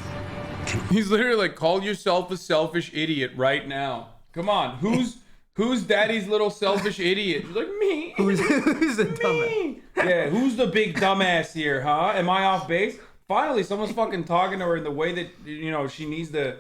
He's literally like, call yourself a selfish idiot right now. Come on, who's daddy's little selfish idiot? He's like, me. Who's the dumbass? Yeah, who's the big dumbass here, huh? Am I off base? Finally, someone's fucking talking to her in the way that, you know, she needs to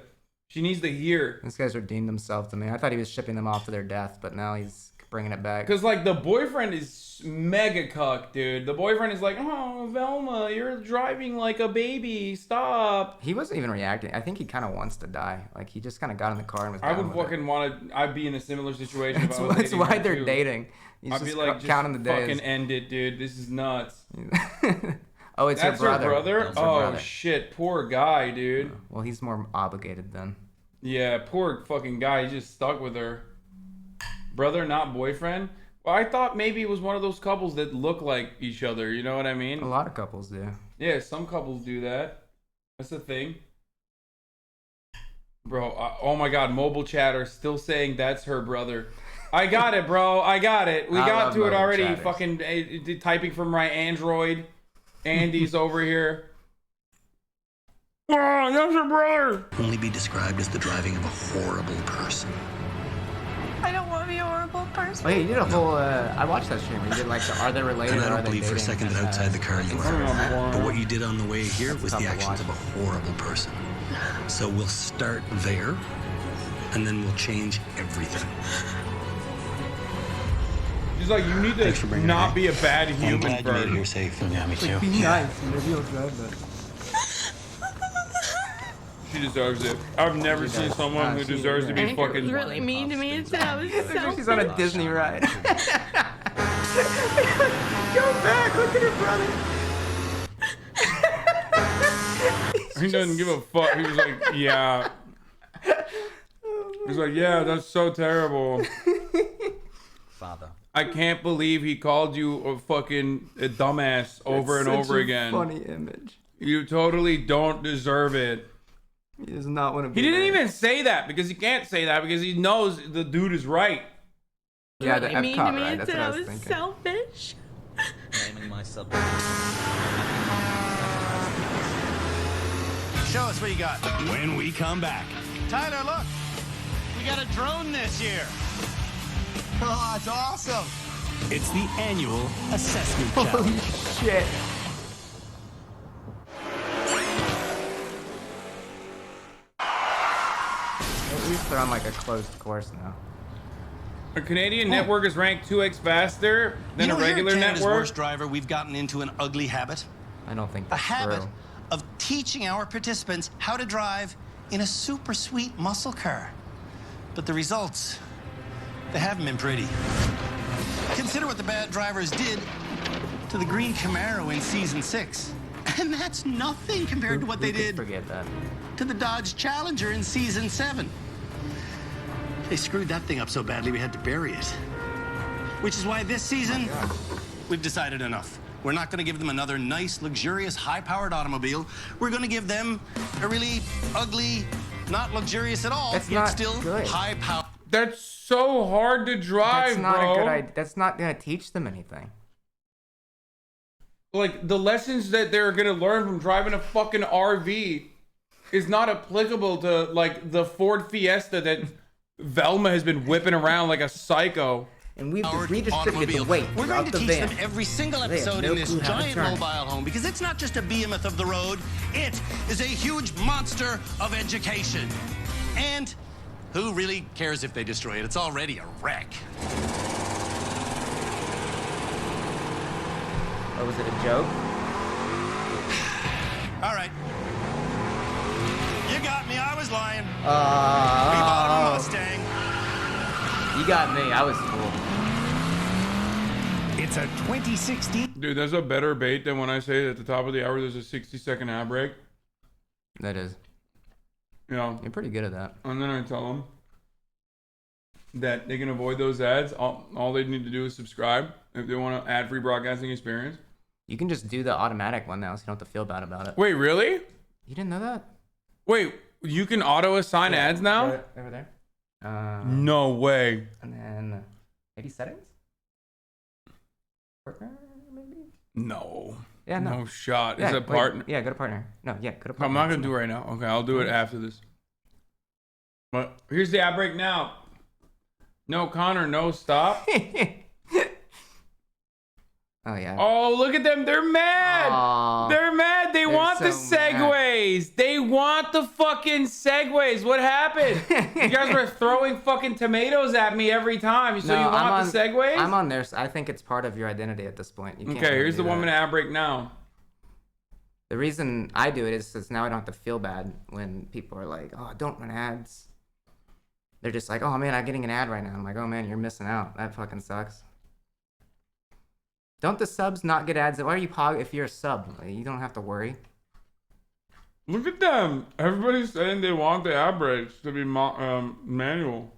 hear. This guy's redeemed himself to me. I thought he was shipping them off to their death, but now he's bringing it back. Because, like, the boyfriend is mega cuck, dude. The boyfriend is like, oh, Velma, you're driving like a baby. Stop. He wasn't even reacting. I think he kind of wants to die. Like, he just kind of got in the car and was I done would with fucking want to. I'd be in a similar situation. That's why they're dating. He's I'd be like, just counting the days. fucking end it, dude. This is nuts. Oh, it's That's her brother. Her brother? That's her oh, brother. shit. Poor guy, dude. Well, he's more obligated then. Yeah, poor fucking guy. He's just stuck with her. Brother, not boyfriend? Well, I thought maybe it was one of those couples that look like each other. You know what I mean? A lot of couples do. Yeah, some couples do that. That's the thing. Bro, oh my God. Mobile chatter still saying that's her brother. I got it, bro. I got it. We got to it already. Chatters. Fucking typing from my Android. Andy's over here. Oh, that's your brother. Only be described as the driving of a horrible person. I don't want to be a horrible person. Wait, you did a whole, I watched that stream where you did like, are they related And I or are don't they believe for a dating? second that outside the car you are. But what you did on the way here was the actions of a horrible person. So we'll start there, and then we'll change everything. She's like, you need to not be a bad human. I'm glad you made it here safe. Yeah, me too. Be nice. Maybe you'll drive that. She deserves it. I've never seen someone who deserves to be fucking. It was really mean to me. That was so She's on a Disney ride. Go back. Look at her brother. He doesn't give a fuck. He was like, yeah. He's like, yeah, that's so terrible. Father, I can't believe he called you a fucking dumbass over and over again. Funny image. You totally don't deserve it. He does not want to be. He didn't there. even say that because he can't say that because he knows the dude is right. Yeah, the You mean to Epcot me ride. That's that what I I was was thinking. selfish? Naming my subject. Show us what you got. When we come back. Tyler, look. We got a drone this year. Oh, it's awesome. It's the annual assessment Holy challenge. shit. At least they're on like a closed course now. A Canadian network is ranked 2x faster than You a know, regular here at Canada's network. Worst Driver, we've gotten into an ugly habit. I don't think A that's habit true. of teaching our participants how to drive in a super sweet muscle car. But the results, they haven't been pretty. Consider what the bad drivers did to the green Camaro in season 6. And that's nothing compared to what they did Forget that. to the Dodge Challenger in season 7. They screwed that thing up so badly we had to bury it. Which is why this season, we've decided enough. We're not going to give them another nice, luxurious, high-powered automobile. We're going to give them a really ugly, not luxurious at all, That's yet not still good. high-powered. That's so hard to drive, That's not bro. a good idea. That's not gonna teach them anything. Like the lessons that they're gonna learn from driving a fucking RV is not applicable to like the Ford Fiesta that Velma has been whipping around like a psycho. And we've Automobile. redistributed the weight We're throughout going to the teach van. them every single They have episode no in this clue how to giant turn. mobile home because it's not just a behemoth of the road, it is a huge monster of education. And who really cares if they destroy it? It's already a wreck. Oh, was it a joke? All right. You got me. I was lying. We bought him a Mustang. You got me. I was fooled. It's a 2016. Dude, that's a better bait than when I say at the top of the hour there's a 60-second ad break. That is. You know, You're pretty good at that. and then I tell them that they can avoid those ads. All they need to do is subscribe if they want an ad-free broadcasting experience. You can just do the automatic one now, so you don't have to feel bad about it. Wait, really? You didn't know that? Wait, you can auto-assign ads now? Right over there. No way. And then maybe settings? Partner, maybe? No. Yeah, no. No shot. Yeah, Is it partner? Yeah, go to partner. No, yeah, go to partner. I'm not gonna do it right now. Okay, I'll do it after this. But here's the ad break now. No, Connor, no, stop. Oh yeah. Oh, look at them. They're mad. Aw. They're mad. They want the so mad. segways. They want the fucking segways. What happened? You guys were throwing fucking tomatoes at me every time. So you want the segways? I'm on there. So I think it's part of your identity at this point. You can't Okay, really here's do the 1 that. minute ad break now. The reason I do it is because now I don't have to feel bad when people are like, "Oh, don't run ads." They're just like, "Oh man, I'm getting an ad right now." I'm like, "Oh man, you're missing out. That fucking sucks." Don't the subs not get ads? Why are you if you're a sub? Like, you don't have to worry. Look at them. Everybody's saying they want the ad breaks to be manual.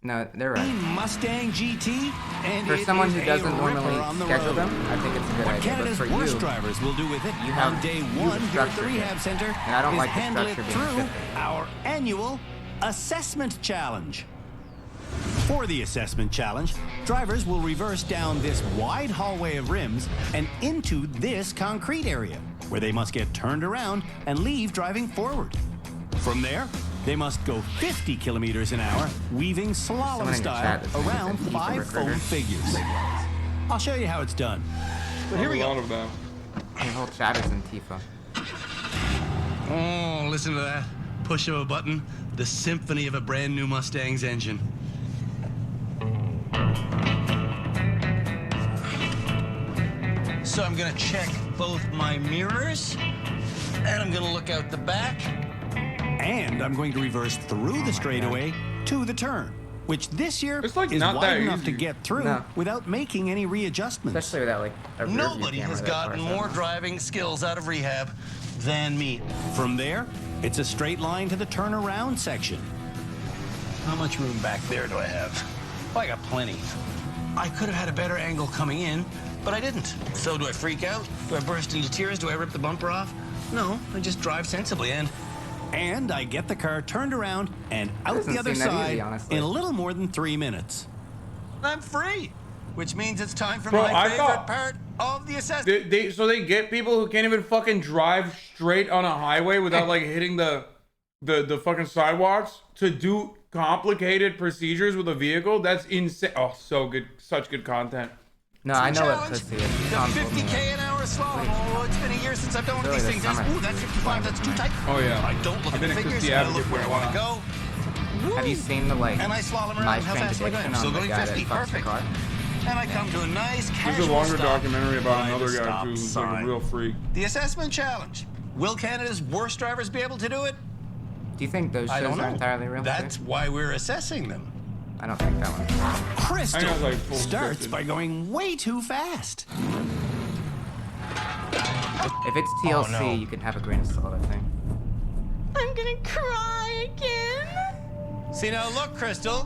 No, they're right. Mustang GT, and For it someone is who a doesn't ripper normally on the schedule road. them, I think it's a good What idea. Canada's But for worst you, drivers will do with it you have on day you one here at the structured it. Rehab Center And I don't is like the handle it structure being through shifted. our annual assessment challenge. For the assessment challenge, drivers will reverse down this wide hallway of rims and into this concrete area, where they must get turned around and leave driving forward. From there, they must go 50 kilometers an hour, weaving Someone slalom in your style chat that's thinking around it's a 5 recruiter. foam figures. I'll show you how it's done. But here we go. Of them. The whole chat is in Tifa. Oh, listen to that. Push of a button. The symphony of a brand new Mustang's engine. So I'm gonna check both my mirrors, and I'm gonna look out the back. And I'm going to reverse through the straightaway to the turn, which this year is not that wide enough easy. to get through No. without making any readjustments. Especially without like a rear view Nobody camera has that gotten far more ahead. driving skills out of rehab than me. From there, it's a straight line to the turnaround section. How much room back there do I have? Oh, I got plenty. I could have had a better angle coming in, but I didn't. So do I freak out? Do I burst into tears? Do I rip the bumper off? No, I just drive sensibly And I get the car turned around and out the other side in a little more than 3 minutes. I'm free, which means it's time for Bro, my I favorite thought- part of the assessment. So they get people who can't even fucking drive straight on a highway without like hitting the fucking sidewalks to do complicated procedures with a vehicle. That's insane. Oh, so good, such good content. No, I know what Challenge. pussy is. The 50K an hour slalom. Oh, it's been a year since I've done one of these things. Ooh, that's 55. That's too tight. Oh yeah. I don't look I've at been the a figures. Christie I advocate look where I for a want to while. go. Have you seen the like And I slalom around. my How fast am I addiction going? on Still the going guy 50. that fucks the Perfect. car? And I come to a nice casual There's a longer stop documentary about by another the guy stop too, who's like a sign. real freak. The assessment challenge. Will Canada's worst drivers be able to do it? Do you think those I shows don't are know. entirely real? That's why we're assessing them. I don't think that one. Krystal starts by going way too fast. If it's TLC, you can have a grain of salt, I think. I'm gonna cry again. See now, look, Krystal.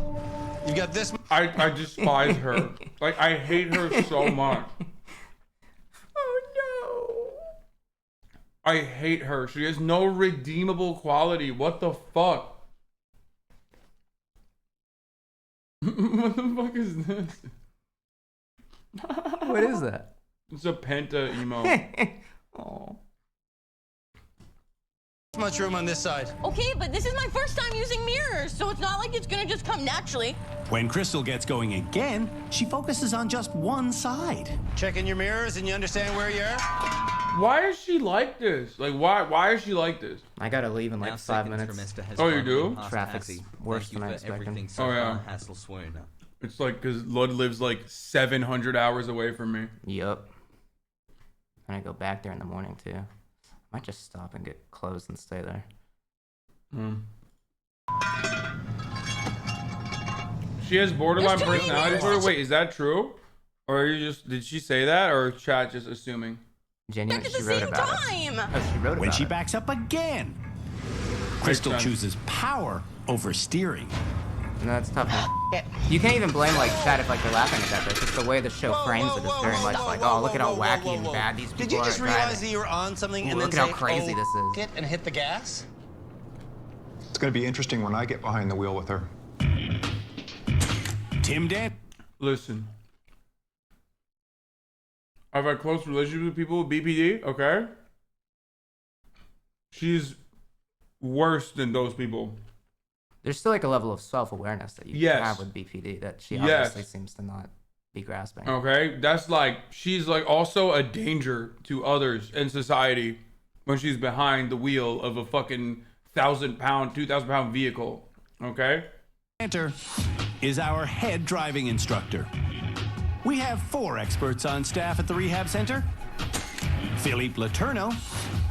You got this. I despise her. Like I hate her so much. Oh I hate her. She has no redeemable quality. What the fuck? What the fuck is this? What is that? It's a penta emo. Oh. Much room on this side. Okay, but this is my first time using mirrors, so it's not like it's gonna just come naturally. When Krystal gets going again, she focuses on just one side. Checking your mirrors and you understand where you are. Why is she like this? Like why is she like this? I gotta leave in like Now 5 seconds for minutes. Mr. Oh, you Hezbollah do? past Traffic's Abby. worse Thank you than I for expected. everything so Oh, yeah. far, Hassel Swoon. It's like because Lud lives like 700 hours away from me. Yup. And I go back there in the morning too. Might just stop and get clothes and stay there. She has borderline There's too many personality disorder. mirrors. Wait, is that true? Or are you just did she say that or is chat just assuming? Genuinely, At the she wrote same about it. time. Oh, she wrote When about she it. backs up again, Krystal sense. chooses power over steering. No, that's tough. Man. You can't even blame like chat if like they're laughing at that. But it's just the way the show frames it is very much like, oh, look at how wacky and bad these people Did you are just at realize driving. that you were on something and Look then at say, how crazy oh, this is. it and hit the gas? It's going to be interesting when I get behind the wheel with her. Tim Dan. Listen. I've had close relationships with people with BPD, okay? She's worse than those people. There's still like a level of self-awareness that you Yes. have with BPD that she Yes. obviously seems to not be grasping. Okay? That's like she's like also a danger to others in society when she's behind the wheel of a fucking 1,000-pound, 2,000-pound vehicle. Okay? Enter is our head driving instructor. We have 4 experts on staff at the rehab center. Philippe Laterno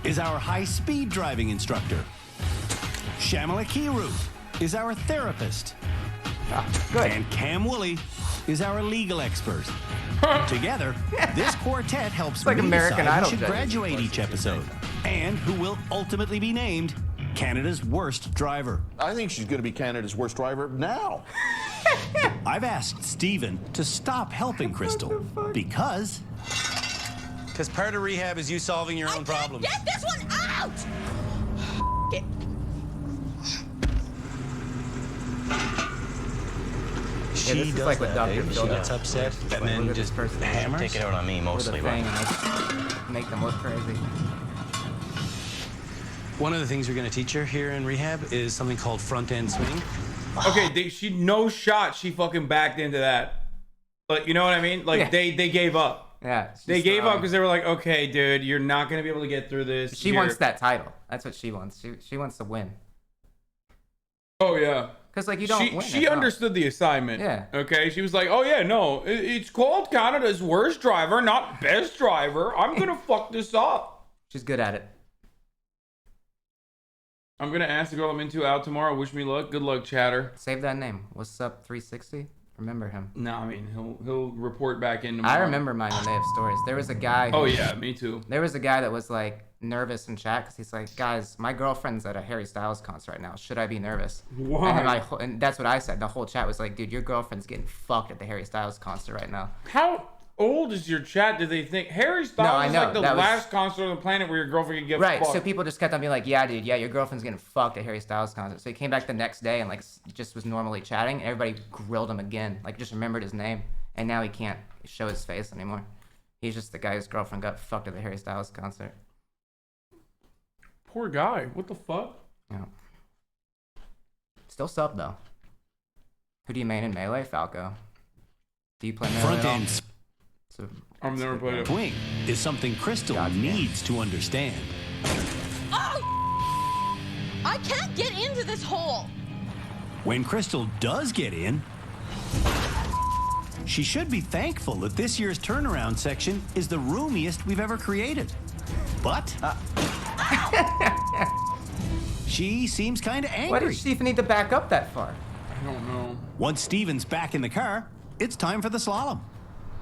is our high-speed driving instructor. Shamala Kiru is our therapist. Good. And Cam Woolley is our legal expert. Together, this quartet helps like me American decide Idol who should judges. graduate each episode and who will ultimately be named Canada's worst driver. I think she's going to be Canada's worst driver now. I've asked Steven to stop helping Krystal because part of rehab is you solving your own problems. Get this one out! Get. Yeah, this is like what Dr. Phil gets does. upset Just and like, then look at just this person hammers. Take it out on me with mostly, a but thing and make them look crazy. One of the things we're going to teach her here in rehab is something called front end swing. Okay, she no shot she fucking backed into that. But you know what I mean? Like Yeah. they gave up. Yeah. They gave up because they were like, okay, dude, you're not gonna be able to get through this. She You're- wants that title. That's what she wants. She wants to win. Oh yeah. Because like you don't win. She at all. understood the assignment. Yeah. Okay. She was like, oh yeah, no, it's called Canada's worst driver, not best driver. I'm gonna fuck this up. She's good at it. I'm gonna ask the girl I'm into out tomorrow. Wish me luck. Good luck, chatter. Save that name. What's up, 360? Remember him. No, I mean he'll report back in tomorrow. I remember mine when they have stories. There was a guy. Oh yeah, me too. There was a guy that was like nervous in chat because he's like, guys, my girlfriend's at a Harry Styles concert right now. Should I be nervous? Why? And that's what I said. The whole chat was like, dude, your girlfriend's getting fucked at the Harry Styles concert right now. How old is your chat? Do they think Harry Styles is like the last concert on the planet where your girlfriend can get right? fucked? So people just kept on being like, yeah, dude, yeah, your girlfriend's getting fucked at Harry Styles concert. So he came back the next day and like just was normally chatting, and everybody grilled him again, like just remembered his name, and now he can't show his face anymore. He's just the guy whose girlfriend got fucked at the Harry Styles concert. Poor guy. What the fuck? Yeah. Still sub though. Who do you main in Melee? Falco. Do you play Melee? Front at all? end I've never played it. swing is something Krystal needs to understand. Oh! I can't get into this hole. When Krystal does get in, she should be thankful that this year's turnaround section is the roomiest we've ever created. But she seems kind of angry. Why did she even need to back up that far? I don't know. Once Steven's back in the car, it's time for the slalom.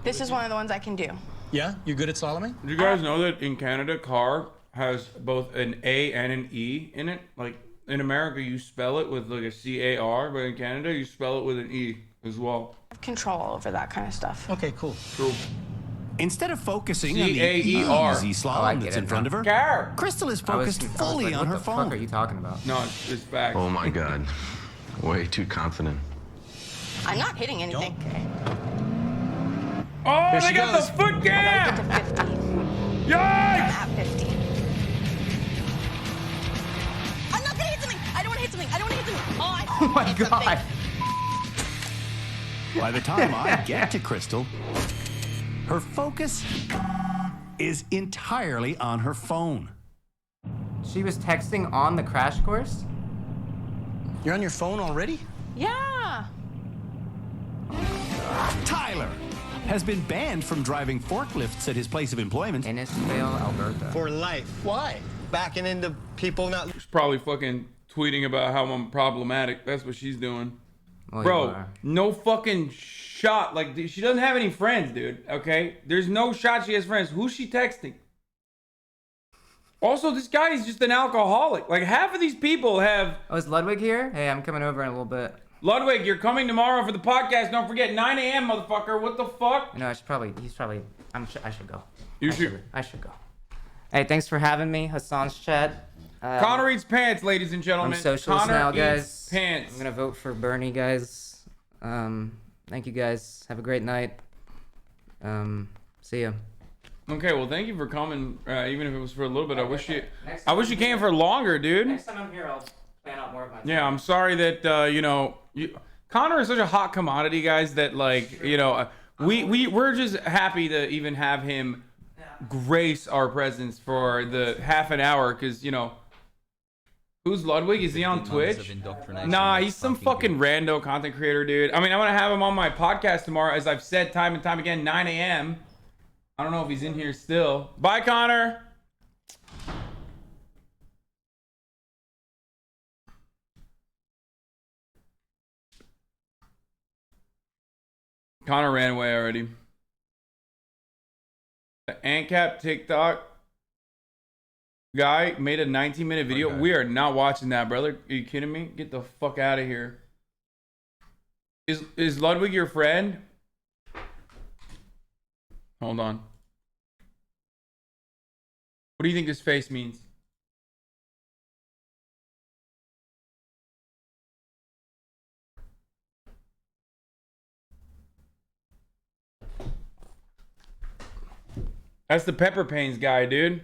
This is one of the ones I can do. Yeah? You're good at slaloming? Did you guys know that in Canada, car has both an A and an E in it? Like, in America, you spell it with like a C-A-R, but in Canada, you spell it with an E as well. Control over that kind of stuff. Okay, cool. Cool. Instead of focusing on the C-A-E-R. easy slalom that's in front of her, Car. Krystal is focused fully on her What the phone. fuck are you talking about? No, it's facts. Oh my god. Way too confident. I'm not hitting anything. Oh, Here they she got goes. the foot Get gap! to 50. Yikes! At 50. I'm not gonna hit something. I don't want to hit something. I don't want to hit something. Oh my god. By the time I get to Krystal, her focus is entirely on her phone. She was texting on the crash course? You're on your phone already? Yeah. Tyler has been banned from driving forklifts at his place of employment. Innisfail, Alberta. For life. Why? Backing into people not... She's probably fucking tweeting about how I'm problematic. That's what she's doing. Well, you Bro, are. no fucking shot. Like, she doesn't have any friends, dude. Okay? There's no shot she has friends. Who's she texting? Also, this guy is just an alcoholic. Like, half of these people have... Oh, is Ludwig here? Hey, I'm coming over in a little bit. Ludwig, you're coming tomorrow for the podcast. Don't forget, 9 a.m., motherfucker. What the fuck? No, I should probably... I should go. I should go. Hey, thanks for having me, Hasan's chat. Connor Eats Pants, ladies and gentlemen. I'm socialist Connor now, guys. Eats Pants. I'm gonna vote for Bernie, guys. Thank you, guys. Have a great night. See ya. Okay, well, thank you for coming, even if it was for a little bit. I wish you came for longer, dude. Next time I'm here, I'll plan out more of my time. Yeah, I'm sorry that Connor is such a hot commodity, guys. That we're just happy to even have him grace our presence for the half an hour, because who's Ludwig? Is he on Twitch? Nah, he's some fucking rando content creator, dude. I mean, I'm gonna have him on my podcast tomorrow, as I've said time and time again, 9 a.m. I don't know if he's in here still. Bye, Connor. Connor ran away already. The ANCAP TikTok guy made a 19-minute video. We are not watching that, brother. Are you kidding me? Get the fuck out of here. Is Ludwig your friend? Hold on. What do you think this face means? That's the Pepper Pains guy, dude.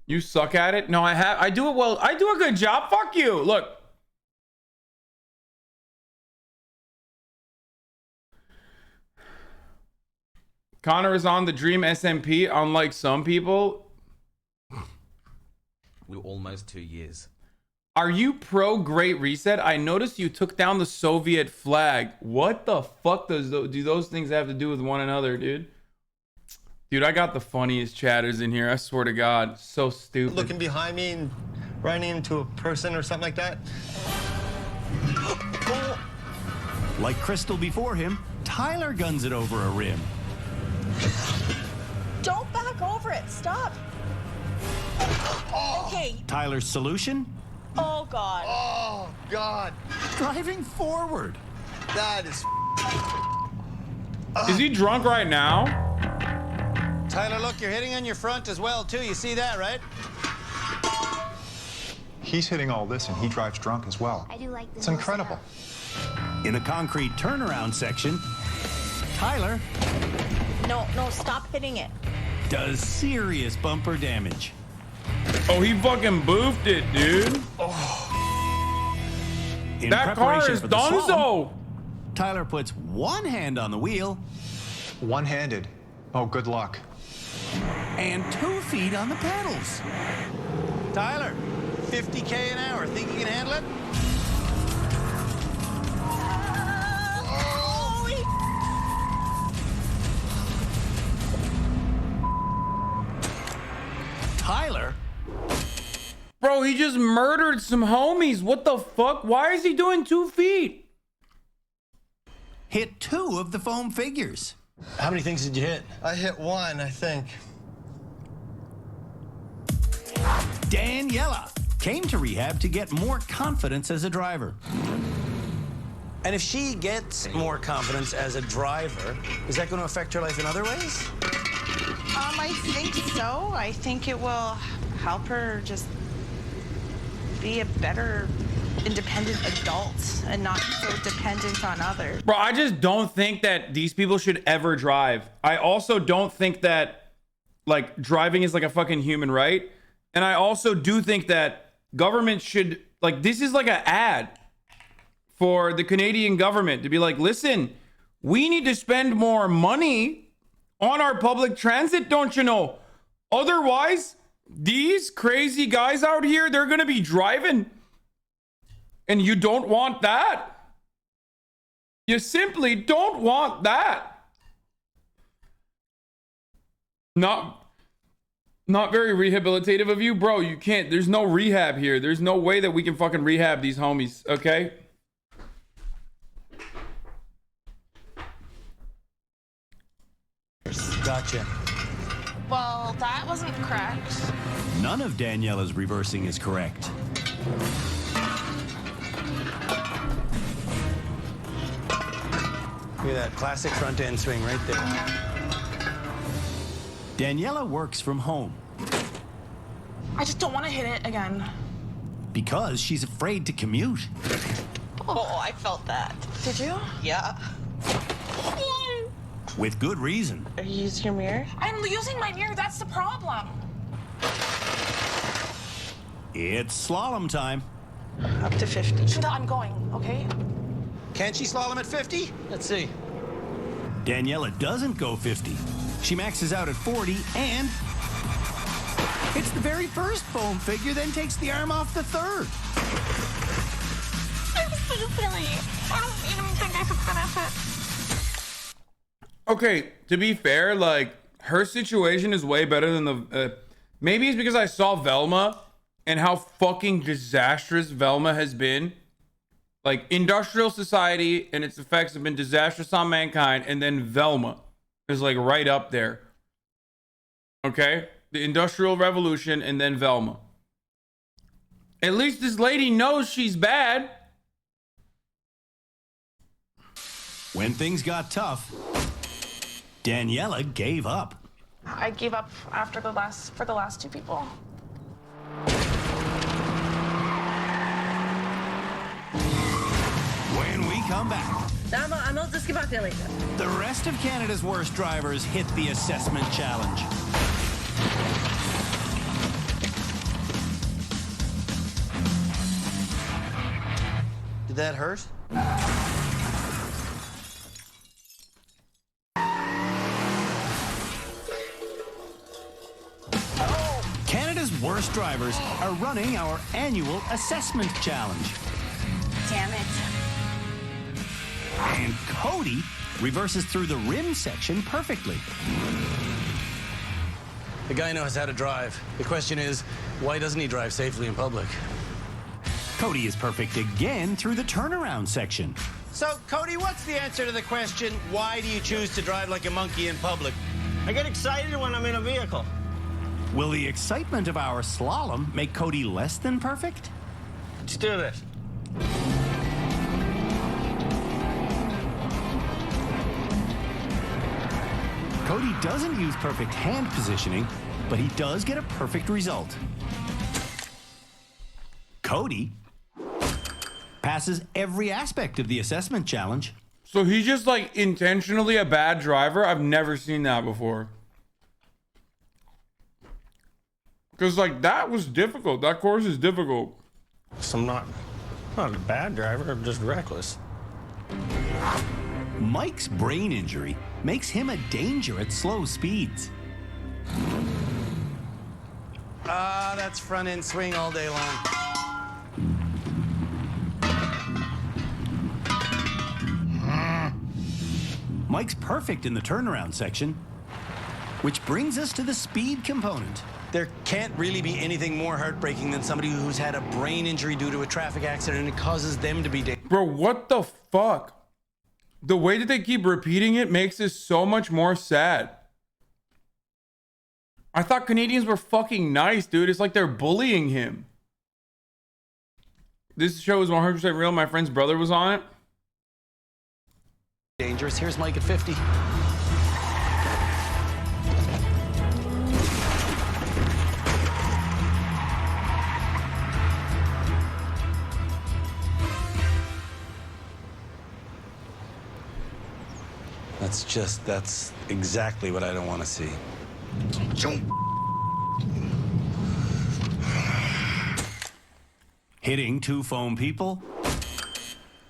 You suck at it? No, I do it well. I do a good job. Fuck you. Look. Connor is on the Dream SMP, unlike some people. We're almost 2 years. Are you pro Great Reset? I noticed you took down the Soviet flag. What the fuck do those things have to do with one another, dude? Dude, I got the funniest chatters in here. I swear to God. So stupid. Looking behind me and running into a person or something like that. Like Krystal before him, Tyler guns it over a rim. Don't back over it. Stop. Okay. Tyler's solution? Oh, God. Oh, God. Driving forward. That is... Is he drunk right now? Tyler, look, you're hitting on your front as well, too. You see that, right? He's hitting all this, and he drives drunk as well. I do like this. It's incredible. In the concrete turnaround section, Tyler No, stop hitting it. does serious bumper damage. Oh, he fucking boofed it, dude. In That car preparation is for the slalom, donezo. Tyler puts one hand on the wheel. One-handed. Oh, good luck. And 2 feet on the pedals. Tyler, 50K an hour. Think you can handle it? Tyler? Bro, he just murdered some homies. What the fuck? Why is he doing 2 feet? Hit 2 of the foam figures. How many things did you hit? I hit one, I think. Daniela came to rehab to get more confidence as a driver. And if she gets more confidence as a driver, is that going to affect her life in other ways? I think so. I think it will help her just be a better independent adult and not so dependent on others. Bro, I just don't think that these people should ever drive. I also don't think that, like, driving is like a fucking human right. And I also do think that government should, like, this is like an ad for the Canadian government to be like, listen, we need to spend more money on our public transit, don't you know? Otherwise, these crazy guys out here, they're going to be driving. And you don't want that. You simply don't want that. Not very rehabilitative of you, bro. You can't. There's no rehab here. There's no way that we can fucking rehab these homies, okay? Gotcha. Well, that wasn't correct. None of Daniela's reversing is correct. Look at that classic front end swing right there. Daniela works from home I just don't want to hit it again. because she's afraid to commute. Oh, I felt that. Did you? Yeah. With good reason. Are you using your mirror? I'm using my mirror. That's the problem. It's slalom time. Up to 50. Shunda, I'm going, okay? Can she slalom at 50? Let's see. Daniela doesn't go 50. She maxes out at 40 and hits the very first foam figure, then takes the arm off the third. I'm so silly. I don't even think I should finish it. Okay, to be fair, like, her situation is way better than the... maybe it's because I saw Velma and how fucking disastrous Velma has been. Like, industrial society and its effects have been disastrous on mankind, and then Velma is, like, right up there. Okay? The Industrial Revolution and then Velma. At least this lady knows she's bad. When things got tough, Daniela gave up. I gave up after for the last two people. When we come back, the rest of Canada's worst drivers hit the assessment challenge. Did that hurt? Canada's worst drivers are running our annual assessment challenge. Damn it. And Cody reverses through the rim section perfectly. The guy knows how to drive. The question is, why doesn't he drive safely in public? Cody is perfect again through the turnaround section. So, Cody, what's the answer to the question, why do you choose to drive like a monkey in public? I get excited when I'm in a vehicle. Will the excitement of our slalom make Cody less than perfect? Let's do this. Cody doesn't use perfect hand positioning, but he does get a perfect result. Cody passes every aspect of the assessment challenge. So he's just like intentionally a bad driver? I've never seen that before. Because like that was difficult. That course is difficult. So I'm not a bad driver, I'm just reckless. Mike's brain injury makes him a danger at slow speeds. That's front end swing all day long. Mike's perfect in the turnaround section, which brings us to the speed component. There can't really be anything more heartbreaking than somebody who's had a brain injury due to a traffic accident and it causes them to be dangerous. Bro, what the fuck? The way that they keep repeating it makes this so much more sad. I thought Canadians were fucking nice, dude. It's like they're bullying him. This show is 100% real. My friend's brother was on it. Dangerous. Here's Mike at 50. That's exactly what I don't want to see. Hitting two foam people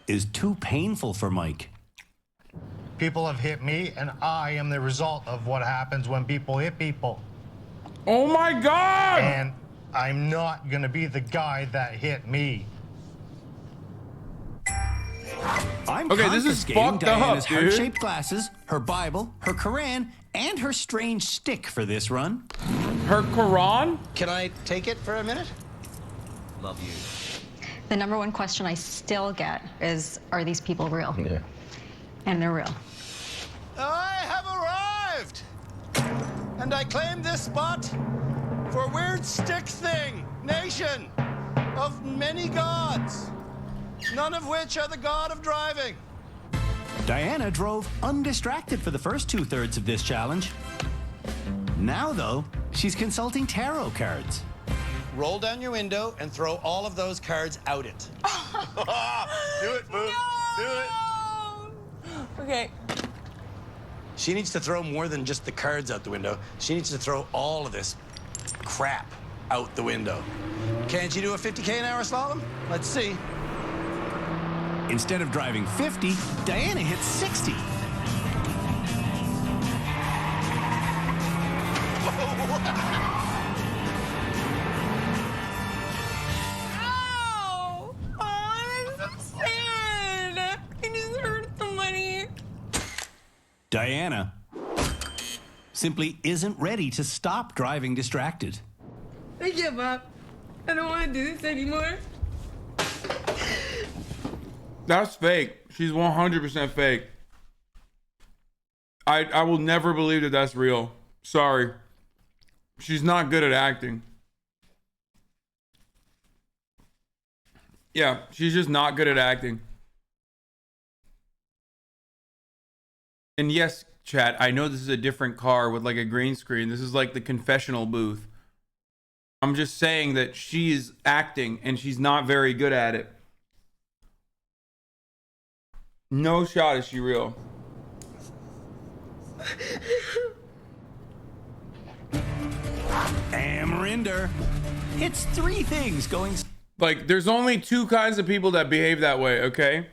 is too painful for Mike. People have hit me, and I am the result of what happens when people hit people. Oh my God! And I'm not gonna be the guy that hit me. I'm okay, this is fucked Diana's up, dude. heart-shaped glasses, her Bible, her Quran, and her strange stick for this run. Her Quran? Can I take it for a minute? Love you. The number one question I still get is, are these people real? Yeah. And they're real. I have arrived! And I claim this spot for Weird Stick Thing, nation of many gods, none of which are the god of driving. Diana drove undistracted for the first 2/3 of this challenge. Now, though, she's consulting tarot cards. Roll down your window and throw all of those cards out it. Do it, boo. Do it. Okay. She needs to throw more than just the cards out the window. She needs to throw all of this crap out the window. Can't you do a 50K an hour slalom? Let's see. Instead of driving 50, Diana hits 60. Ow! Oh, that's so sad. I just hurt somebody. Diana simply isn't ready to stop driving distracted. I give up. I don't want to do this anymore. That's fake. She's 100% fake. I will never believe that that's real. Sorry. She's not good at acting. Yeah, she's just not good at acting. And yes, chat, I know this is a different car with like a green screen. This is like the confessional booth. I'm just saying that she is acting and she's not very good at it. No shot is she real. Amarinder hits 3 things going. Like, there's only 2 kinds of people that behave that way, okay?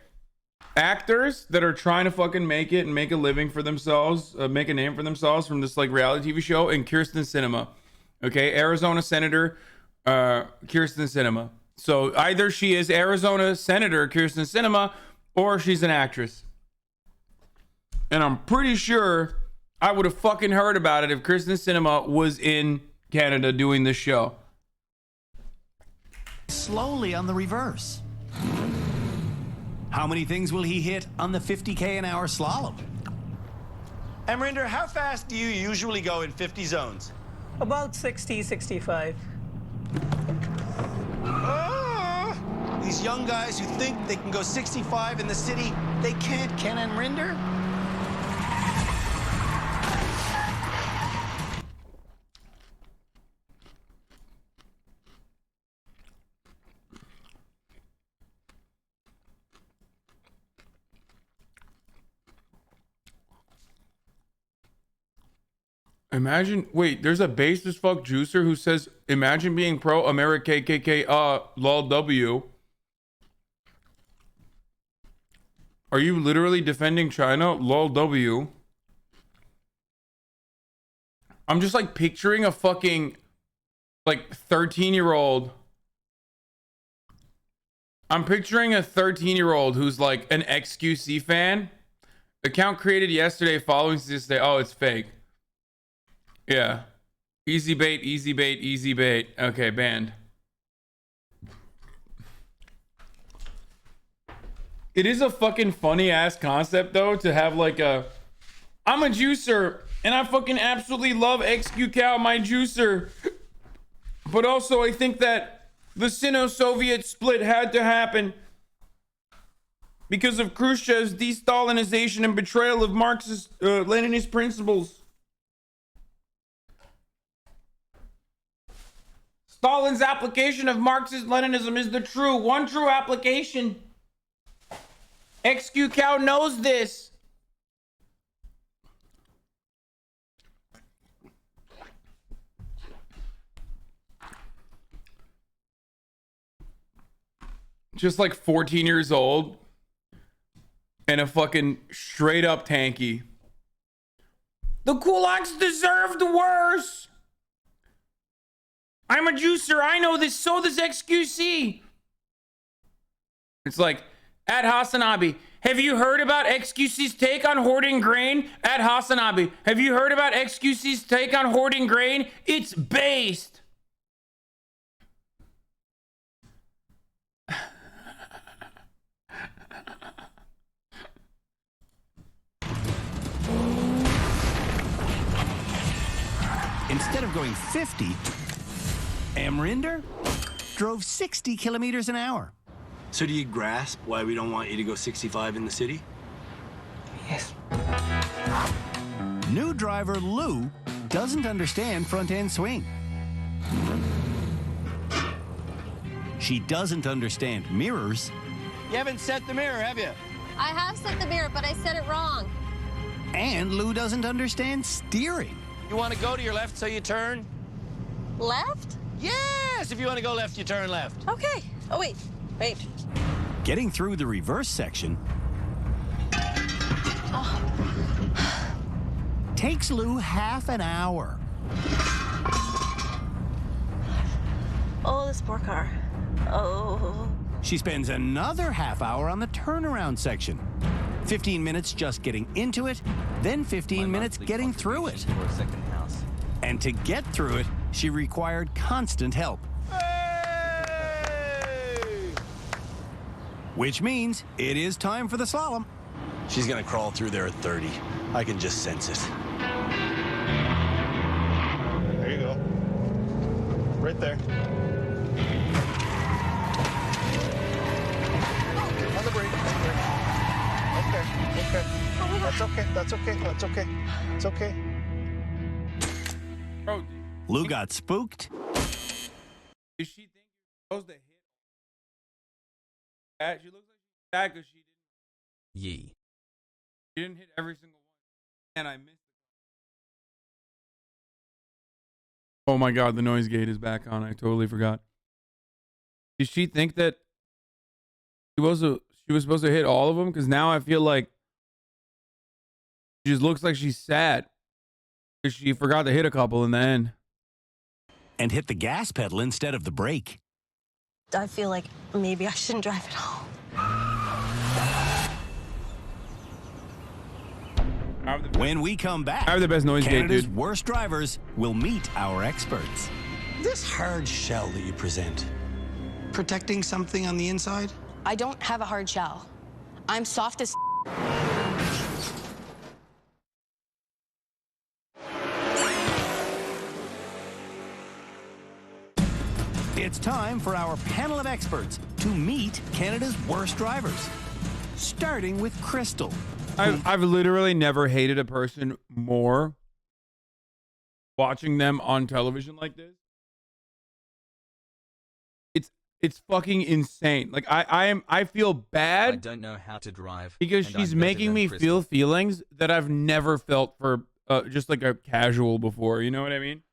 Actors that are trying to fucking make it and make a living for themselves, make a name for themselves from this like reality TV show, and Kirsten Sinema. Okay, Arizona Senator Kirsten Sinema. So either she is Arizona Senator Kirsten Sinema or she's an actress. And I'm pretty sure I would have fucking heard about it if Kirsten Sinema was in Canada doing this show. Slowly on the reverse. How many things will he hit on the 50K an hour slalom? Amarinder, how fast do you usually go in 50 zones? About 60, 65. These young guys who think they can go 65 in the city, they can't, Ken and Rinder. Imagine, wait, there's a base as fuck juicer who says, imagine being pro America KKK, lol W. Are you literally defending China? Lol W. I'm just like picturing a fucking like 13-year-old. I'm picturing a 13-year-old who's like an XQC fan. Account created yesterday following this day. Oh, it's fake. Yeah. Easy bait, easy bait, easy bait. Okay, banned. It is a fucking funny ass concept though to have like a I'm a juicer and I fucking absolutely love XQ my juicer. But also I think that the Sino-Soviet split had to happen because of Khrushchev's de-Stalinization and betrayal of Marxist Leninist principles. Stalin's application of Marxist-Leninism is the one true application. XQ Cow knows this. Just like 14 years old and a fucking straight up tanky. The kulaks deserved worse. I'm a juicer. I know this. So does XQC. It's like, at HasanAbi, have you heard about XQC's take on hoarding grain? At HasanAbi, have you heard about XQC's take on hoarding grain? It's based. Instead of going 50, Amrinder drove 60 kilometers an hour. So do you grasp why we don't want you to go 65 in the city? Yes. New driver Lou doesn't understand front-end swing. She doesn't understand mirrors. You haven't set the mirror, have you? I have set the mirror, but I set it wrong. And Lou doesn't understand steering. You want to go to your left so you turn? Left? Yes, if you want to go left, you turn left. Okay. Oh, wait. Wait. Getting through the reverse section takes Lou half an hour. Oh, this poor car. Oh. She spends another half hour on the turnaround section. 15 minutes just getting into it, then 15 minutes getting through it. For a second house. And to get through it, she required constant help. Which means it is time for the slalom. She's gonna crawl through there at 30. I can just sense it. There you go. Right there. On the brake. Okay. Okay. That's okay. That's okay. That's okay. It's okay. Bro, Lou got spooked. does she think you're supposed to hit that? She looks like she's bad because she didn't hit every single one. And I missed it. Oh my god, the noise gate is back on. I totally forgot. Did she think that she was supposed to hit all of them? Because now I feel like she just looks like she's sad because she forgot to hit a couple in the end. And hit the gas pedal instead of the brake. I feel like maybe I shouldn't drive at all. When we come back, I have the best noise gate, Canada's dude. worst drivers will meet our experts. This hard shell that you present, protecting something on the inside? I don't have a hard shell. I'm soft as It's time for our panel of experts to meet Canada's worst drivers. Starting with Krystal. I've literally never hated a person more watching them on television like this. It's fucking insane. Like I feel bad. I don't know how to drive because and she's I'm better making than me Krystal. feel feelings that I've never felt for just like a casual before. You know what I mean?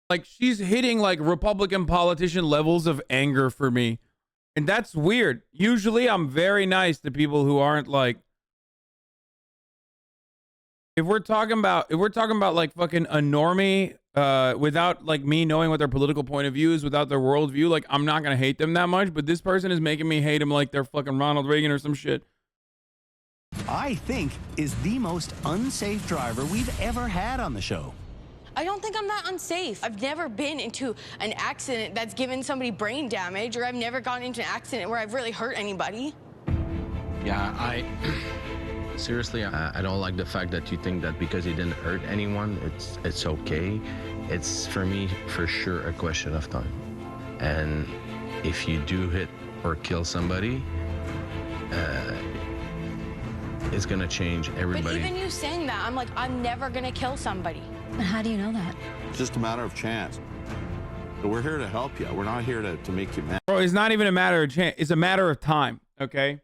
Like she's hitting like Republican politician levels of anger for me. And that's weird. Usually I'm very nice to people who aren't like, if we're talking about like fucking a normie, without like me knowing what their political point of view is, without their worldview, like I'm not gonna hate them that much. But this person is making me hate him like they're fucking Ronald Reagan or some shit. I think is the most unsafe driver we've ever had on the show. I don't think I'm that unsafe. I've never been into an accident that's given somebody brain damage, or I've never gotten into an accident where I've really hurt anybody. Yeah, seriously, I don't like the fact that you think that because he didn't hurt anyone, it's okay. It's, for me, for sure a question of time. And if you do hit or kill somebody, it's gonna change everybody. But even you saying that, I'm like, I'm never gonna kill somebody. How do you know that? It's just a matter of chance. We're here to help you. We're not here to make you mad. Bro, it's not even a matter of chance. It's a matter of time, okay?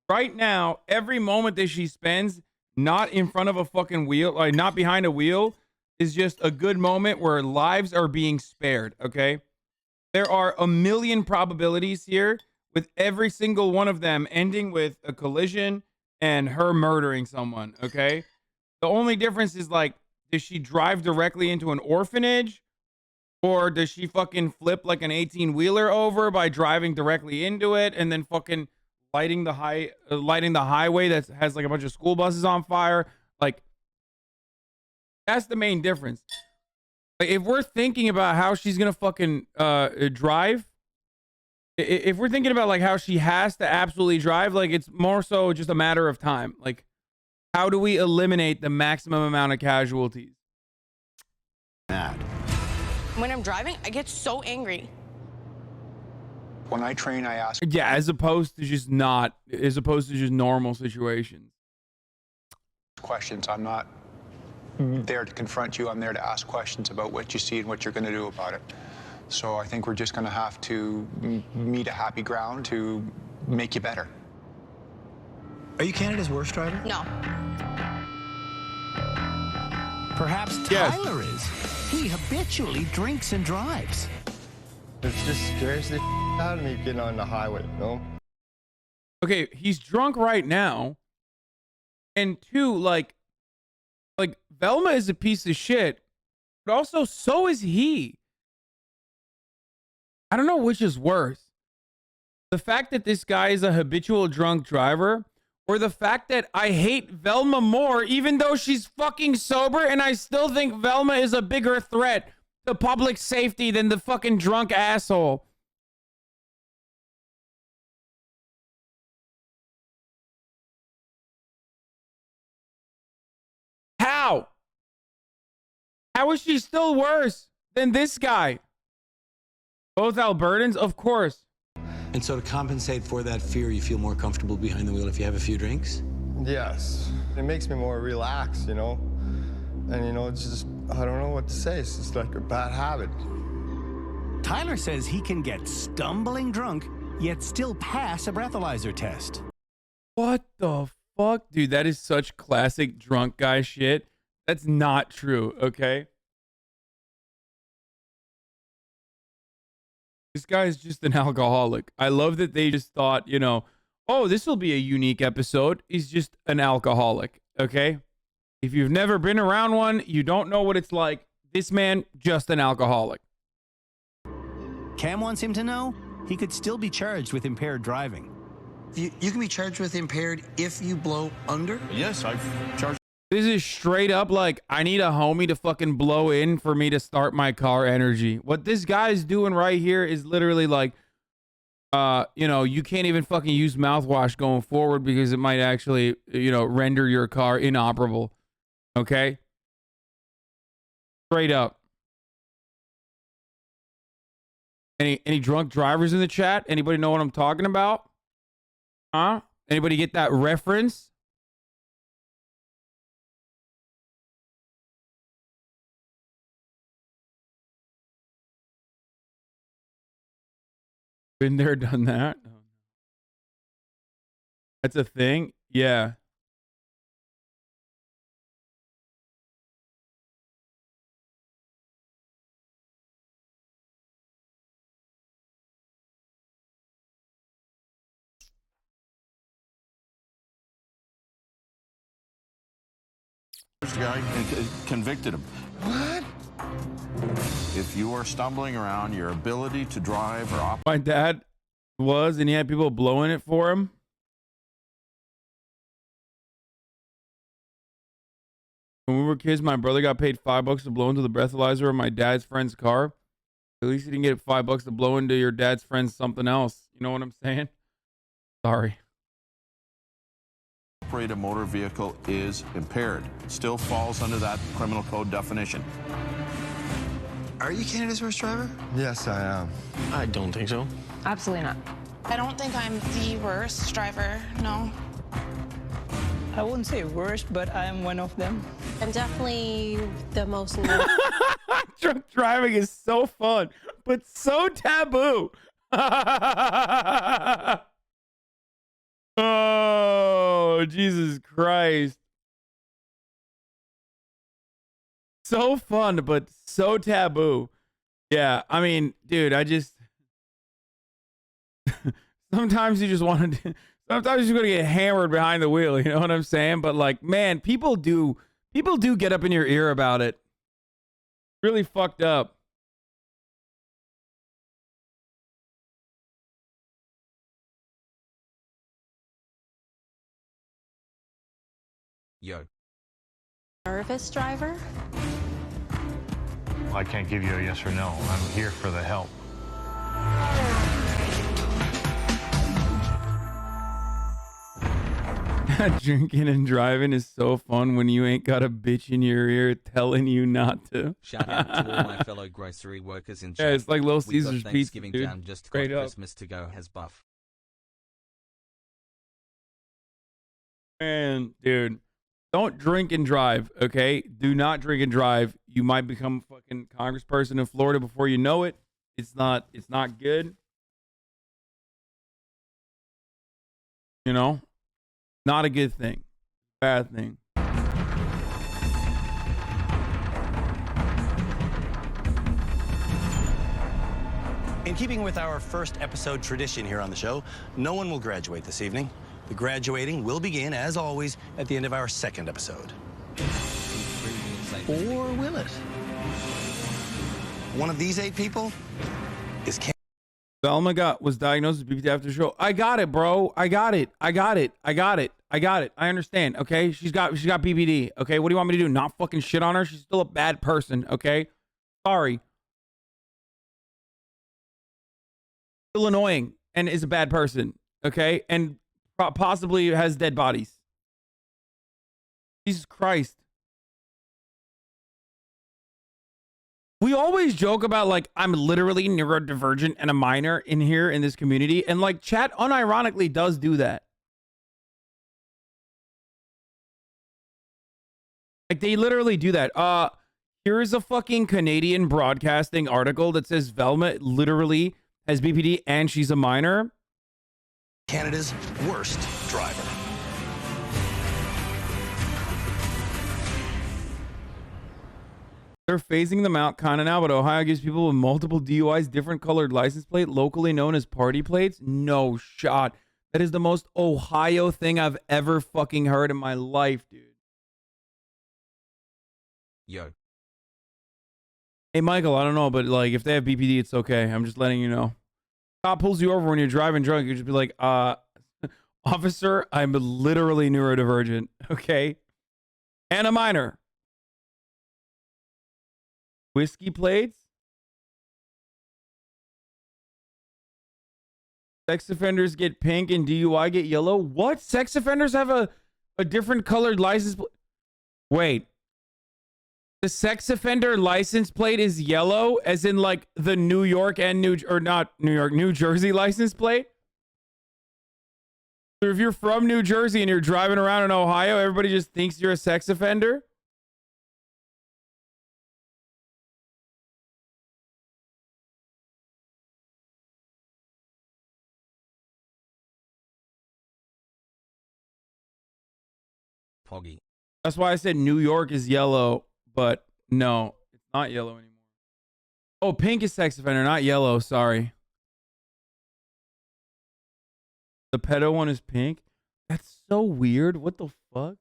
Right now, every moment that she spends not in front of a fucking wheel, like not behind a wheel, is just a good moment where lives are being spared, okay? There are a million probabilities here with every single one of them ending with a collision and her murdering someone, okay? The only difference is like, does she drive directly into an orphanage? Or does she fucking flip like an 18-wheeler over by driving directly into it and then fucking lighting the highway that has like a bunch of school buses on fire? Like, that's the main difference. Like, if we're thinking about how she's gonna fucking drive, if we're thinking about like how she has to absolutely drive, like it's more so just a matter of time. Like, how do we eliminate the maximum amount of casualties? When I'm driving, I get so angry. When I train, I ask. Yeah, as opposed to just normal situations. Questions. I'm not there to confront you. I'm there to ask questions about what you see and what you're going to do about it. So I think we're just going to have to meet a happy ground to make you better. Are you Canada's worst driver? No. Perhaps Tyler is. He habitually drinks and drives. It just scares the out of me getting on the highway, you know? Okay, he's drunk right now. And two, like Velma is a piece of shit, but also so is he. I don't know which is worse. The fact that this guy is a habitual drunk driver, or the fact that I hate Velma more, even though she's fucking sober, and I still think Velma is a bigger threat to public safety than the fucking drunk asshole. How? How is she still worse than this guy? Both Albertans, of course. And so to compensate for that fear, you feel more comfortable behind the wheel if you have a few drinks? Yes. It makes me more relaxed, you know? And, you know, it's just, I don't know what to say. It's just like a bad habit. Tyler says he can get stumbling drunk, yet still pass a breathalyzer test. What the fuck? Dude, that is such classic drunk guy shit. That's not true, okay? This guy is just an alcoholic. I love that they just thought, you know, oh, this will be a unique episode. He's just an alcoholic, okay? If you've never been around one, you don't know what it's like. This man, just an alcoholic. Cam wants him to know he could still be charged with impaired driving. You can be charged with impaired if you blow under? Yes, I've charged. This is straight up like, I need a homie to fucking blow in for me to start my car energy. What this guy's doing right here is literally like, you know, you can't even fucking use mouthwash going forward because it might actually, you know, render your car inoperable. Okay? Straight up. Any drunk drivers in the chat? Anybody know what I'm talking about? Huh? Anybody get that reference? Been there, done that. That's a thing? Yeah. The guy convicted him. What? If you are stumbling around, your ability to drive or operate. My dad was, and he had people blowing it for him. When we were kids, my brother got paid $5 to blow into the breathalyzer of my dad's friend's car. At least he didn't get $5 to blow into your dad's friend's something else. You know what I'm saying? Sorry. Operate a motor vehicle is impaired. It still falls under that criminal code definition. Are you Canada's worst driver? Yes, I am. I don't think so. Absolutely not. I don't think I'm the worst driver, no. I wouldn't say worst, but I am one of them. I'm definitely the most. Drunk driving is so fun, but so taboo. Oh, Jesus Christ. So fun, but so taboo. Yeah, I mean, dude, I just... sometimes you just want to... Sometimes you're going to get hammered behind the wheel, you know what I'm saying? But, like, man, people do get up in your ear about it. Really fucked up. Yo. Nervous driver? I can't give you a yes or no. I'm here for the help. Drinking and driving is so fun when you ain't got a bitch in your ear telling you not to. Shout out to all my fellow grocery workers in chat. Yeah, it's like Little We got Caesar's pizza, Thanksgiving dude. down, just Straight got up. Christmas to go has buff. Man, dude, don't drink and drive, okay? Do not drink and drive. You might become a fucking congressperson in Florida before you know it. It's not good. You know? Not a good thing. Bad thing. In keeping with our first episode tradition here on the show, no one will graduate this evening. The graduating will begin, as always, at the end of our second episode. Or will it? One of these 8 people is Velma was diagnosed with BPD after the show. I got it, bro. I got it. I understand. Okay, she's got BPD. Okay, what do you want me to do? Not fucking shit on her? She's still a bad person. Okay, sorry. Still annoying and is a bad person. Okay, and possibly has dead bodies. Jesus Christ. We always joke about, like, I'm literally neurodivergent and a minor in here in this community. And, like, chat unironically does do that. Like, they literally do that. Here is a fucking Canadian broadcasting article that says Velma literally has BPD and she's a minor. Canada's worst driver. They're phasing them out kind of now, but Ohio gives people with multiple DUIs different colored license plate, locally known as party plates. No shot. That is the most Ohio thing I've ever fucking heard in my life, dude. Yo. Hey, Michael, I don't know, but, like, if they have BPD, it's okay. I'm just letting you know. Cop pulls you over when you're driving drunk. You just be like, officer, I'm literally neurodivergent, okay? And a minor. Whiskey plates? Sex offenders get pink and DUI get yellow? What? Sex offenders have a different colored license plate? Wait. The sex offender license plate is yellow, as in like the New York and New Jersey license plate. So if you're from New Jersey and you're driving around in Ohio, everybody just thinks you're a sex offender. Poggy. That's why I said New York is yellow, but no, it's not yellow anymore. Oh, pink is sex offender, not yellow. Sorry. The pedo one is pink. That's so weird. What the fuck?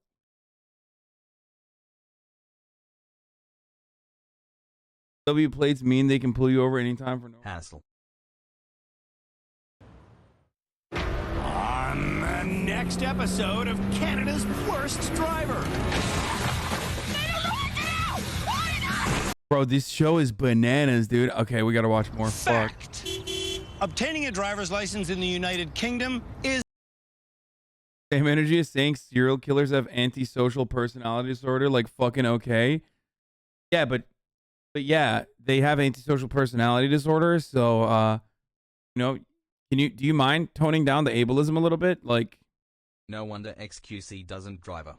W plates mean they can pull you over anytime for no hassle. On the next episode of Canada's Worst Driver. Bro, this show is bananas, dude. Okay, we gotta watch more. Fuck. Obtaining a driver's license in the United Kingdom is Same energy as saying serial killers have antisocial personality disorder. Like fucking okay. Yeah, but yeah, they have antisocial personality disorder. So, you know, do you mind toning down the ableism a little bit? Like, no wonder XQC doesn't driver.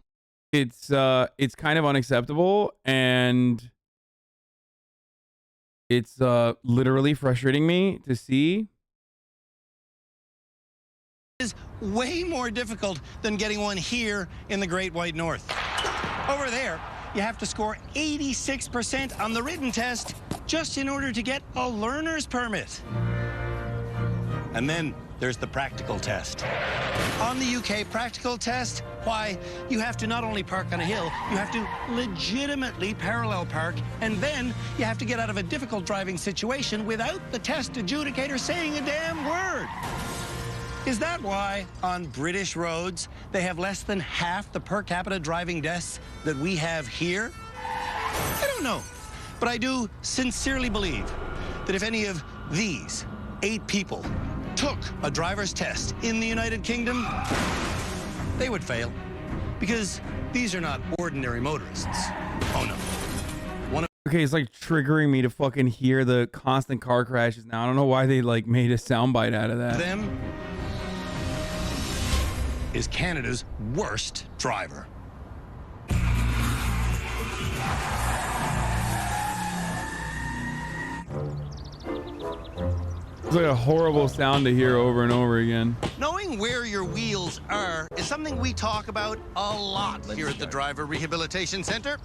It's kind of unacceptable, and it's literally frustrating me to see. Is way more difficult than getting one here in the Great White North. Over there, you have to score 86% on the written test just in order to get a learner's permit. And then there's the practical test. On the UK practical test, why, you have to not only park on a hill, you have to legitimately parallel park, and then you have to get out of a difficult driving situation without the test adjudicator saying a damn word. Is that why on British roads they have less than half the per capita driving deaths that we have here? I don't know, but I do sincerely believe that if any of these 8 people took a driver's test in the United Kingdom, they would fail, because these are not ordinary motorists. Oh no. Okay, it's like triggering me to fucking hear the constant car crashes now. I don't know why they like made a soundbite out of that. Them is Canada's worst driver. It's like a horrible sound to hear over and over again. Knowing where your wheels are is something we talk about a lot here at the Driver Rehabilitation Center.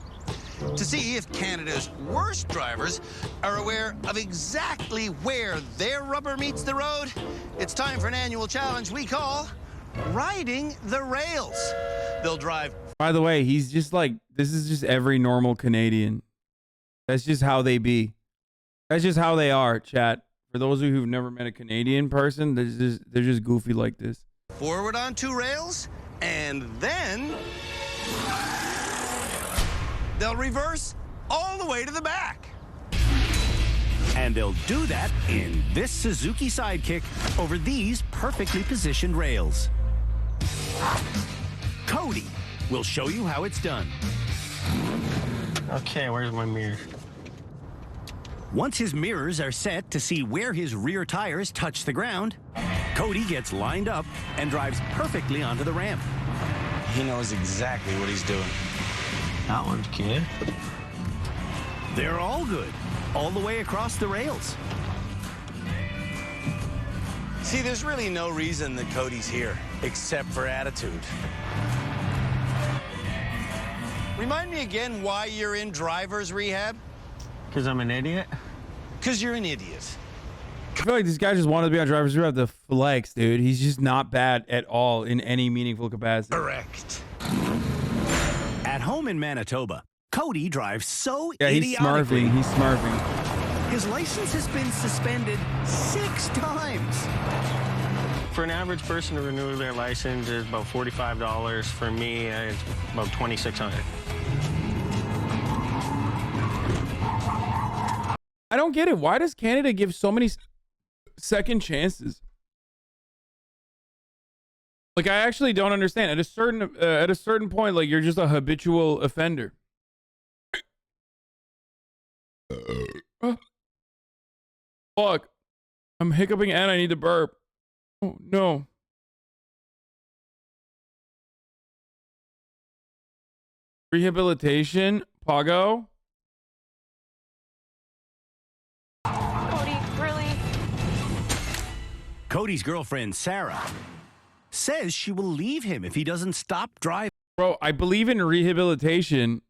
To see if Canada's worst drivers are aware of exactly where their rubber meets the road, it's time for an annual challenge we call Riding the Rails. They'll drive. By the way, he's just like, this is just every normal Canadian. That's just how they be. That's just how they are, chat. For those of you who've never met a Canadian person, they're just goofy like this. Forward on 2 rails, and then they'll reverse all the way to the back. And they'll do that in this Suzuki Sidekick over these perfectly positioned rails. Cody will show you how it's done. Okay, where's my mirror? Once his mirrors are set to see where his rear tires touch the ground, Cody gets lined up and drives perfectly onto the ramp. He knows exactly what he's doing. That one's good. They're all good, all the way across the rails. See, there's really no reason that Cody's here, except for attitude. Remind me again why you're in driver's rehab? Because I'm an idiot? Because you're an idiot. I feel like this guy just wanted to be on driver's rehab to flex, dude. He's just not bad at all in any meaningful capacity. Correct. At home in Manitoba, Cody drives so yeah, he's idiotically. smurfing. He's smurfing. His license has been suspended 6 times. For an average person to renew their license is about $45. For me, it's about $2,600. I don't get it. Why does Canada give so many second chances? Like, I actually don't understand. At a certain point, like, you're just a habitual offender. Fuck. I'm hiccuping and I need to burp. Oh, no. Rehabilitation? Pago? Cody, really? Cody's girlfriend, Sarah, says she will leave him if he doesn't stop driving. Bro, I believe in rehabilitation,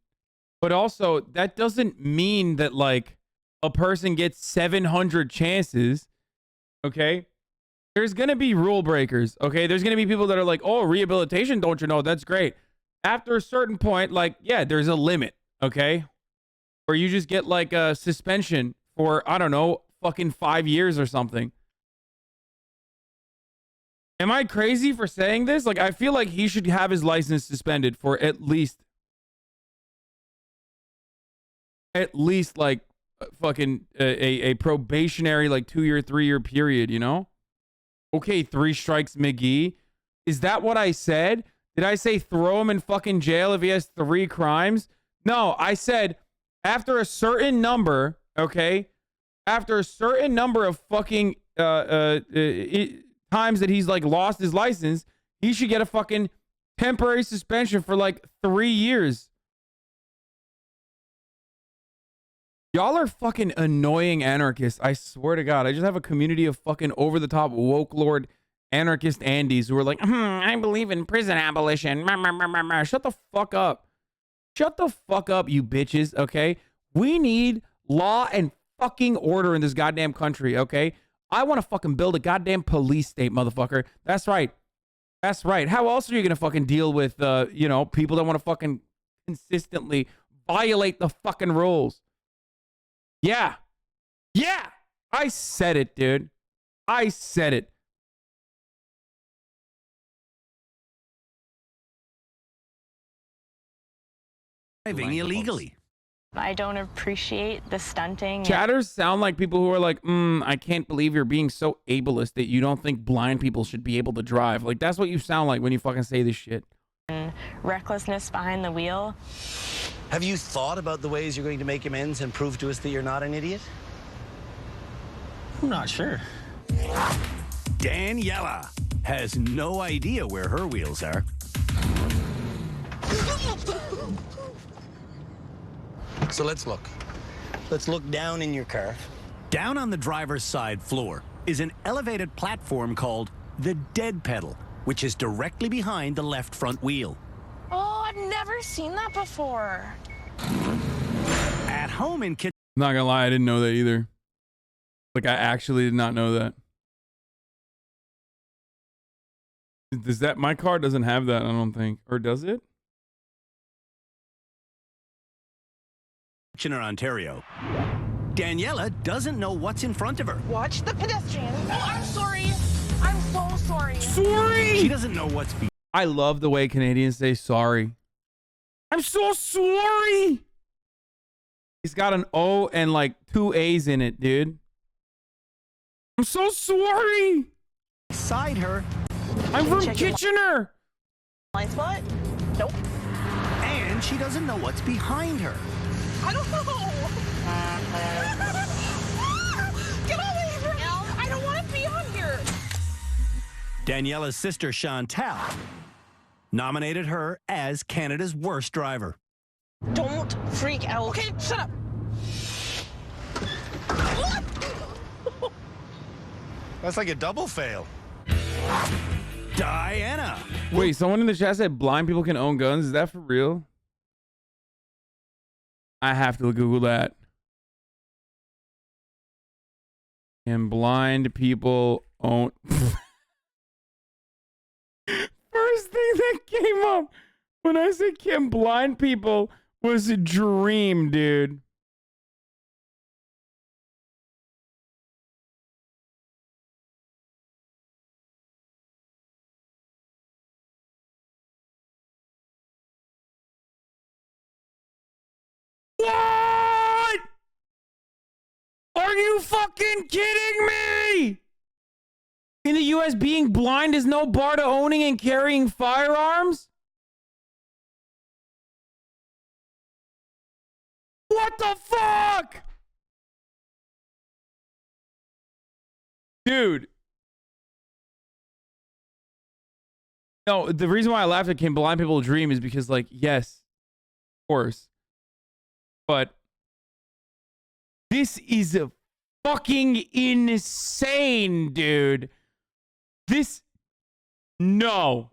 but also that doesn't mean that like a person gets 700 chances. Okay? There's going to be rule breakers. Okay? There's going to be people that are like, "Oh, rehabilitation, don't you know? That's great." After a certain point, like, yeah, there's a limit. Okay? Or you just get like a suspension for, I don't know, fucking 5 years or something. Am I crazy for saying this? Like, I feel like he should have his license suspended for at least like fucking a probationary like 2-year, 3-year period, you know? Okay, 3 strikes McGee. Is that what I said? Did I say throw him in fucking jail if he has 3 crimes? No, I said after a certain number, okay? After a certain number of fucking times that he's like lost his license, he should get a fucking temporary suspension for like 3 years. Y'all are fucking annoying anarchists. I swear to God. I just have a community of fucking over-the-top woke lord anarchist Andes who are like, I believe in prison abolition. Shut the fuck up. Shut the fuck up, you bitches, okay? We need law and fucking order in this goddamn country, okay? I want to fucking build a goddamn police state, motherfucker. That's right. That's right. How else are you going to fucking deal with, you know, people that want to fucking consistently violate the fucking rules? Yeah. Yeah. I said it, dude. I said it. Driving illegally. I don't appreciate the stunting. Chatters sound like people who are like, I can't believe you're being so ableist that you don't think blind people should be able to drive. Like, that's what you sound like when you fucking say this shit. And recklessness behind the wheel. Have you thought about the ways you're going to make amends and prove to us that you're not an idiot? I'm not sure. Daniela has no idea where her wheels are. So let's look. Let's look down in your car. Down on the driver's side floor is an elevated platform called the dead pedal, which is directly behind the left front wheel. Oh, I've never seen that before. At home in kitchen. Not gonna lie, I didn't know that either. Like, I actually did not know that. Does that, my car doesn't have that, I don't think. Or does it? Kitchener, Ontario. Daniela doesn't know what's in front of her. Watch the pedestrian. Oh, I'm sorry. I'm so sorry. Sorry! She doesn't know what's I love the way Canadians say sorry. I'm so sorry! He's got an O and like 2 A's in it, dude. I'm so sorry! Beside her. I'm from Kitchener! Blind spot? Nope. And she doesn't know what's behind her. I don't know. Get away from me. I don't want to be on here. Daniela's sister, Chantal, nominated her as Canada's worst driver. Don't freak out. Okay, shut up. That's like a double fail. Diana. Wait, someone in the chat said blind people can own guns. Is that for real? I have to Google that. Can blind people own... First thing that came up when I said can blind people was a dream, dude. What? Are you fucking kidding me? In the US, being blind is no bar to owning and carrying firearms? What the fuck? Dude. No, the reason why I laughed at Can Blind People Dream is because, like, yes, of course. But this is a fucking insane, dude. This... No.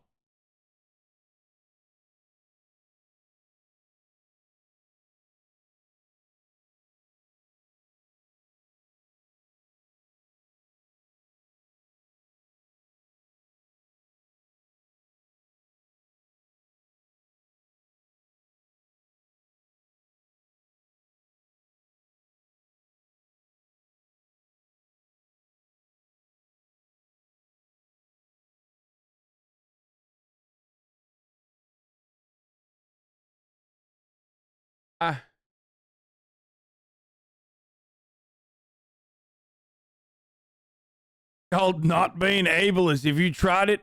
Called not being ableist. If you tried it,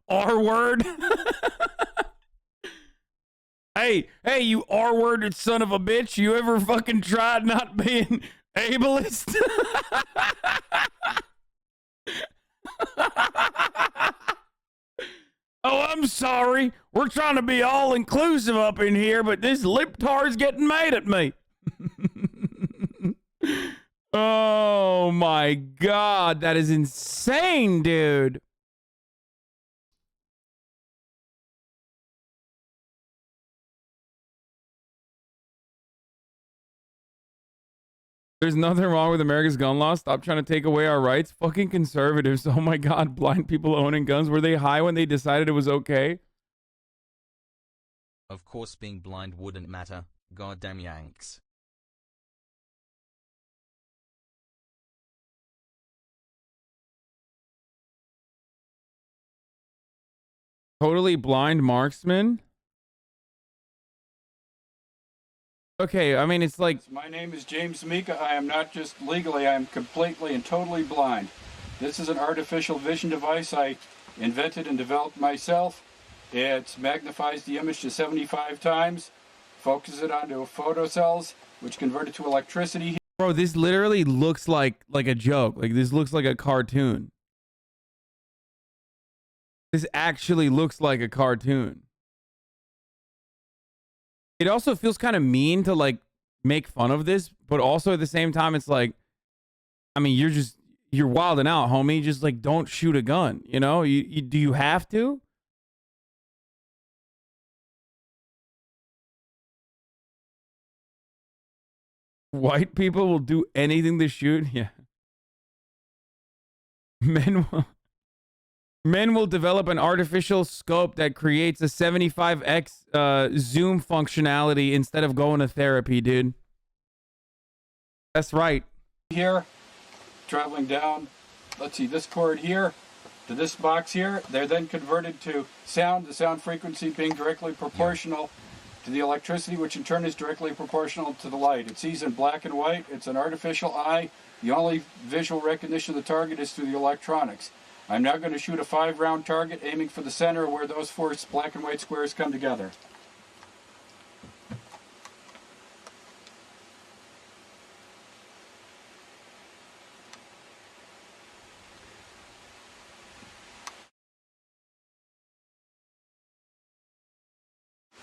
R word. hey, you R worded son of a bitch. You ever fucking tried not being ableist? Oh, I'm sorry. We're trying to be all inclusive up in here, but this liptard's getting mad at me. Oh my God, that is insane, dude. There's nothing wrong with America's gun law. Stop trying to take away our rights. Fucking conservatives. Oh my God, blind people owning guns. Were they high when they decided it was okay? Of course being blind wouldn't matter. Goddamn Yanks. Totally blind marksman? Okay, I mean, it's like... My name is James Mika. I am not just legally, I am completely and totally blind. This is an artificial vision device I invented and developed myself. It magnifies the image to 75 times, focuses it onto photocells, which convert it to electricity. Bro, this literally looks like a joke. Like, this looks like a cartoon. This actually looks like a cartoon. It also feels kind of mean to, like, make fun of this, but also at the same time, it's like, I mean, you're wilding out, homie. Just, like, don't shoot a gun, you know? Do you have to? White people will do anything to shoot? Yeah. Men will develop an artificial scope that creates a 75x zoom functionality instead of going to therapy, dude. That's right. Here, traveling down, let's see, this cord here to this box here. They're then converted to sound, the sound frequency being directly proportional to the electricity, which in turn is directly proportional to the light. It sees in black and white. It's an artificial eye. The only visual recognition of the target is through the electronics. I'm now going to shoot a 5-round target, aiming for the center where those 4 black and white squares come together.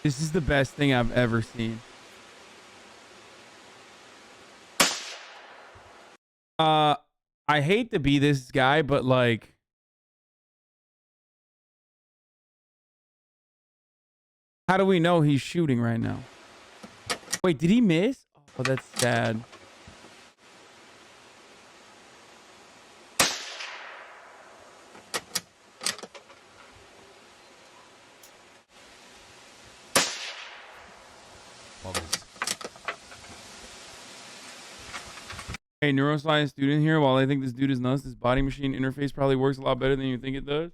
This is the best thing I've ever seen. I hate to be this guy, but like... How do we know he's shooting right now? Wait, did he miss? Oh, that's sad. Hey, neuroscience student here. While I think this dude is nuts, this body machine interface probably works a lot better than you think it does.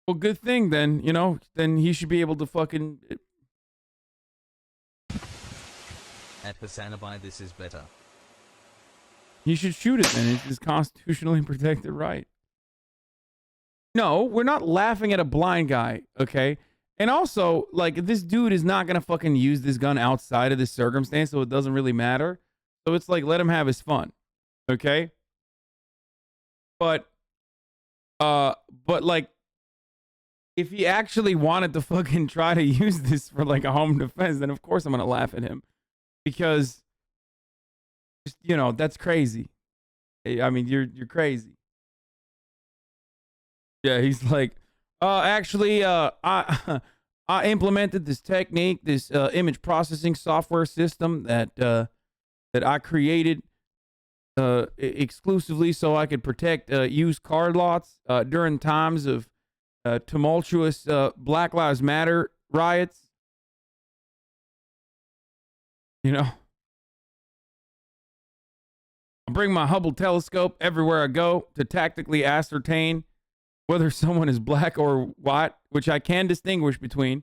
Well, good thing then, you know, then he should be able to fucking... At HasanAbi, this is better. He should shoot it then. It's his constitutionally protected right. No, we're not laughing at a blind guy, okay? And also, like, this dude is not gonna fucking use this gun outside of this circumstance, so it doesn't really matter. So it's like, let him have his fun. Okay? But like, if he actually wanted to fucking try to use this for like a home defense, then of course I'm gonna laugh at him. Because, you know, that's crazy. I mean, you're crazy. Yeah, he's like, actually, I implemented this technique, this image processing software system that I created exclusively so I could protect used car lots during times of tumultuous Black Lives Matter riots. You know, I bring my Hubble telescope everywhere I go to tactically ascertain whether someone is black or white, which I can distinguish between.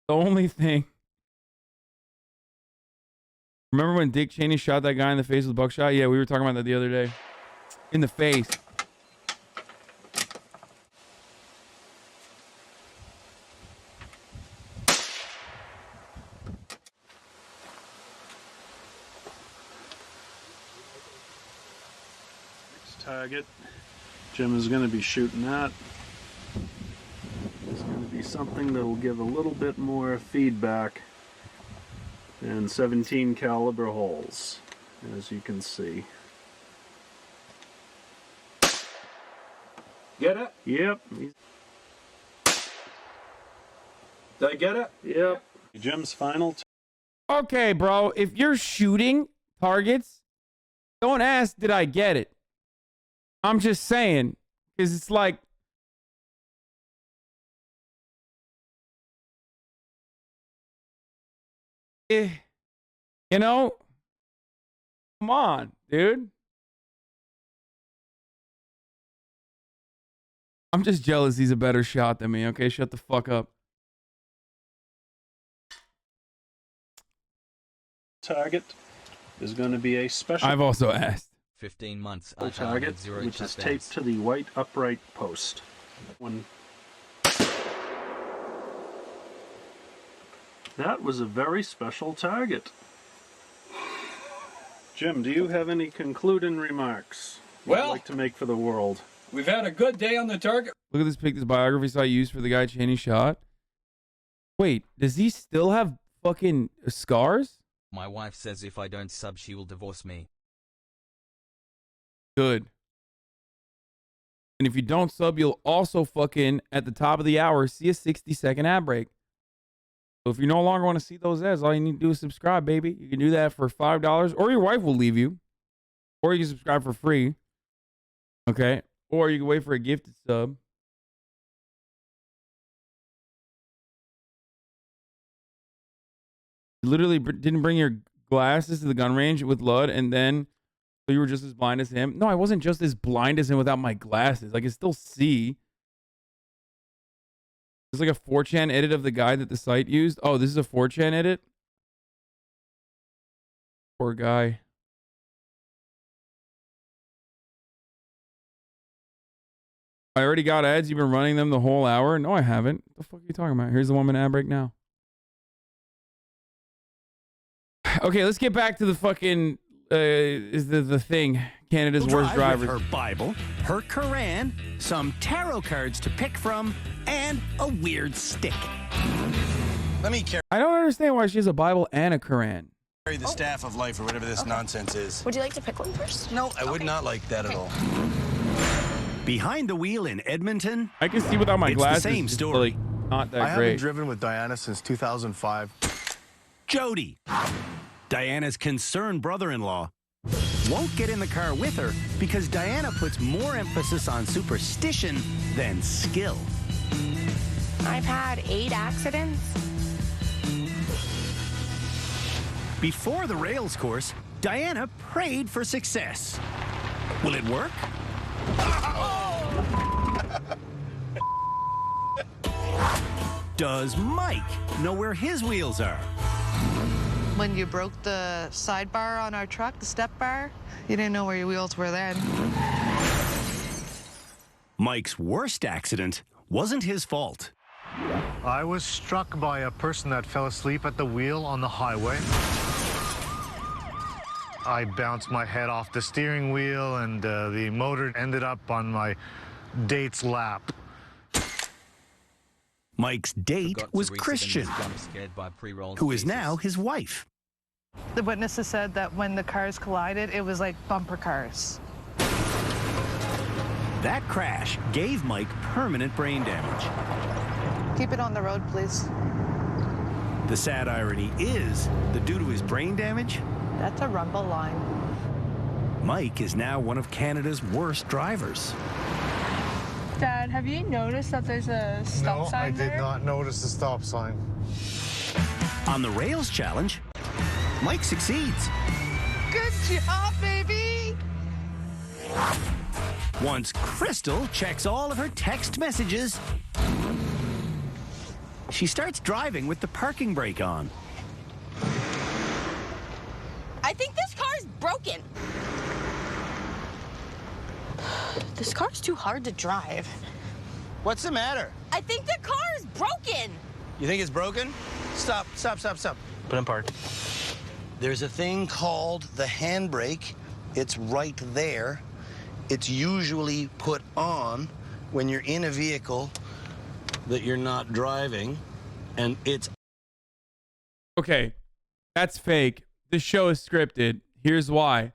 The only thing. Remember when Dick Cheney shot that guy in the face with buckshot? Yeah, we were talking about that the other day. In the face. Target Jim is going to be shooting at is going to be something that will give a little bit more feedback, and 17 caliber holes, as you can see. Get it? Yep. Did I get it? Yep. Jim's final. Okay, bro. If you're shooting targets, don't ask, did I get it? I'm just saying, because it's like, you know, come on, dude. I'm just jealous he's a better shot than me, okay? Shut the fuck up. Target is going to be a special. I've also asked. 15 months. Target, which is taped to the white upright post. That was a very special target. Jim, do you have any concluding remarks you'd like to make for the world? We've had a good day on the target. Look at this pic, this biography site used for the guy Cheney shot. Wait, does he still have fucking scars? My wife says if I don't sub, she will divorce me. Good. And if you don't sub, you'll also fucking, at the top of the hour, see a 60-second ad break. So if you no longer want to see those ads, all you need to do is subscribe, baby. You can do that for $5, or your wife will leave you. Or you can subscribe for free. Okay? Or you can wait for a gifted sub. You literally didn't bring your glasses to the gun range with Lud, and then so you were just as blind as him? No, I wasn't just as blind as him without my glasses. I can still see. There's like a 4chan edit of the guy that the site used. Oh, this is a 4chan edit? Poor guy. I already got ads. You've been running them the whole hour? No, I haven't. What the fuck are you talking about? Here's the 1 minute ad break now. Okay, let's get back to the fucking is the thing. Canada's worst drivers. Her Bible, her Quran, some tarot cards to pick from, and a weird stick. Let me carry I don't understand why she has a Bible and a Quran. the staff of life or whatever this nonsense is. Would you like to pick one first? No, I would not like that at all. Behind the wheel in Edmonton, I can see without my it's glasses. the same it's story. really not that I great. haven't driven with Diana since 2005. Jody, Diana's concerned brother-in-law, won't get in the car with her because Diana puts more emphasis on superstition than skill. I've had 8 accidents. Before the rails course, Diana prayed for success. Will it work? Does Mike know where his wheels are? When you broke the side bar on our truck, the step bar, you didn't know where your wheels were then. Mike's worst accident wasn't his fault. I was struck by a person that fell asleep at the wheel on the highway. I bounced my head off the steering wheel, and the motor ended up on my date's lap. Mike's date was Christian, who is now his wife. The witnesses said that when the cars collided, it was like bumper cars. That crash gave Mike permanent brain damage. Keep it on the road, please. The sad irony is that due to his brain damage, That's a rumble line. Mike is now one of Canada's worst drivers. Dad, have you noticed that there's a stop sign there? No, I did not notice the stop sign. On the rails challenge, Mike succeeds. Good job, baby! Once Krystal checks all of her text messages, she starts driving with the parking brake on. I think this car's broken. This car's too hard to drive. What's the matter? I think the car is broken. You think it's broken? Stop. Put in park. There's a thing called the handbrake. It's right there. It's usually put on when you're in a vehicle that you're not driving, and it's... Okay, that's fake. This show is scripted. Here's why.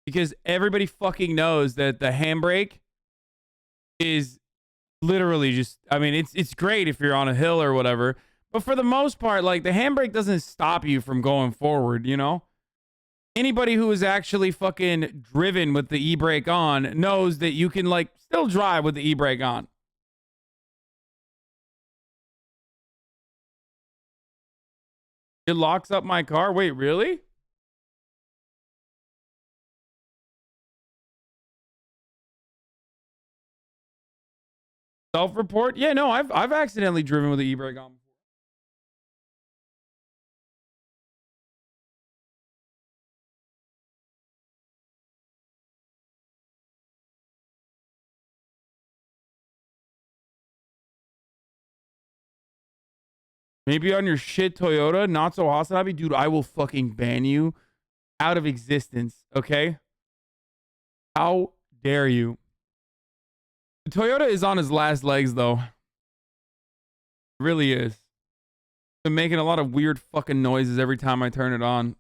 Because everybody fucking knows that the handbrake is literally just, I mean, it's great if you're on a hill or whatever, but for the most part, like, the handbrake doesn't stop you from going forward, you know? Anybody who is actually fucking driven with the e-brake on knows that you can, like, still drive with the e-brake on. It locks up my car? Wait, really? Self-report? Yeah, no, I've accidentally driven with the e-brake on. Maybe on your shit Toyota, not so HasanAbi. Dude, I will fucking ban you out of existence, okay? How dare you? The Toyota is on his last legs, though. It really is. Been making a lot of weird fucking noises every time I turn it on.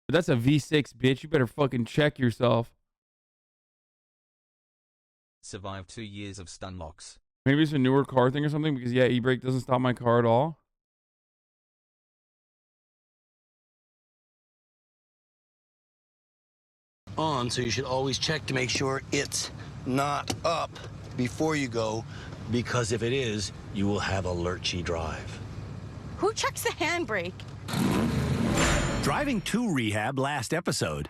But that's a V6, bitch. You better fucking check yourself. Survived 2 years of Stunlocks. Maybe it's a newer car thing or something, because, yeah, e-brake doesn't stop my car at all. on, so you should always check to make sure it's not up before you go, because if it is, you will have a lurchy drive. Who checks the handbrake? Driving to rehab last episode.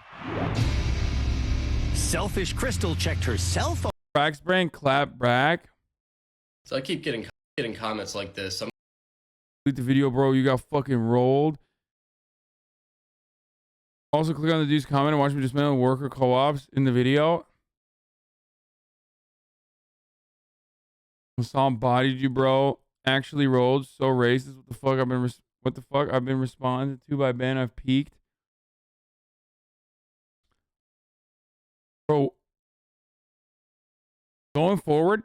Selfish Krystal checked her cell phone. Cracks brain, clap back. So I keep getting comments like this. Delete the video, bro. You got fucking rolled. Also, click on the dude's comment and watch me dismantle worker co-ops in the video. Hasan bodied you, bro. Actually rolled. So racist. What the fuck? I've been responded to by Ben. I've peaked. Bro. Going forward,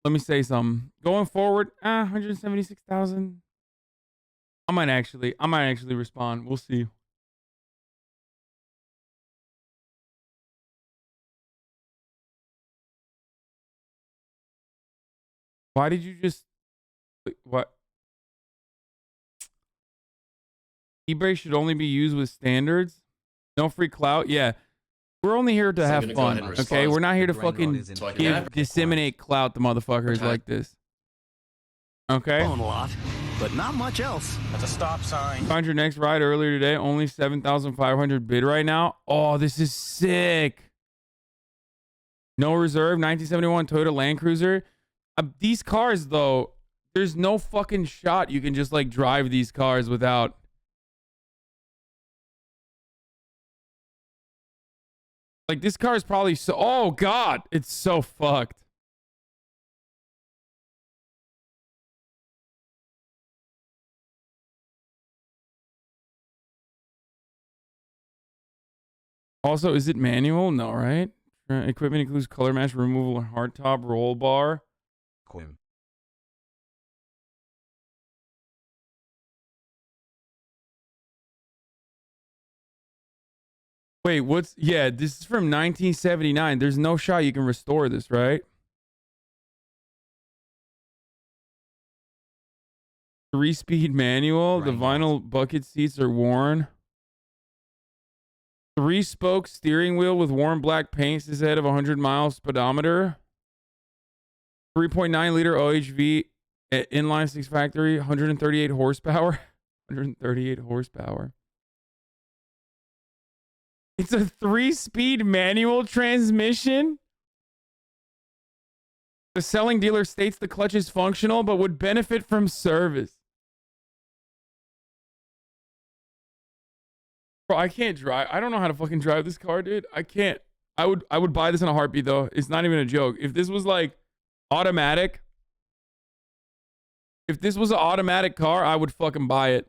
let me say something. Going forward, 176,000. I might actually respond. We'll see. Why did you just... What? eBay should only be used with standards? No free clout? Yeah. We're only here to have fun, okay? We're not here to fucking disseminate clout to motherfuckers like this. Okay? A lot, but not much else. That's a stop sign. Found your next ride earlier today. Only 7,500 bid right now. Oh, this is sick. No reserve. 1971 Toyota Land Cruiser. These cars, though, there's no fucking shot you can just, like, drive these cars without... Like, this car is probably so... Oh, God! It's so fucked. Also, is it manual? No, right? Equipment includes color match, removal, hardtop, roll bar. Quim. Wait, what's... Yeah, this is from 1979. There's no shot you can restore this, right? 3-speed manual. The vinyl bucket seats are worn. 3-spoke steering wheel with worn black paint says ahead of 100-mile speedometer. 3.9 liter OHV inline 6 factory, 138 horsepower. 138 horsepower. It's a 3-speed manual transmission. The selling dealer states the clutch is functional but would benefit from service. Bro, I can't drive. I don't know how to fucking drive this car, dude. I can't. I would buy this in a heartbeat though. It's not even a joke. If this was like automatic, if this was an automatic car, I would fucking buy it.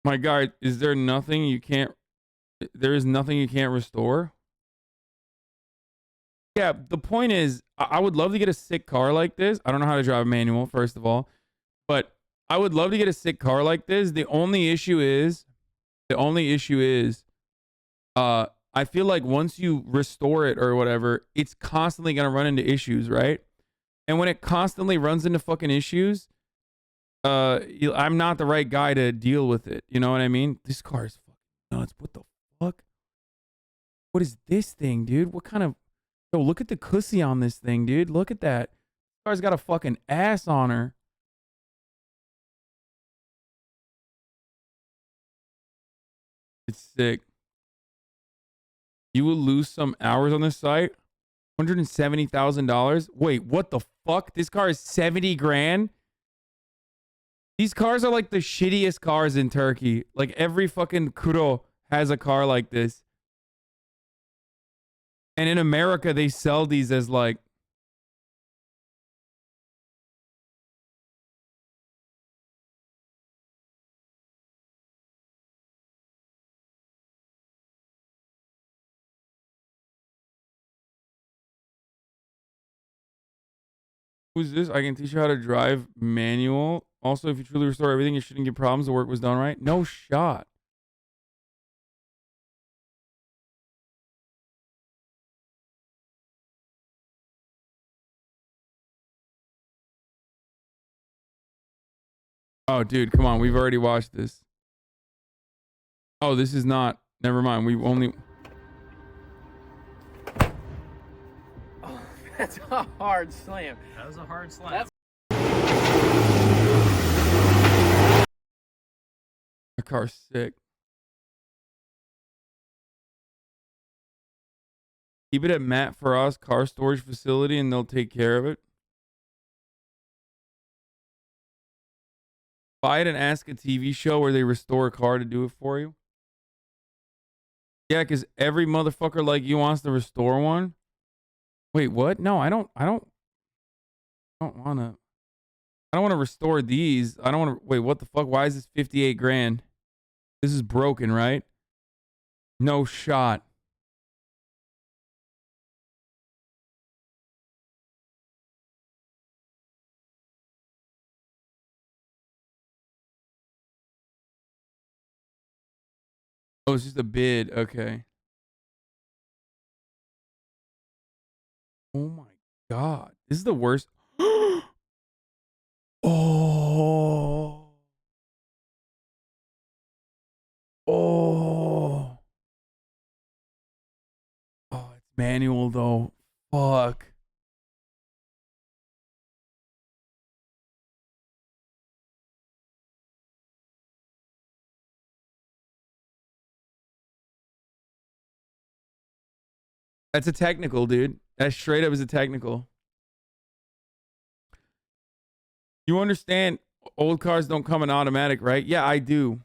My God, is there nothing you can't... There is nothing you can't restore? Yeah, the point is, I would love to get a sick car like this. I don't know how to drive a manual, first of all. But I would love to get a sick car like this. The only issue is, I feel like once you restore it or whatever, it's constantly going to run into issues, right? And when it constantly runs into fucking issues, I'm not the right guy to deal with it. You know what I mean? This car is fucking nuts. What the fuck? What is this thing, dude? What kind of... Yo, look at the cussy on this thing, dude. Look at that. This car's got a fucking ass on her. It's sick. You will lose some hours on this site. $170,000. Wait, what the fuck? This car is 70 grand? These cars are like the shittiest cars in Turkey. Like every fucking kuro has a car like this. And in America, they sell these as like... Who's this? I can teach you how to drive manual. Also, if you truly restore everything, you shouldn't get problems. The work was done right. No shot. Oh, dude, come on. We've already watched this. Oh, this is not. Never mind. We've only... Oh, that's a hard slam. That was a hard slam. That's... The car's sick. Keep it at Matt Farah's car storage facility and they'll take care of it. Buy it and ask a TV show where they restore a car to do it for you. Yeah, because every motherfucker like you wants to restore one. Wait, what? No, I don't want to restore these. I don't want to... Wait, what the fuck? Why is this 58 grand? This is broken, right? No shot. Oh, it's just a bid. Okay. Oh my God. This is the worst. Oh. Oh. Oh, it's manual though. Fuck. That's a technical, dude. That straight up is a technical. You understand old cars don't come in automatic, right? Yeah, I do.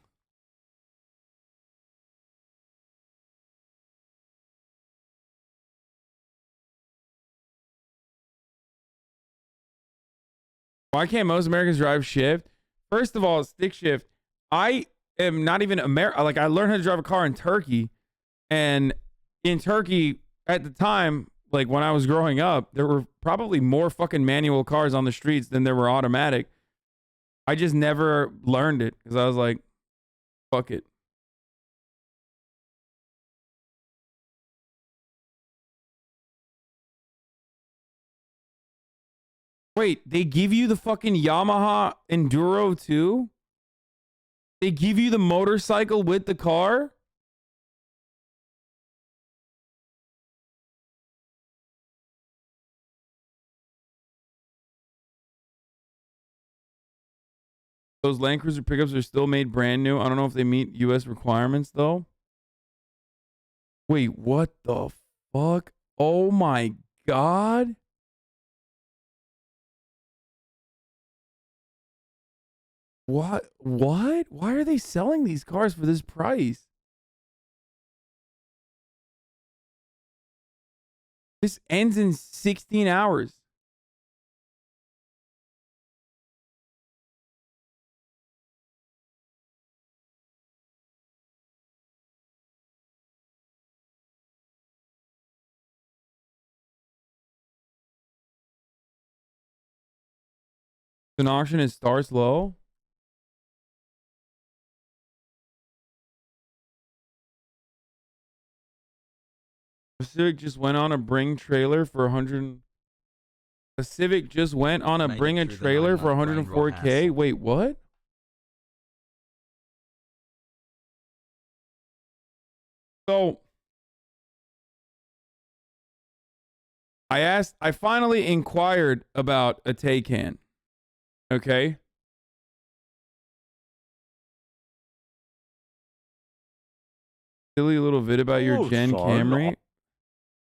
Why can't most Americans drive shift? First of all, stick shift. am not even America. Like, I learned how to drive a car in Turkey, and in Turkey at the time, like when I was growing up, there were probably more fucking manual cars on the streets than there were automatic. I just never learned it because I was like, fuck it. Wait, they give you the fucking Yamaha Enduro too? They give you the motorcycle with the car? Those Land Cruiser pickups are still made brand new. I don't know if they meet US requirements though. Wait, what the fuck? Oh my God. What? What? Why are they selling these cars for this price? This ends in 16 hours. An auction, it starts low. A Civic just went on a Bring trailer for 100. A Civic just went on a Bring a trailer for 104K. Wait, what? So I finally inquired about a Taycan. Okay. Silly little vid about your Gen son. Camry.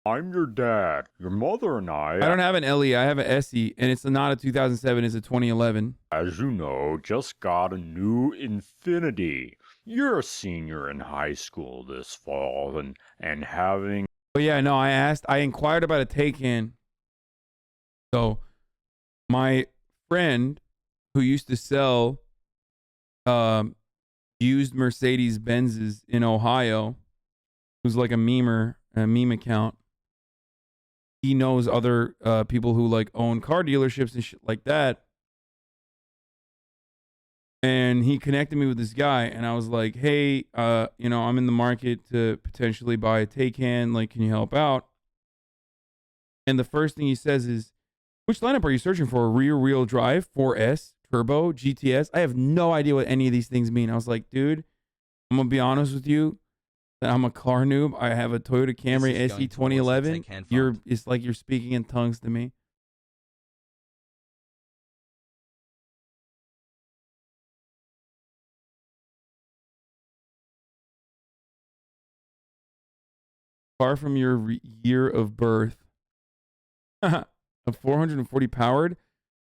I'm your dad. Your mother and I don't have an LE. I have an SE, and it's not a 2007. It's a 2011. as you know, just got a new Infinity. You're a senior in high school this fall, and having... But yeah, no, I inquired about a Taycan. So my friend who used to sell used Mercedes Benzes in Ohio, who's like a meme account. He knows other people who like own car dealerships and shit like that. And he connected me with this guy, and I was like, hey, you know, I'm in the market to potentially buy a Taycan. Like, can you help out? And the first thing he says is, which lineup are you searching for? Rear-wheel drive, 4S, turbo, GTS? I have no idea what any of these things mean. I was like, dude, I'm going to be honest with you. I'm a car noob. I have a Toyota Camry SE 2011. It's like you're speaking in tongues to me. Far from your year of birth. A 440 powered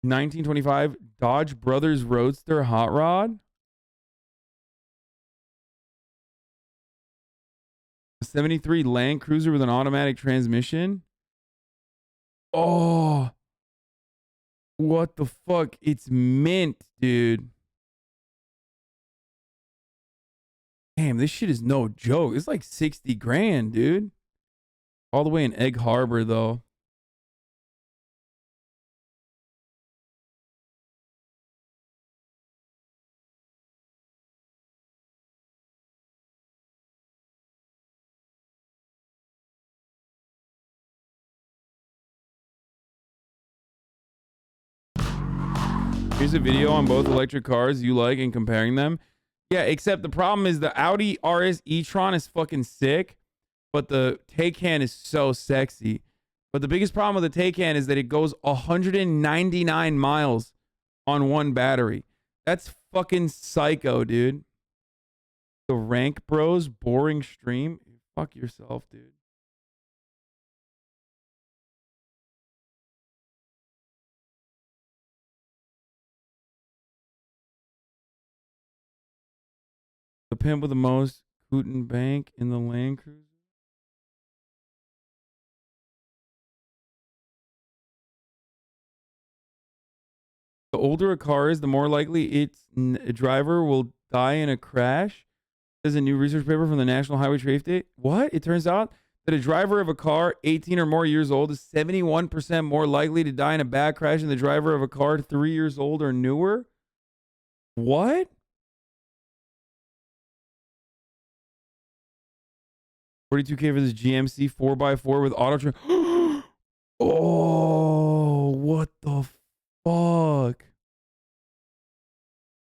1925 Dodge Brothers Roadster hot rod. A 73 Land Cruiser with an automatic transmission. Oh, what the fuck? It's mint, dude. Damn, this shit is no joke. It's like 60 grand, dude. All the way in Egg Harbor, though. Here's a video on both electric cars you like and comparing them. Yeah, except the problem is the Audi RS e-tron is fucking sick, but the Taycan is so sexy. But the biggest problem with the Taycan is that it goes 199 miles on one battery. That's fucking psycho, dude. The Rank Bros boring stream. Fuck yourself, dude. The pimp with the most Cooten Bank in the Land Cruiser. The older a car is, the more likely its driver will die in a crash. There's a new research paper from the National Highway Safety. What? It turns out that a driver of a car 18 or more years old is 71% more likely to die in a bad crash than the driver of a car 3 years old or newer. What? $42K for this GMC 4x4 with auto trim. Oh, what the fuck?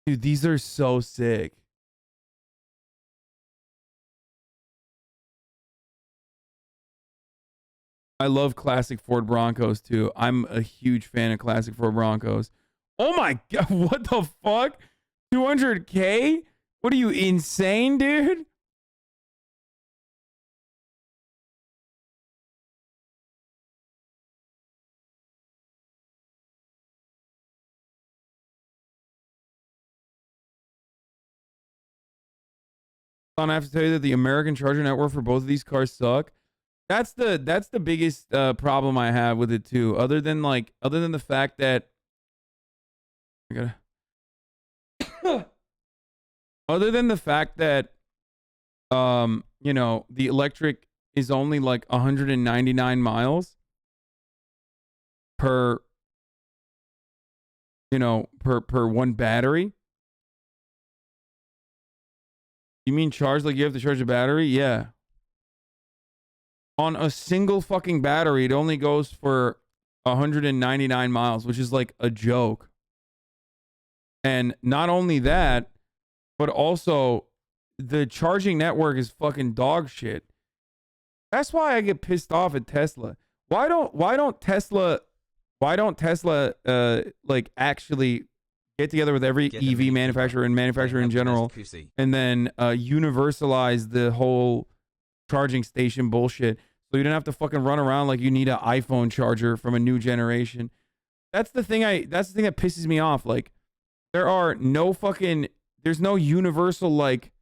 Dude, these are so sick. I love classic Ford Broncos too. I'm a huge fan of classic Ford Broncos. Oh my God, what the fuck? 200K? What are you, insane, dude? I have to tell you that the American charger network for both of these cars suck. That's the biggest problem I have with it too. Other than the fact that other than the fact that you know, the electric is only like 199 miles per, you know, per one battery. You mean charge like you have to charge a battery? Yeah. On a single fucking battery, it only goes for 199 miles, which is like a joke. And not only that, but also the charging network is fucking dog shit. That's why I get pissed off at Tesla. Why don't Tesla like actually get together with every EV manufacturer and manufacturer in general, and then universalize the whole charging station bullshit, so you don't have to fucking run around like you need an iPhone charger from a new generation. That's the thing that pisses me off. Like, there's no universal like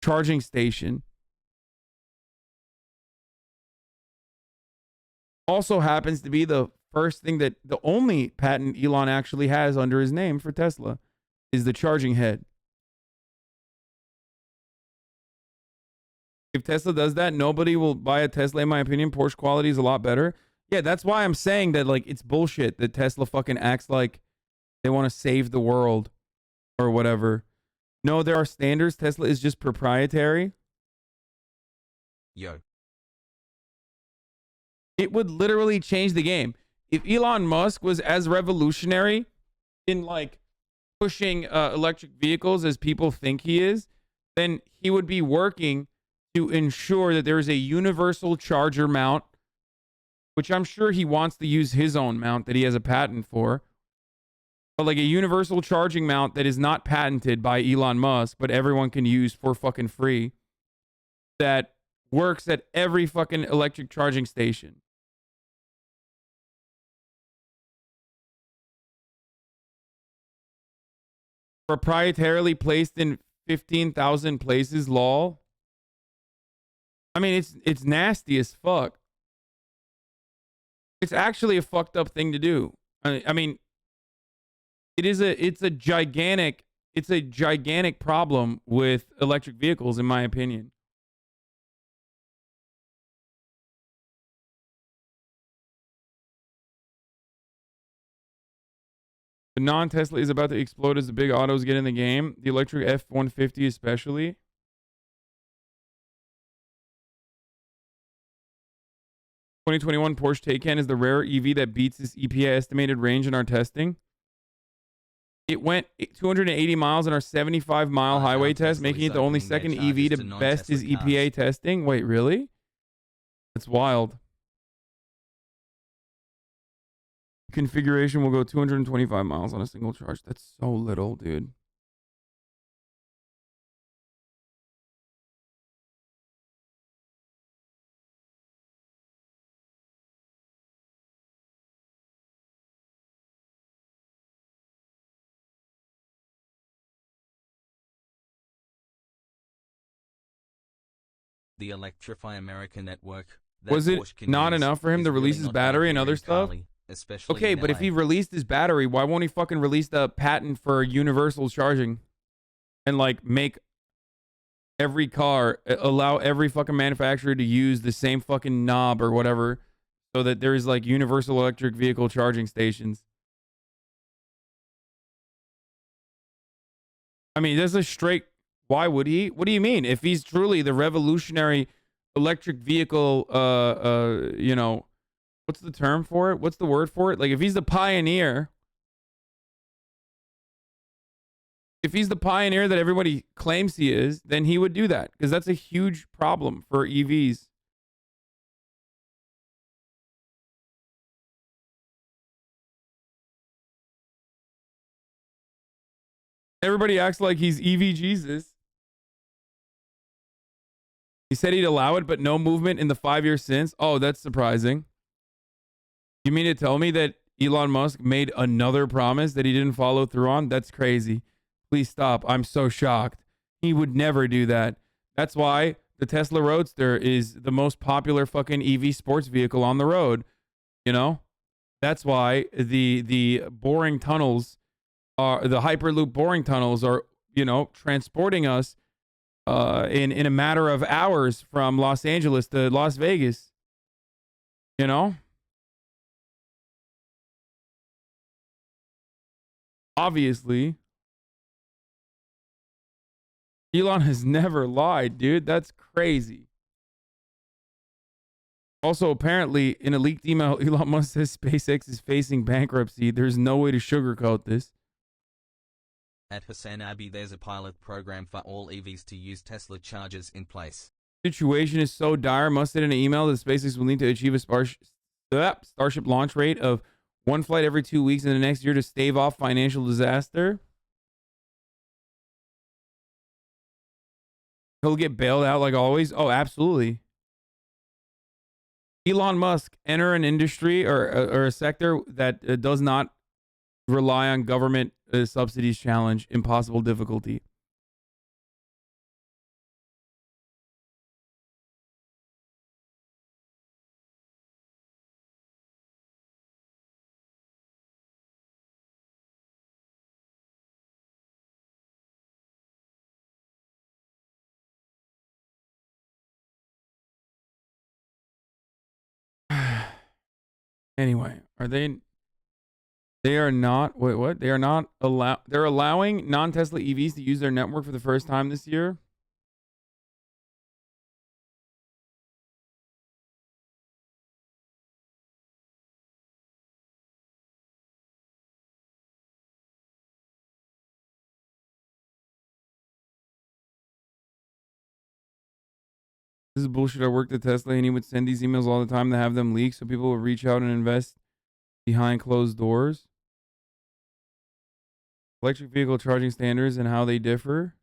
charging station. Also happens to be the only patent Elon actually has under his name for Tesla is the charging head. If Tesla does that, nobody will buy a Tesla, in my opinion. Porsche quality is a lot better. Yeah, that's why I'm saying that, like, it's bullshit that Tesla fucking acts like they want to save the world or whatever. No, there are standards. Tesla is just proprietary. Yo. It would literally change the game. If Elon Musk was as revolutionary in like pushing electric vehicles as people think he is, then he would be working to ensure that there is a universal charger mount, which I'm sure he wants to use his own mount that he has a patent for. But like a universal charging mount that is not patented by Elon Musk, but everyone can use for fucking free, that works at every fucking electric charging station. Proprietarily placed in 15,000 places, lol. I mean, it's nasty as fuck. It's actually a fucked up thing to do. I mean, it's a gigantic problem with electric vehicles, in my opinion. The non-Tesla is about to explode as the big autos get in the game. The electric F-150 especially. ...2021 Porsche Taycan is the rare EV that beats its EPA estimated range in our testing. It went 280 miles in our 75-mile highway test, making it the only second EV to best his EPA testing. Wait, really? That's wild. Configuration will go 225 miles on a single charge. That's so little, dude. The Electrify America network. Was it not enough for him to release his battery and other stuff? especially Okay, in but if LA. he released his battery, why won't he fucking release the patent for universal charging and like make every car, allow every fucking manufacturer to use the same fucking knob or whatever so that there's like universal electric vehicle charging stations? I mean, there's a straight, why would he? What do you mean? If he's truly the revolutionary electric vehicle, you know, what's the term for it? What's the word for it? Like if he's the pioneer, that everybody claims he is, then he would do that because that's a huge problem for EVs. Everybody acts like he's EV Jesus. He said he'd allow it, but no movement in the 5 years since. Oh, that's surprising. You mean to tell me that Elon Musk made another promise that he didn't follow through on? That's crazy. Please stop. I'm so shocked. He would never do that. That's why the Tesla Roadster is the most popular fucking EV sports vehicle on the road. You know? That's why the boring tunnels are, the Hyperloop boring tunnels are, you know, transporting us in a matter of hours from Los Angeles to Las Vegas. You know? Obviously. Elon has never lied, dude. That's crazy. Also, apparently, in a leaked email, Elon Musk says SpaceX is facing bankruptcy. There's no way to sugarcoat this. At HasanAbi, there's a pilot program for all EVs to use Tesla chargers in place. Situation is so dire, Musk said in an email that SpaceX will need to achieve a Starship launch rate of one flight every 2 weeks in the next year to stave off financial disaster. He'll get bailed out like always. Oh, absolutely. Elon Musk enter an industry or a sector that does not rely on government subsidies. Challenge impossible difficulty. Anyway, are they? They are not. Wait, what? They are not They're allowing non-Tesla EVs to use their network for the first time this year. This is bullshit. I worked at Tesla and he would send these emails all the time to have them leak so people would reach out and invest behind closed doors. Electric vehicle charging standards and how they differ.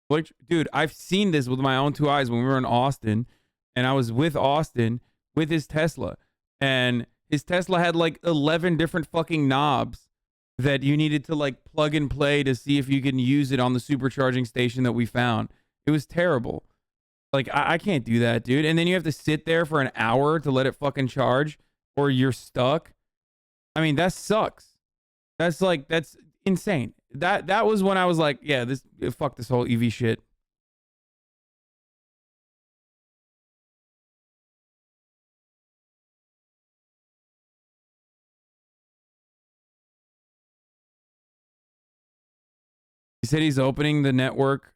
Like, dude, I've seen this with my own two eyes when we were in Austin and I was with Austin with his Tesla and his Tesla had like 11 different fucking knobs that you needed to like plug and play to see if you can use it on the supercharging station that we found. It was terrible. Like, I can't do that, dude. And then you have to sit there for an hour to let it fucking charge or you're stuck. I mean, that sucks. That's insane. That was when I was like, yeah, fuck this whole EV shit. He said he's opening the network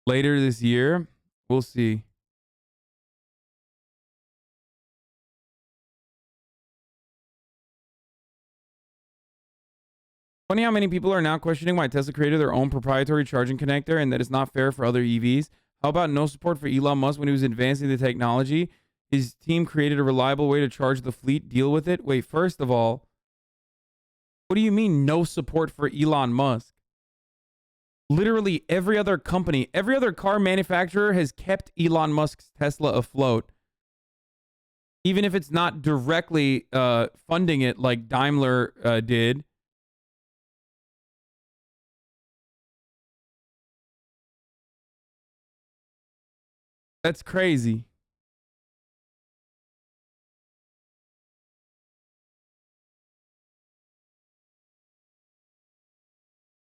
later this year. We'll see. Funny how many people are now questioning why Tesla created their own proprietary charging connector and that it's not fair for other EVs. How about no support for Elon Musk when he was advancing the technology? His team created a reliable way to charge the fleet. Deal with it. Wait, first of all, what do you mean no support for Elon Musk? Literally every other company, every other car manufacturer has kept Elon Musk's Tesla afloat. Even if it's not directly funding it like Daimler did. That's crazy.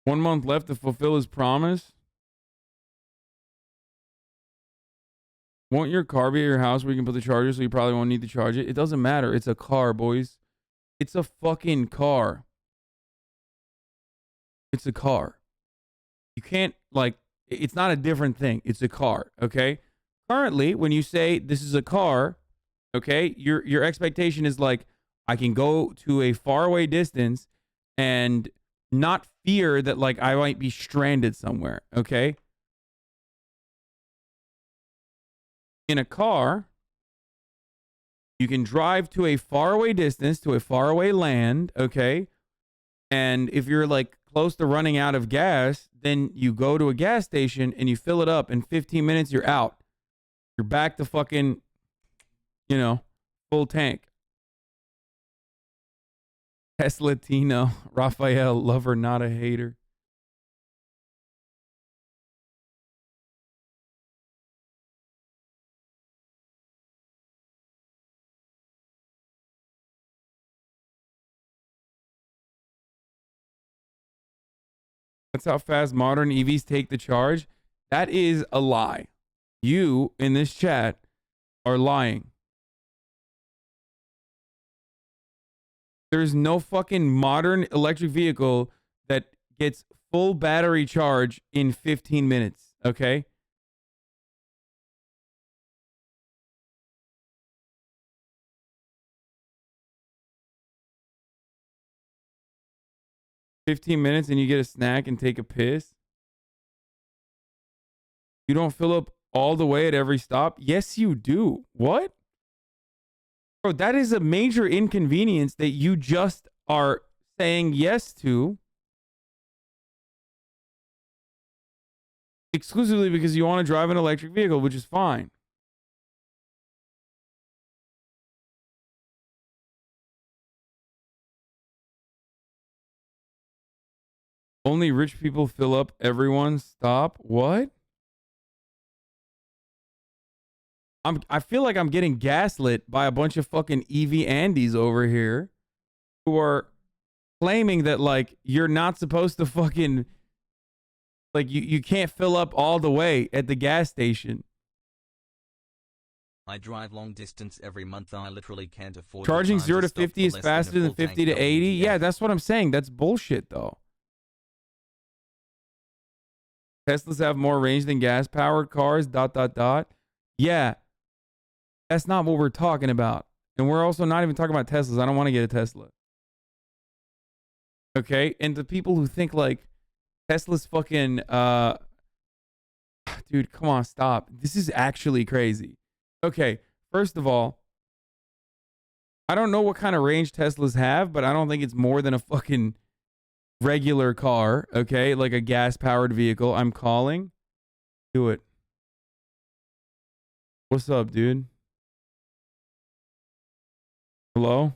One month left to fulfill his promise. Won't your car be at your house where you can put the charger so you probably won't need to charge it? It doesn't matter. It's a car, boys. It's a fucking car. It's a car. You can't, like, it's not a different thing. It's a car, okay? Currently, when you say this is a car, okay, your expectation is like, I can go to a faraway distance and not fear that, like, I might be stranded somewhere, okay? In a car, you can drive to a faraway distance, to a faraway land, okay? And if you're, like, close to running out of gas, then you go to a gas station and you fill it up. In 15 minutes, you're out. You're back to fucking, you know, full tank. Tesla Tino, Raphael, lover, not a hater. That's how fast modern EVs take the charge. That is a lie. You in this chat are lying. There's no fucking modern electric vehicle that gets full battery charge in 15 minutes, okay? "15 minutes and you get a snack and take a piss? You don't fill up all the way at every stop?" Yes, you do. What? Bro, that is a major inconvenience that you just are saying yes to exclusively because you want to drive an electric vehicle, which is fine. Only rich people fill up everyone's stop. What? I feel like I'm getting gaslit by a bunch of fucking EV Andes over here who are claiming that, like, you're not supposed to fucking, like, you can't fill up all the way at the gas station. I drive long distance every month. I literally can't afford Charging to 0 to stop 50 for is less faster a than full 50 tank to 80. WTF. Yeah, that's what I'm saying. That's bullshit, though. Teslas have more range than gas-powered cars, ... Yeah, that's not what we're talking about. And we're also not even talking about Teslas. I don't want to get a Tesla. Okay? And the people who think, like, Tesla's fucking, dude, come on, stop. This is actually crazy. Okay, first of all, I don't know what kind of range Teslas have, but I don't think it's more than a fucking regular car, okay? Like a gas-powered vehicle. I'm calling. Do it. What's up, dude? Hello?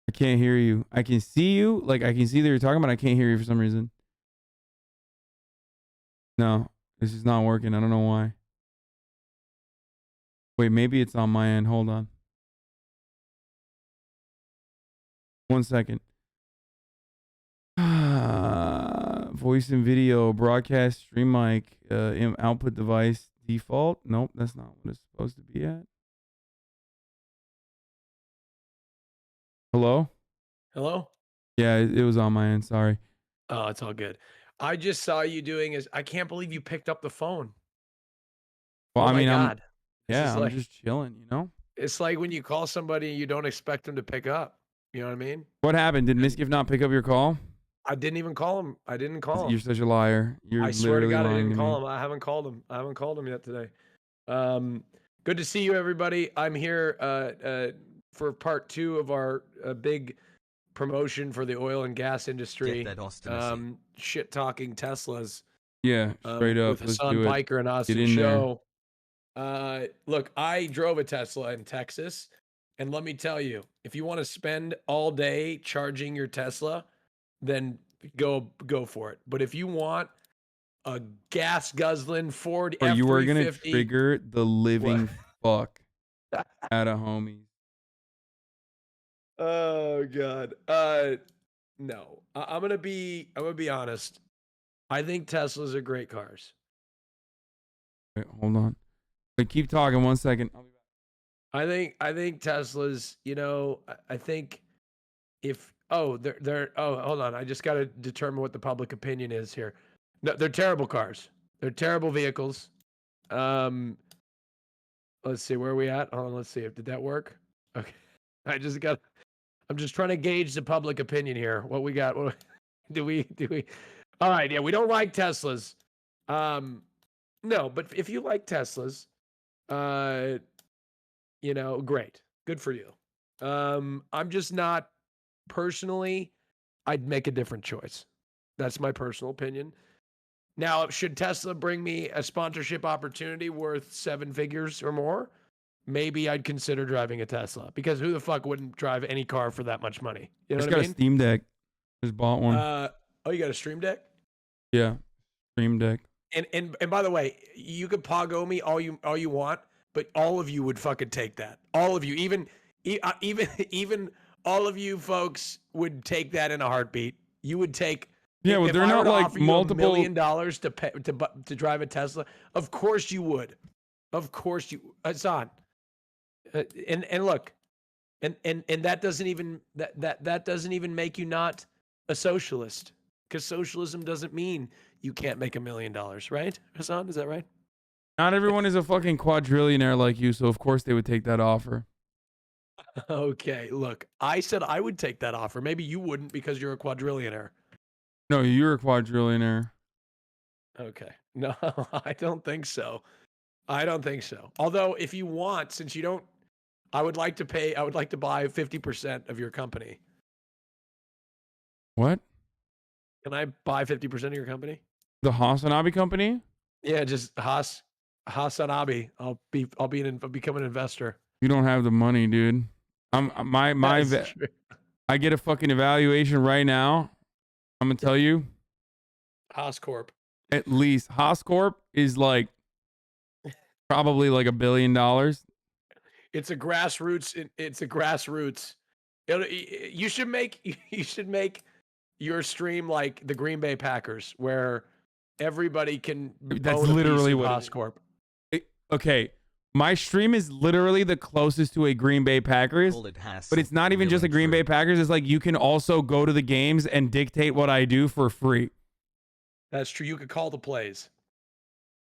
I can't hear you. I can see you. Like, I can see that you're talking, but I can't hear you for some reason. No, this is not working. I don't know why. Wait, maybe it's on my end. Hold on. 1 second. Voice and video, broadcast, stream mic, output device, default. Nope, that's not what it's supposed to be at. Hello? Hello? Yeah, it was on my end. Sorry. Oh, it's all good. I just saw you doing is I can't believe you picked up the phone. Well, Oh I mean, my God. I'm just chilling, you know? It's like when you call somebody and you don't expect them to pick up. You know what I mean? What happened? Did Miskiff not pick up your call? I didn't even call him. I didn't call him. You're such a liar. You're I swear to literally God, I lying didn't to call me. him. I haven't called him. I haven't called him yet today. Good to see you, everybody. I'm here for part 2 of our big promotion for the oil and gas industry. Get that ostinacy. Shit talking Teslas. Yeah, straight up. With Let's Hasan do it. Biker and Austin Get in Show. Look, I drove a Tesla in Texas, and let me tell you, if you want to spend all day charging your Tesla, then go for it. But if you want a gas guzzling Ford Or F350. you are gonna trigger the living fuck out of homies. Oh God. No. I'm gonna be honest. I think Teslas are great cars. Wait, hold on. Wait, keep talking 1 second. I think Teslas, you know, I think if they're hold on. I just gotta determine what the public opinion is here. No, they're terrible cars. They're terrible vehicles. Let's see, where are we at? Hold on, let's see. Did that work? Okay. I'm just trying to gauge the public opinion here. What we got? What, do we? All right, yeah, we don't like Teslas. No, but if you like Teslas, you know, great. Good for you. I'm just not personally, I'd make a different choice. That's my personal opinion. Now, should Tesla bring me a sponsorship opportunity worth 7 figures or more? Maybe I'd consider driving a Tesla, because who the fuck wouldn't drive any car for that much money? You know Just what I got mean? a Steam Deck. Just bought one. Oh, you got a Stream Deck? Yeah, Stream Deck. And by the way, you could Pogo me all you want, but all of you would fucking take that. All of you, even all of you folks would take that in a heartbeat. You would take. Yeah, well, if they're I not were to like offer you multiple. $1 million to pay to drive a Tesla. Of course you would. Of course you, Hasan. And look, and that doesn't even that doesn't even make you not a socialist, because socialism doesn't mean you can't make $1 million, right, Hasan? Is that right? Not everyone is a fucking quadrillionaire like you, so of course they would take that offer. Okay, look, I said I would take that offer. Maybe you wouldn't because you're a quadrillionaire. No, you're a quadrillionaire. Okay, no, I don't think so. I don't think so. Although, if you want, since you don't, I would like to buy 50% of your company. What? Can I buy 50% of your company? The HasanAbi company? Yeah, just HasanAbi. I'll become an investor. You don't have the money, dude. I get a fucking evaluation right now. I'm gonna tell you. Hascorp. At least Hascorp is like probably like $1 billion. It's a grassroots. It's a grassroots. You should make your stream like the Green Bay Packers, where everybody can. That's literally what Hascorp. Okay, my stream is literally the closest to a Green Bay Packers, but it's not even just a Green Bay Packers. It's like you can also go to the games and dictate what I do for free. That's true. You could call the plays.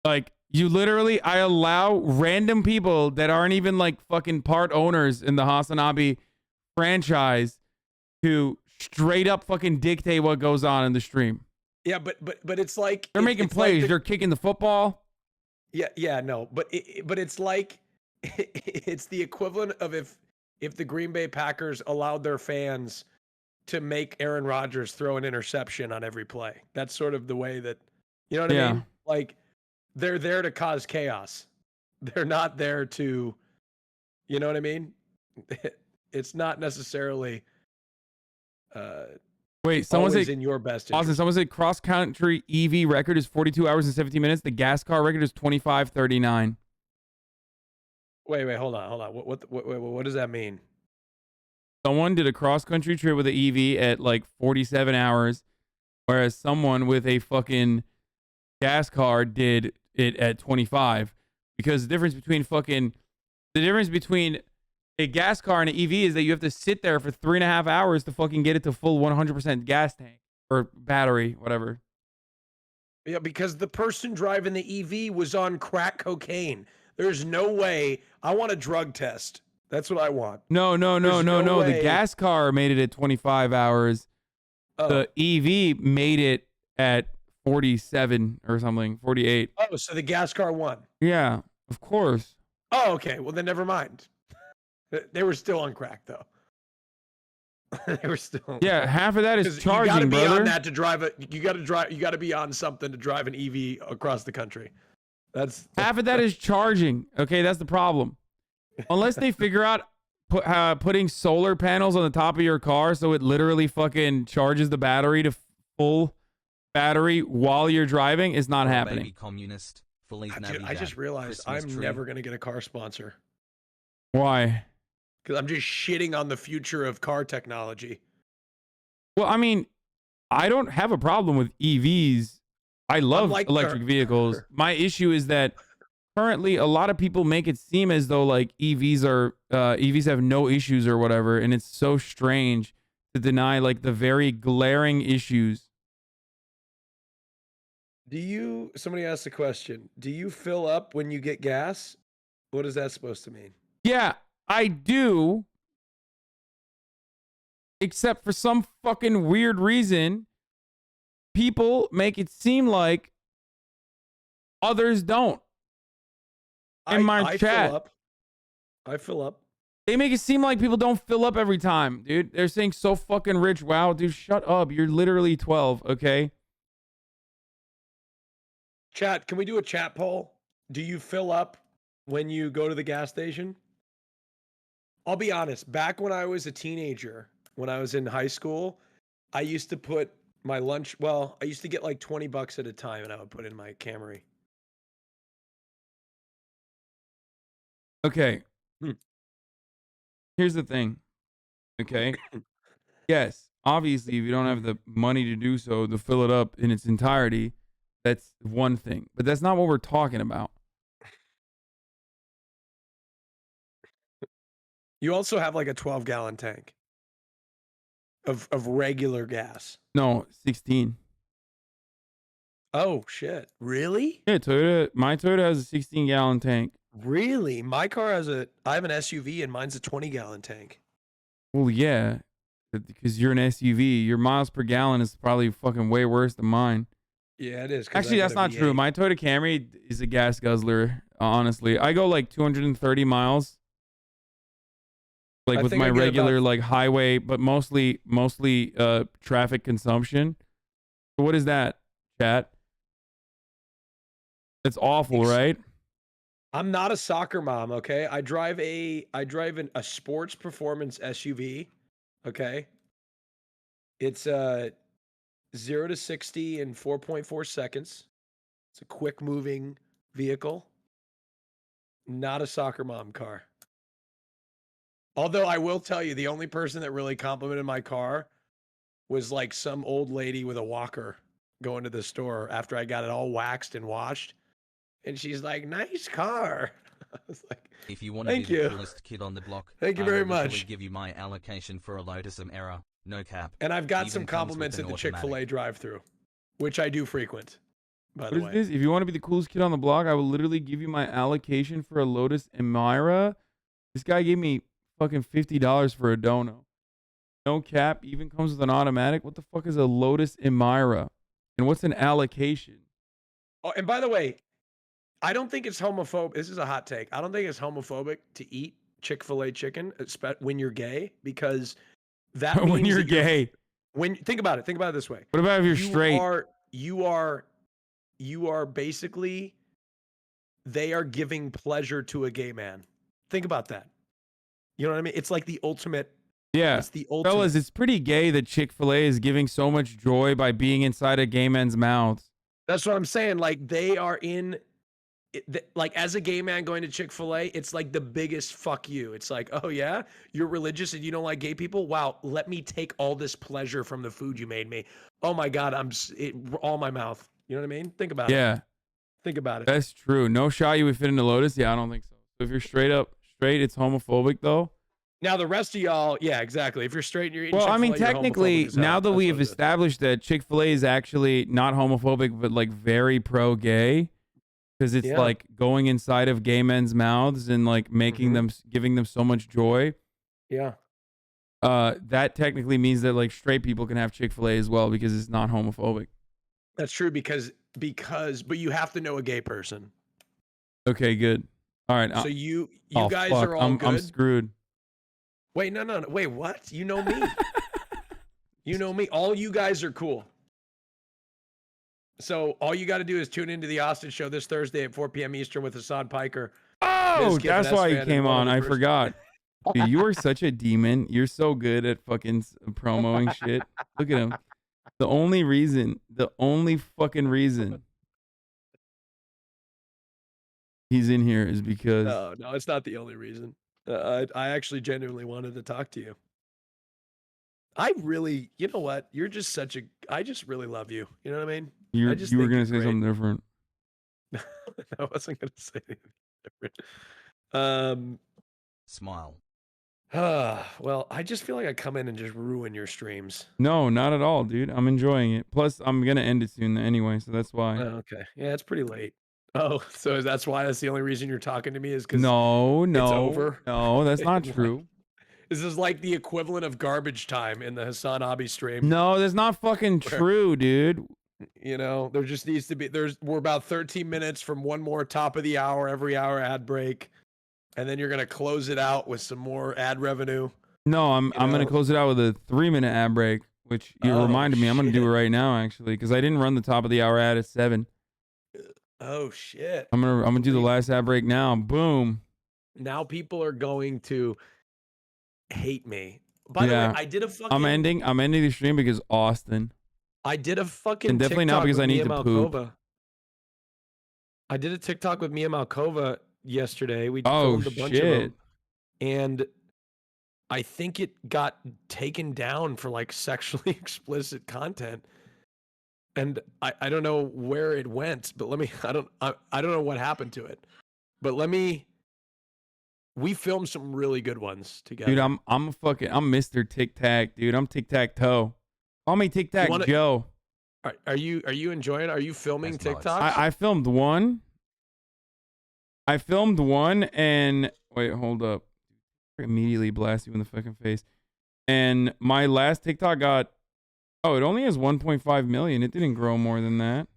Like, you literally, I allow random people that aren't even like fucking part owners in the HasanAbi franchise to straight up fucking dictate what goes on in the stream. Yeah, but it's like they're making plays. Like they're kicking the football. Yeah, no, but it's like it's the equivalent of if the Green Bay Packers allowed their fans to make Aaron Rodgers throw an interception on every play. That's sort of the way that, you know what I mean? Like, they're there to cause chaos. They're not there to, you know what I mean? It's not necessarily Wait, someone always said in your best interest. Austin, someone said cross country EV record is 42 hours and 17 minutes. The gas car record is 25:39. Wait, hold on. What does that mean? Someone did a cross country trip with an EV at like 47 hours, whereas someone with a fucking gas car did it at 25. Because the difference between a gas car and an EV is that you have to sit there for 3.5 hours to fucking get it to full 100% gas tank or battery, whatever. Yeah, because the person driving the EV was on crack cocaine. There's no way. I want a drug test. That's what I want. No. The gas car made it at 25 hours. The EV made it at 47 or something, 48. Oh, so the gas car won. Yeah, of course. Oh, okay. Well, then never mind. They were still on crack, though. They were still. Yeah, half of that is charging, you gotta be brother. on that to drive it. You got to be on something to drive an EV across the country. That's half of that is charging. Okay, that's the problem. Unless they figure out putting solar panels on the top of your car so it literally fucking charges the battery to full battery while you're driving is not happening. Baby communist, Feliz Dude, Navidad, I just realized Christmas I'm tree. never going to get a car sponsor. Why? Because I'm just shitting on the future of car technology. Well, I mean, I don't have a problem with EVs. I love like electric vehicles. My issue is that currently a lot of people make it seem as though like EVs have no issues or whatever, and it's so strange to deny like the very glaring issues. Somebody asked the question, do you fill up when you get gas? What is that supposed to mean? Yeah, I do. Except for some fucking weird reason, people make it seem like others don't. In my chat. I fill up. They make it seem like people don't fill up every time, dude. They're saying so fucking rich. Wow, dude, shut up. You're literally 12, okay? Chat, can we do a chat poll? Do you fill up when you go to the gas station? I'll be honest. Back when I was a teenager, when I was in high school, I used to put my lunch, I used to get like $20 at a time and I would put in my Camry. Okay. Here's the thing. Okay. Yes, obviously, if you don't have the money to do so, to fill it up in its entirety, that's one thing. But that's not what we're talking about. You also have like a 12-gallon tank of regular gas. No, 16. Oh, shit. Really? Yeah, my Toyota has a 16-gallon tank. Really? My car I have an SUV and mine's a 20-gallon tank. Well, yeah, because you're an SUV. Your miles per gallon is probably fucking way worse than mine. Yeah, it is. Actually, that's not true. My Toyota Camry is a gas guzzler, honestly. I go like 230 miles. Like with my regular like highway, but mostly traffic consumption. So what is that, chat? It's awful, right? I'm not a soccer mom, okay? I drive a sports performance SUV, okay? It's 0 to 60 in 4.4 seconds. It's a quick moving vehicle. Not a soccer mom car. Although I will tell you, the only person that really complimented my car was like some old lady with a walker going to the store after I got it all waxed and washed. And she's like, nice car. I was like, if you want to be the coolest kid on the block, Thank you very much. I'll give you my allocation for a Lotus Emera, no cap. And I've got Even some comes compliments with at an the Chick-fil-A drive-thru, which I do frequent, by the way. What is this? If you want to be the coolest kid on the block, I will literally give you my allocation for a Lotus Emira. This guy gave me fucking $50 for a dono. No cap, even comes with an automatic. What the fuck is a Lotus Emira? And what's an allocation? Oh, and by the way, I don't think it's homophobic. This is a hot take. I don't think it's homophobic to eat Chick-fil-A chicken when you're gay, because that means when you're gay. Think about it. Think about it this way. What about if you're straight? You are basically, they are giving pleasure to a gay man. Think about that. You know what I mean? It's like the ultimate. Yeah. It's the ultimate. Fellas, it's pretty gay that Chick-fil-A is giving so much joy by being inside a gay man's mouths. That's what I'm saying. Like, they are in, like, as a gay man going to Chick-fil-A, it's like the biggest fuck you. It's like, oh yeah, you're religious and you don't like gay people? Wow, let me take all this pleasure from the food you made me. Oh my God, all my mouth. You know what I mean? Think about it. Yeah. Think about it. That's true. No shot you would fit into Lotus? Yeah, I don't think so. So if you're straight, it's homophobic though. Now the rest of y'all, yeah, exactly. If you're straight and you're eating Well, I mean, Chick-fil-A, you're technically, homophobic as hell. now that we have established that Chick-fil-A is actually not homophobic, but like very pro-gay, because it's like going inside of gay men's mouths and like making them, giving them so much joy. Yeah. That technically means that like straight people can have Chick-fil-A as well because it's not homophobic. That's true but you have to know a gay person. Okay, good. All right. So you guys are all good. I'm screwed. Wait, no. Wait, what? You know me. You know me. All you guys are cool. So all you got to do is tune into the Austin Show this Thursday at 4 p.m. Eastern with Hasan Piker. Oh, that's why he came on. I forgot. Dude, you are such a demon. You're so good at fucking promoting shit. Look at him. The only fucking reason he's in here is because No, it's not the only reason. I actually genuinely wanted to talk to you. I really, you know what? You're just I just really love you. You know what I mean? you were think gonna you're say great. something different. I wasn't gonna say anything different. Smile. Well, I just feel like I come in and just ruin your streams. No, not at all, dude. I'm enjoying it. Plus, I'm gonna end it soon anyway, so that's why. Oh, okay. Yeah, it's pretty late. Oh, so that's why that's the only reason you're talking to me is because No, it's over? no, that's not Like, true. This is like the equivalent of garbage time in the HasanAbi stream. No, that's not fucking true, dude. You know, there just needs to be we're about 13 minutes from one more top of the hour, every hour ad break. And then you're gonna close it out with some more ad revenue. No, I'm gonna close it out with a 3-minute ad break, which you reminded me. I'm gonna do it right now, actually, because I didn't run the top of the hour ad at 7. Oh shit! I'm gonna do the last ad break now. Boom. Now people are going to hate me. By the way, I did a fucking. I'm ending the stream because Austin. I did a fucking. And definitely TikTok not because with I need Mia to poop. Malkova. I did a TikTok with Mia Malkova yesterday. We Oh filmed a bunch of shit. them, and I think it got taken down for like sexually explicit content. And I don't know where it went, but I don't know what happened to it. But we filmed some really good ones together. Dude, I'm Mr. Tic Tac, dude. I'm Tic Tac Toe. Call me Tic Tac Joe. Are you enjoying? Are you filming TikToks? I filmed one. And wait, hold up. Immediately blast you in the fucking face. And my last TikTok got it only has 1.5 million. It didn't grow more than that.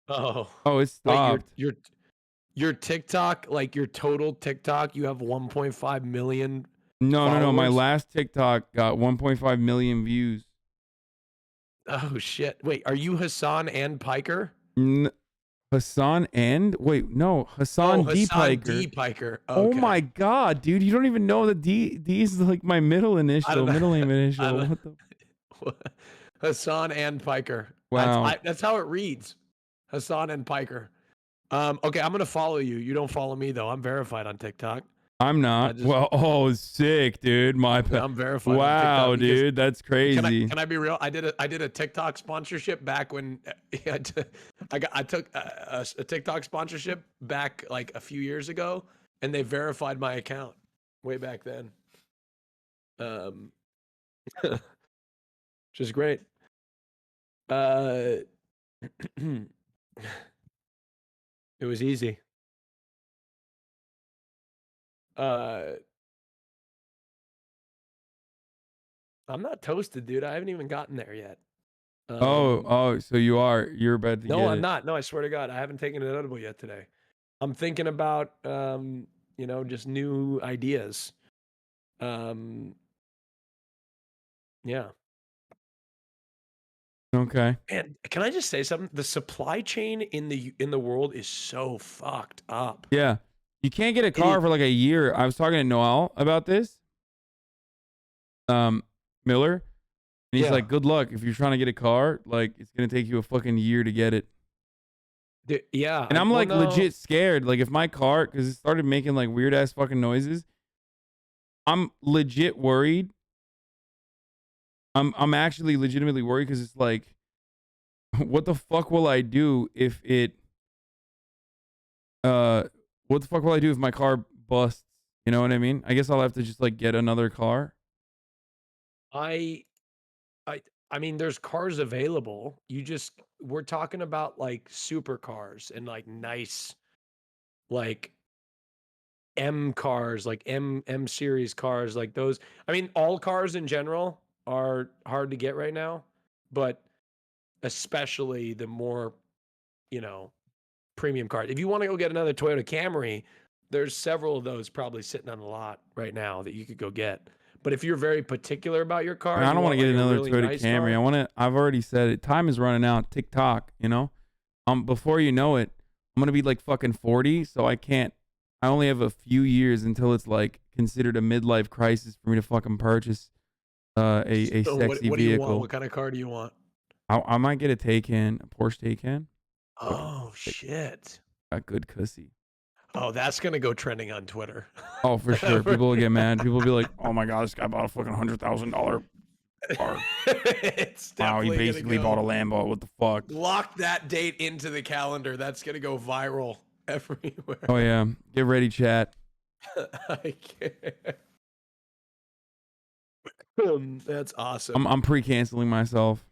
Oh, it stopped. Wait, your TikTok, like your total TikTok, you have 1.5 million. No. My last TikTok got 1.5 million views. Oh shit! Wait, are you Hasan and Piker? Hassan and Hasan D. Piker. D. Piker. Oh Okay. my god, dude! You don't even know that D is like my middle name initial. What the? Hasan and Piker. Wow. That's how it reads. Hasan and Piker. Okay, I'm gonna follow you. You don't follow me though. I'm verified on TikTok. I'm not. Sick, dude. I'm verified. Wow, on TikTok dude, that's crazy. Can I be real? I did a TikTok sponsorship back when I took a TikTok sponsorship back like a few years ago, and they verified my account way back then. Which is great. It was easy. I'm not toasted, dude. I haven't even gotten there yet. So you're about to get No, I'm it. not. No, I swear to God, I haven't taken an edible yet today. I'm thinking about, just new ideas. Yeah. Okay. And can I just say something? The supply chain in the world is so fucked up. Yeah. You can't get a car for like a year. I was talking to Noel about this. Miller. And he's like, good luck. If you're trying to get a car, like it's gonna take you a fucking year to get it. Yeah. And I'm like legit scared. Like if my car, because it started making like weird ass fucking noises, I'm legit worried. I'm actually legitimately worried because it's like, what the fuck will I do if it what the fuck will I do if my car busts? You know what I mean? I guess I'll have to just like get another car. I mean, there's cars available. We're talking about like supercars and like nice, like M cars, like M series cars, like those. I mean, all cars in general are hard to get right now, but especially the more, premium cars. If you want to go get another Toyota Camry, there's several of those probably sitting on the lot right now that you could go get. But if you're very particular about your car, I don't want to get another Toyota Camry. I've already said it. Time is running out. TikTok, before you know it, I'm gonna be like fucking 40, so I only have a few years until it's like considered a midlife crisis for me to fucking purchase a So sexy what do you vehicle. want? What kind of car do you want? I might get a Taycan, a Porsche Taycan. Oh shit! A good cussy. Oh, that's gonna go trending on Twitter. Oh, for sure. People will get mad. People will be like, "Oh my god, this guy bought a fucking $100,000 car." It's Wow, he definitely basically gonna bought go. a Lambo. What the fuck? Lock that date into the calendar. That's gonna go viral everywhere. Oh yeah, get ready, chat. I can't. That's awesome. I'm pre-canceling myself.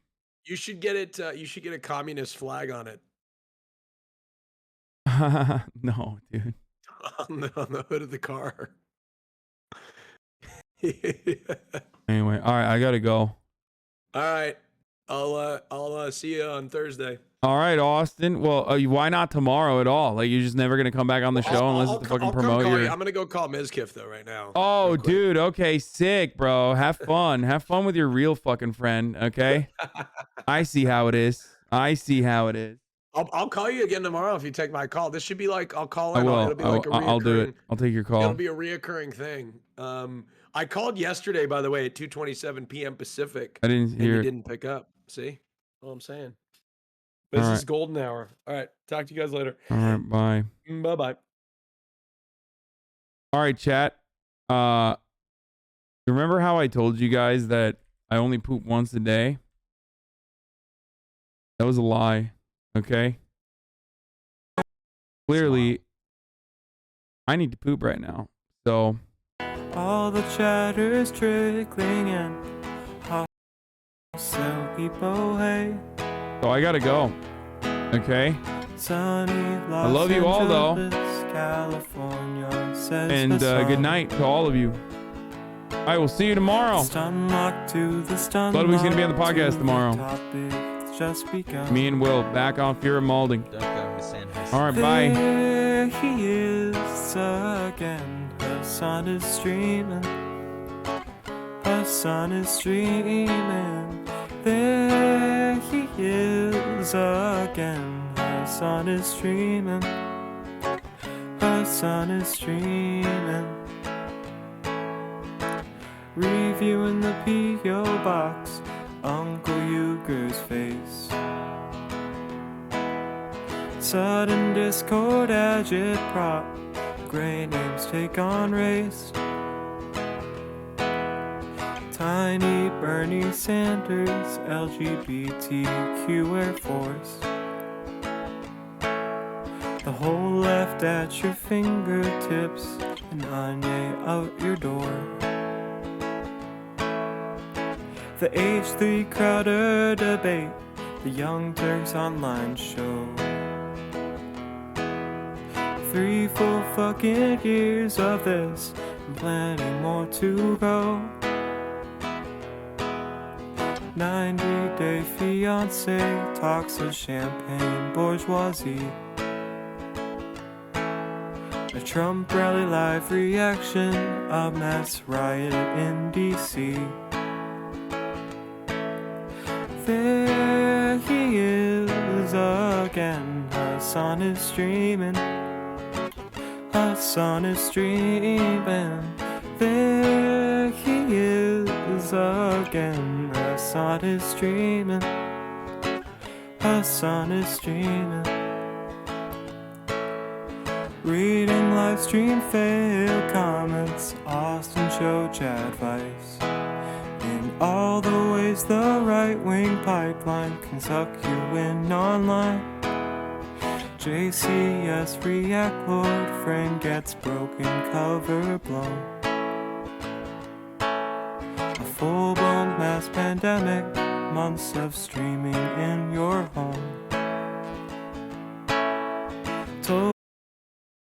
You should get it. You should get a communist flag on it. No, dude. On the hood of the car. Anyway, all right, I gotta go. All right, I'll see you on Thursday. All right, Austin. Well, why not tomorrow at all? Like, you're just never gonna come back on the show unless it's to fucking promote your. I'm gonna go call Mizkif though right now. Oh, dude. Okay, sick, bro. Have fun. Have fun with your real fucking friend. Okay. I see how it is. I see how it is. I'll call you again tomorrow if you take my call. This should be like I'll call I in. will. It'll be like a reoccurring, I'll do it. I'll take your call. It'll be a reoccurring thing. I called yesterday, by the way, at 2:27 p.m. Pacific. I didn't hear You it. didn't pick up. See? All I'm saying. Business golden hour. All right. Talk to you guys later. All right. Bye. Bye-bye. All right, chat. Remember how I told you guys that I only poop once a day? That was a lie. Okay. Clearly, I need to poop right now. So. All the chatter's trickling in. So people hey. So I gotta go. Okay. Sunny I love you all though. California says And good night to all of you. I will see you tomorrow. Ludwig's gonna be on the podcast tomorrow. Just begun. Me and Will back on Fear of Molding. Don't go, Hasan. All right, bye. There he is again. The sun is streaming. The sun is streaming. There he is again. The sun is streaming. The sun is streaming. Reviewing the P.O. box. Uncle Euger's face. Sudden discord agitprop. Gray names take on race. Tiny Bernie Sanders, LGBTQ Air Force. The whole left at your fingertips, and Anya out your door. The H3 Crowder debate, the Young Turks online show. 3 full fucking years of this, and plenty more to go. 90-day fiance talks of champagne bourgeoisie. A Trump rally live reaction, a mass riot in DC. There he is again, Hasan is streaming. Hasan is streaming. There he is again, Hasan is streaming. Hasan is streaming. Reading live stream fail comments, Austin show chat advice. In all the ways the right-wing pipeline can suck you in online. JCS react lord frame gets broken, cover blown. A full-blown mass pandemic, months of streaming in your home.